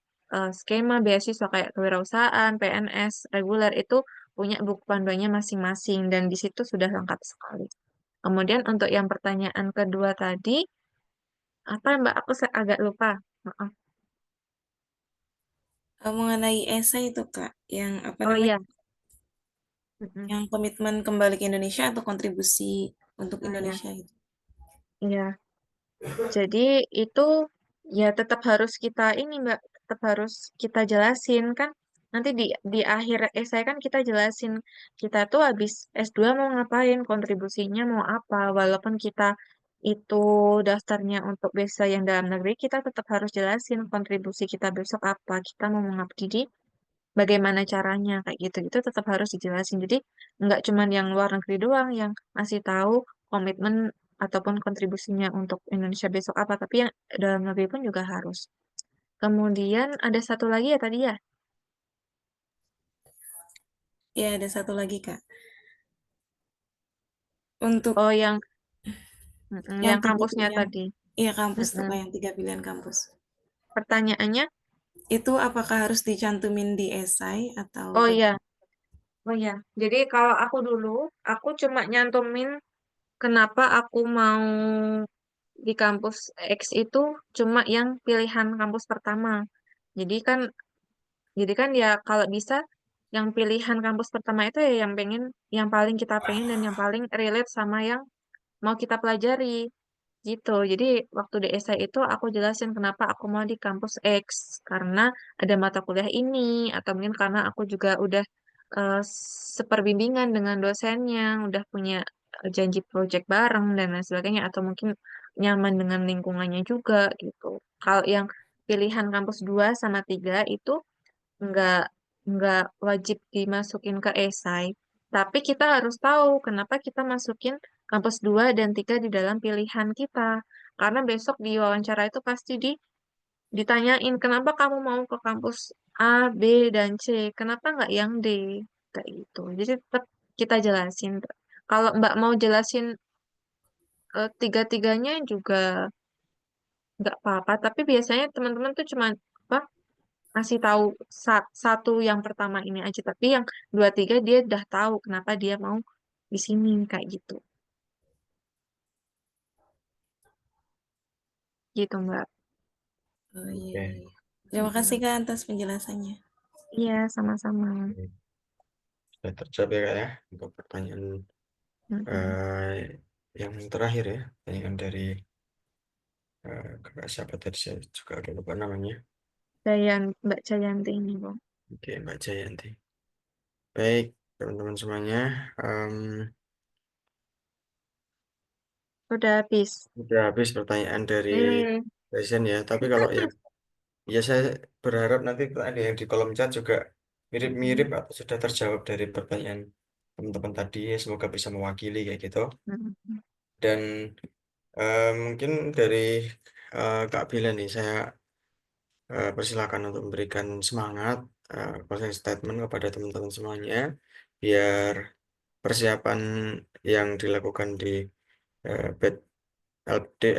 skema beasiswa kayak kewirausahaan, PNS, reguler itu punya buku panduannya masing-masing dan di situ sudah lengkap sekali. Kemudian untuk yang pertanyaan kedua tadi, apa Mbak? Aku agak lupa. Maaf. Mengenai esai itu Kak, yang apa Oh namanya, iya. Mm-mm. yang komitmen kembali ke Indonesia atau kontribusi untuk Oh iya. Indonesia itu. Iya. Jadi itu ya tetap harus kita ini Mbak, tetap harus kita jelasin kan. Nanti di akhir esai kan kita jelasin kita tuh habis S2 mau ngapain, kontribusinya mau apa. Walaupun kita itu daftarnya untuk beasiswa yang dalam negeri, kita tetap harus jelasin kontribusi kita besok apa. Kita mau mengabdi di bagaimana caranya kayak gitu. Itu tetap harus dijelasin. Jadi nggak cuman yang luar negeri doang yang masih tahu komitmen ataupun kontribusinya untuk Indonesia besok apa, tapi yang dalam negeri pun juga harus. Kemudian ada satu lagi ya tadi ya. Ya, ada satu lagi Kak. Untuk Oh yang yang yang tiga kampusnya pilihan, tadi. iya kampus tuh Mm-mm. Kak, yang 3 pilihan kampus. Pertanyaannya, Itu apakah harus dicantumin di esai atau oh ya, bagaimana? oh ya. Jadi kalau aku dulu, aku cuma nyantumin kenapa aku mau di kampus X itu cuma yang pilihan kampus pertama. Jadi kan Jadi kan ya kalau bisa yang pilihan kampus pertama itu ya yang paling kita pengen dan yang paling relate sama yang mau kita pelajari gitu. Jadi waktu di essay itu aku jelasin kenapa aku mau di kampus X karena ada mata kuliah ini atau mungkin karena aku juga udah eh, seperbimbingan dengan dosennya, udah punya janji project bareng dan lain sebagainya atau mungkin nyaman dengan lingkungannya juga gitu. Kalau yang pilihan kampus 2 sama 3 itu nggak nggak wajib dimasukin ke esai, tapi kita harus tahu kenapa kita masukin kampus 2 dan 3 di dalam pilihan kita. Karena besok di wawancara itu pasti ditanyain kenapa kamu mau ke kampus A, B, dan C, kenapa nggak yang D, kayak gitu. Jadi tetap kita jelasin. Kalau Mbak mau jelasin tiga-tiganya juga nggak apa-apa, tapi biasanya teman-teman tuh cuma apa kasih tahu satu yang pertama ini aja tapi yang dua tiga dia udah tahu kenapa dia mau di sini kayak gitu Mbak. Oh iya, Oke. iya, iya. Terima kasih Mm-mm. Kak atas penjelasannya. Iya sama-sama. Sudah terjawab ya Kak ya untuk pertanyaan Mm-mm. eh, yang terakhir ya, pertanyaan dari kakak siapa tadi saya juga agak lupa namanya. Mbak Jayanti ini Bang. Oke, Mbak Jayanti. Baik, teman-teman semuanya, em, Udah habis. udah habis pertanyaan dari Hmm. presiden ya. Tapi kalau yang ya saya berharap nanti ada yang di kolom chat juga mirip-mirip atau sudah terjawab dari pertanyaan teman-teman tadi. Semoga bisa mewakili kayak gitu. Mm-mm. Dan mungkin dari Kak Bila nih, saya persilakan untuk memberikan semangat closing statement kepada teman-teman semuanya, biar persiapan yang dilakukan di BED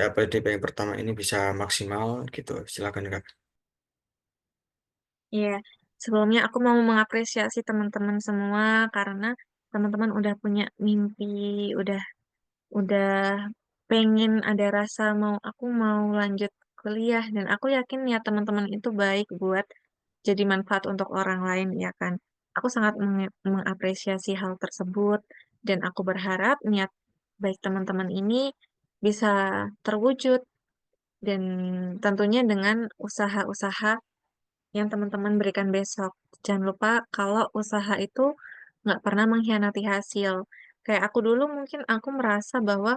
LPDP yang pertama ini bisa maksimal gitu. Silakan Kak. Iya, sebelumnya aku mau mengapresiasi teman-teman semua karena teman-teman udah punya mimpi, udah udah pengen ada rasa aku mau lanjut kuliah dan aku yakin ya teman-teman itu baik buat jadi manfaat untuk orang lain ya kan. Aku sangat mengapresiasi hal tersebut dan aku berharap niat baik teman-teman ini bisa terwujud Dan tentunya dengan usaha-usaha yang teman-teman berikan besok. Jangan lupa kalau usaha itu nggak pernah mengkhianati hasil. Kayak aku dulu mungkin aku merasa bahwa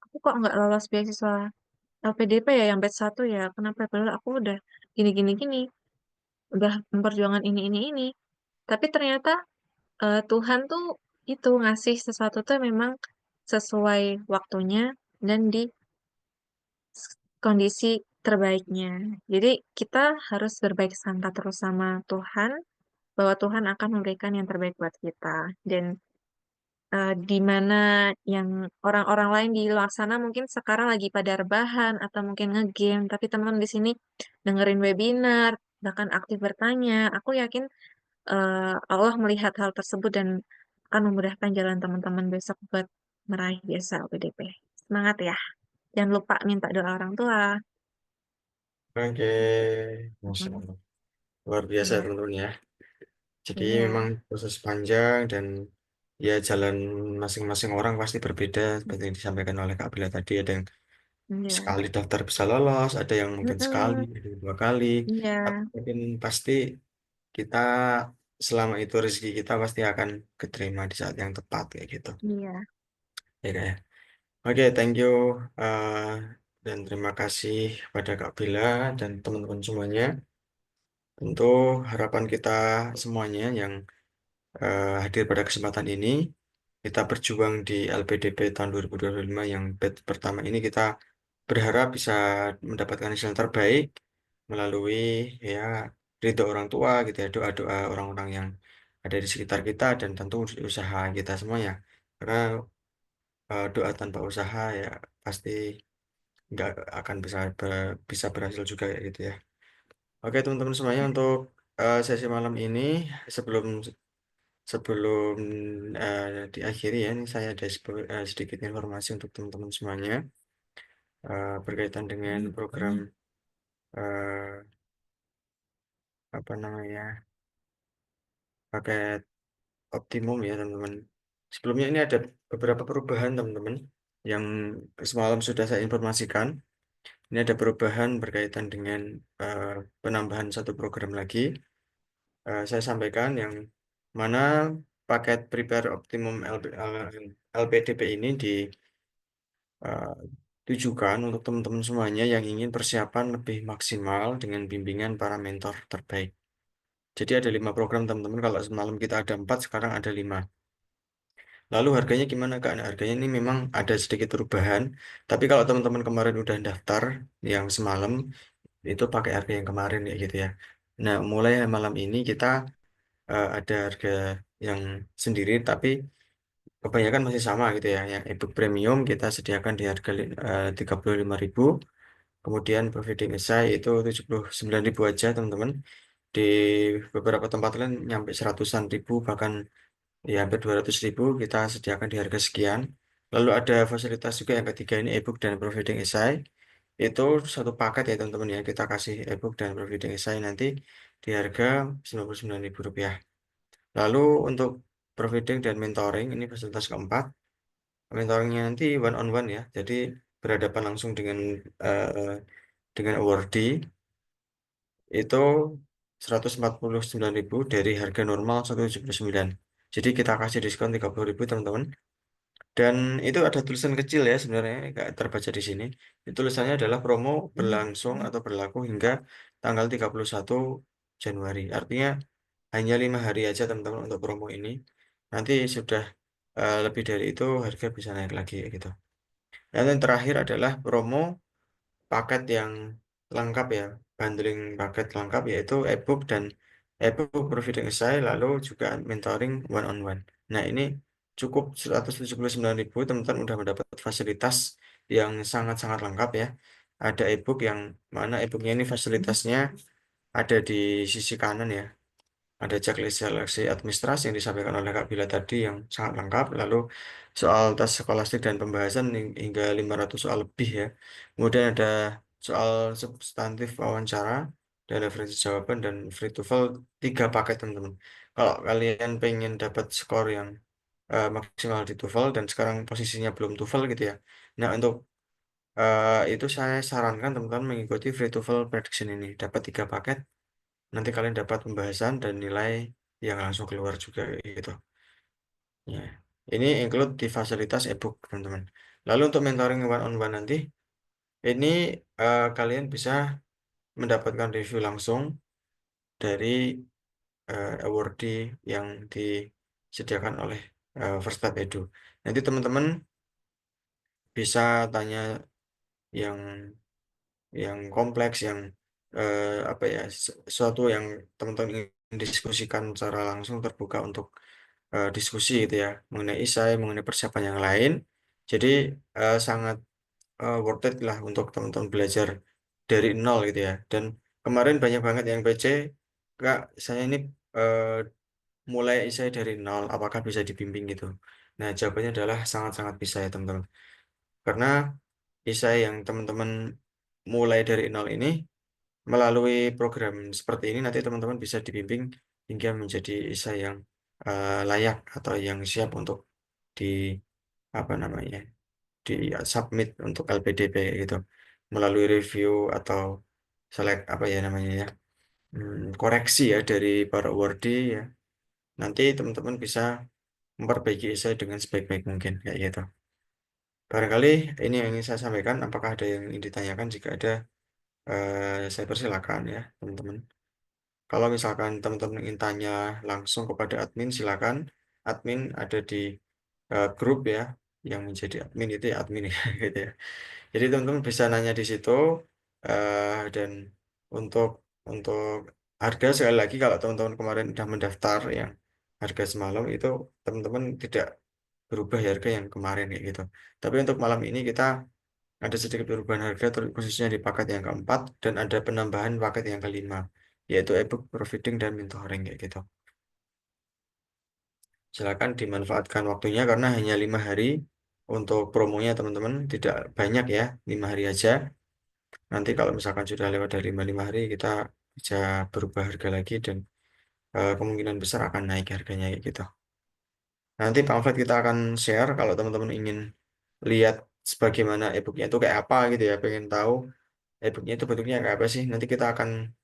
aku kok nggak lolos beasiswa LPDP ya yang batch 1 ya. Kenapa? Padahal aku udah gini, udah memperjuangkan ini. Tapi ternyata Tuhan tuh itu ngasih sesuatu tuh memang sesuai waktunya dan di kondisi terbaiknya. Jadi kita harus berbaik sangka terus sama Tuhan bahwa Tuhan akan memberikan yang terbaik buat kita. Dan di mana yang orang-orang lain di luar sana mungkin sekarang lagi pada rebahan atau mungkin ngegame, tapi teman-teman di sini dengerin webinar, bahkan aktif bertanya. Aku yakin Allah melihat hal tersebut dan akan memudahkan jalan teman-teman besok buat meraih biasa LPDP. Semangat ya. Jangan lupa minta doa orang tua. Oke, Masya Mm, Allah. Luar biasa Iya, teman-teman ya. Jadi memang iya, proses panjang dan ya jalan masing-masing orang pasti berbeda seperti yang disampaikan oleh Kak Bila tadi. Ada yang iya. sekali daftar bisa lolos, ada yang mungkin sekali, Mm-mm, ada yang 2 kali. Tapi iya, mungkin pasti kita selama itu rezeki kita pasti akan keterima di saat yang tepat kayak gitu. iya. Ya Kak ya. Oke, thank you eh, dan terima kasih pada Kak Bila dan teman-teman semuanya. Tentu harapan kita semuanya yang hadir pada kesempatan ini, kita berjuang di LPDP tahun 2025 yang batch pertama ini kita berharap bisa mendapatkan hasil yang terbaik melalui ya ridho orang tua gitu ya, doa-doa orang-orang yang ada di sekitar kita dan tentu usaha kita semuanya. Karena doa tanpa usaha ya pasti nggak akan bisa berhasil juga ya gitu ya. Oke teman-teman semuanya untuk sesi malam ini sebelum sebelum diakhiri ya, ini saya ada sedikit informasi untuk teman-teman semuanya berkaitan dengan program eh, apa namanya paket optimum ya teman-teman. Sebelumnya ini ada beberapa perubahan teman-teman yang semalam sudah saya informasikan. Ini ada perubahan berkaitan dengan eh, penambahan satu program lagi. Saya sampaikan yang mana paket Prepare Optimum LPDP ini ditujukan untuk teman-teman semuanya yang ingin persiapan lebih maksimal dengan bimbingan para mentor terbaik. Jadi ada 5 program teman-teman. Kalau semalam kita ada 4, sekarang ada 5. Lalu harganya gimana Kak? Nah, harganya ini memang ada sedikit perubahan. Tapi kalau teman-teman kemarin udah daftar yang semalam, itu pakai harga yang kemarin ya gitu ya. Nah, mulai malam ini kita ada harga yang sendiri, tapi kebanyakan masih sama gitu ya. Yang ebook premium kita sediakan di harga 35.000. Kemudian providing essay itu 79.000 aja teman-teman. Di beberapa tempat lain nyampe 100-an ribu, bahkan ya hampir 200.000 kita sediakan di harga sekian. Lalu ada fasilitas juga yang ketiga ini ebook dan providing essay. Itu satu paket ya teman-teman ya. Kita kasih ebook dan providing essay nanti di harga Rp99.000. Lalu untuk providing dan mentoring ini fasilitas keempat. Mentoringnya nanti one on one ya. Jadi berhadapan langsung dengan awardee itu 149.000 dari harga normal 179. Jadi kita kasih diskon 30.000 teman-teman. Dan itu ada tulisan kecil ya sebenarnya nggak terbaca di sini. Itu tulisannya adalah promo berlangsung atau berlaku hingga tanggal 31 Januari. Artinya hanya 5 hari aja teman-teman untuk promo ini. Nanti sudah lebih dari itu harga bisa naik lagi ya gitu. Dan yang terakhir adalah promo paket yang lengkap ya, bundling paket lengkap yaitu ebook dan ebook Providing Essay lalu juga mentoring one on one. Nah, ini cukup 179.000 teman-teman udah mendapat fasilitas yang sangat-sangat lengkap ya. Ada ebook yang mana ebooknya ini fasilitasnya ada di sisi kanan ya. Ada checklist seleksi administrasi yang disampaikan oleh Kak Bila tadi yang sangat lengkap. Lalu soal tes skolastik dan pembahasan hingga 500 soal lebih ya. Kemudian ada soal substantif wawancara dan referensi jawaban dan free TOEFL 3 paket teman-teman. Kalau kalian pengen dapat skor yang maksimal di TOEFL dan sekarang posisinya belum TOEFL gitu ya. Nah untuk itu saya sarankan teman-teman mengikuti Free TOEFL Prediction ini. Dapat 3 paket, nanti kalian dapat pembahasan dan nilai yang langsung keluar juga gitu. Ya. Ini include di fasilitas ebook, teman-teman. Lalu untuk mentoring one on one nanti, ini kalian bisa mendapatkan review langsung dari awardee yang disediakan oleh First Step Edu. Nanti teman-teman bisa tanya yang kompleks, yang apa ya, sesuatu yang teman-teman ingin diskusikan secara langsung, terbuka untuk diskusi gitu ya, mengenai isai, mengenai persiapan yang lain. Jadi sangat worth it lah untuk teman-teman belajar dari nol gitu ya. Dan kemarin banyak banget yang PC, Kak, saya ini mulai isai dari nol, apakah bisa dibimbing gitu? Nah, jawabannya adalah sangat-sangat bisa ya teman-teman. Karena isai yang teman-teman mulai dari nol ini, melalui program seperti ini nanti teman-teman bisa dibimbing hingga menjadi isai yang layak atau yang siap untuk di apa namanya, di submit untuk LPDP gitu, melalui review atau select apa ya namanya ya, koreksi ya dari para awardee ya. Nanti teman-teman bisa memperbaiki esai dengan sebaik-baik mungkin kayak gitu. Barangkali ini yang ingin saya sampaikan. Apakah ada yang ingin ditanyakan? Jika ada, saya persilakan ya teman-teman. Kalau misalkan teman-teman ingin tanya langsung kepada admin, silakan. Admin ada di grup ya, yang menjadi admin itu ya admin ya, gitu ya. Jadi teman-teman bisa nanya di situ, dan untuk untuk harga, sekali lagi kalau teman-teman kemarin sudah mendaftar yang harga semalam itu, teman-teman tidak berubah ya harga yang kemarin kayak gitu. Tapi untuk malam ini kita ada sedikit perubahan harga khususnya di paket yang keempat, dan ada penambahan paket yang kelima, yaitu ebook, proofreading, dan mentoring kayak gitu. Silakan dimanfaatkan waktunya karena hanya 5 hari untuk promonya teman-teman, tidak banyak ya, 5 hari aja. Nanti kalau misalkan sudah lewat dari 5 hari, kita bisa berubah harga lagi, dan kemungkinan besar akan naik harganya kayak gitu. Nanti pamflet kita akan share kalau teman-teman ingin lihat sebagaimana e-booknya itu kayak apa gitu ya, pengen tahu e-booknya itu bentuknya kayak apa sih. Nanti kita akan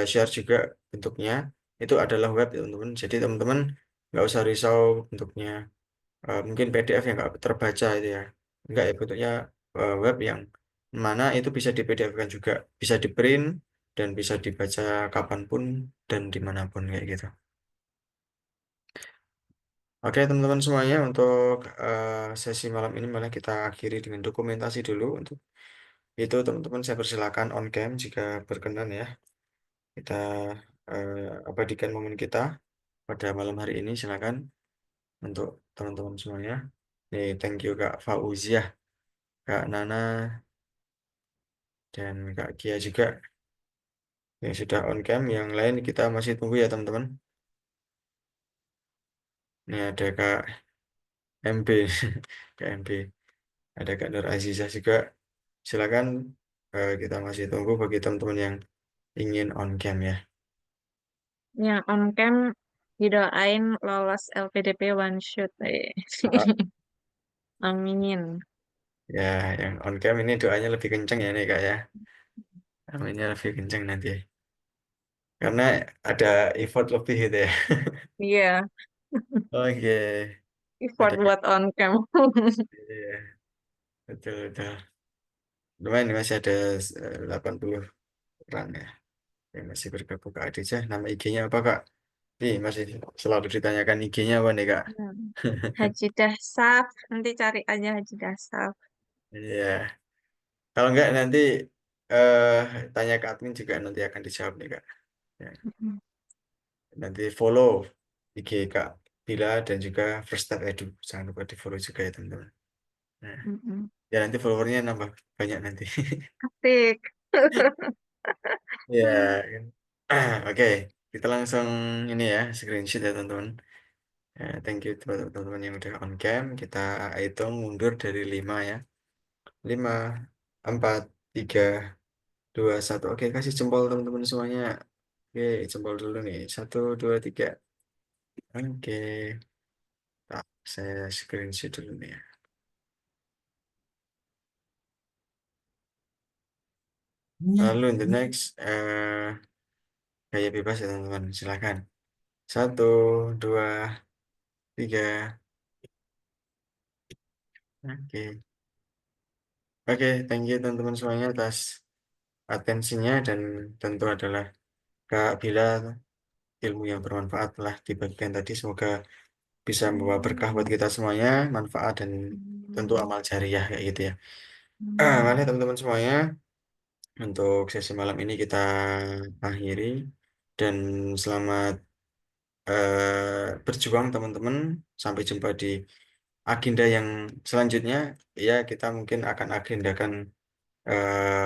share juga bentuknya. Itu adalah web ya teman-teman. Jadi teman-teman nggak usah risau bentuknya. Mungkin PDF yang nggak terbaca itu ya. Enggak ya, bentuknya web yang mana itu bisa di PDF-kan juga, bisa di print dan bisa dibaca kapanpun dan dimanapun kayak gitu. Oke teman-teman semuanya, untuk sesi malam ini malah kita akhiri dengan dokumentasi dulu. Untuk itu teman-teman saya persilakan on cam jika berkenan ya. Kita abadikan momen kita pada malam hari ini, silakan untuk teman-teman semuanya. Nih, thank you Kak Fauziah, Kak Nana, dan Kak Kia juga yang sudah on cam. Yang lain kita masih tunggu ya teman-teman. Ini ada Kak MB, Kak MB, ada Kak Nur Azizah juga. Silakan, kita masih tunggu bagi teman-teman yang ingin on cam ya. Yang on cam didoain lolos LPDP one shot. Ah, Amin. ya, yang on cam ini doanya lebih kenceng ya nih Kak ya. Aminnya lebih kenceng nanti. Karena ada effort lebih gitu ya. Iya, Oke, effort ada, buat on cam. iya, betul betul. Lumayan nih, masih ada 80 orang ya yang masih bergabung. Kak Adija, nama IG-nya apa Kak? Nih masih selalu ditanyakan IG-nya apa nih Kak? Hmm. Haji Dasaf, nanti cari aja Haji Dasaf. Iya. Kalau enggak nanti eh tanya ke admin juga nanti akan dijawab nih Kak. Ya. Mm-mm. Nanti follow IG Kak Bila dan juga First Step Edu. Jangan lupa di follow juga ya teman-teman. Nah, Mm-mm. ya nanti followernya nambah banyak nanti. Asik. Ya, kan. Oke, kita langsung ini ya, screenshot ya teman-teman. Thank you buat teman-teman yang udah on cam. Kita hitung mundur dari 5 ya. 5, 4, 3, 2, 1. Oke, kasih jempol teman-teman semuanya. Oke, jempol dulu nih. 1, 2, 3. Oke. Tak, saya screenshot dulu nih ya. Lalu the next gaya bebas ya teman-teman, silakan. 1, 2, 3. Oke. Oke, thank you teman-teman semuanya atas atensinya, dan tentu adalah Kak Bila, ilmu yang bermanfaat telah dibagikan tadi. Semoga bisa membawa berkah buat kita semuanya, manfaat dan tentu amal jariah kayak gitu ya. Mari teman-teman semuanya, untuk sesi malam ini kita akhiri, dan selamat berjuang teman-teman. Sampai jumpa di agenda yang selanjutnya. Ya, kita mungkin akan agendakan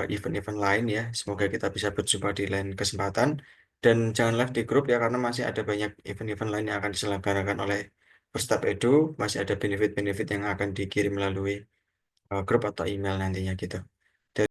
event-event lain ya. Semoga kita bisa berjumpa di lain kesempatan. Dan jangan live di grup ya, karena masih ada banyak event-event lain yang akan diselenggarakan oleh First Edu. Masih ada benefit-benefit yang akan dikirim melalui grup atau email nantinya gitu.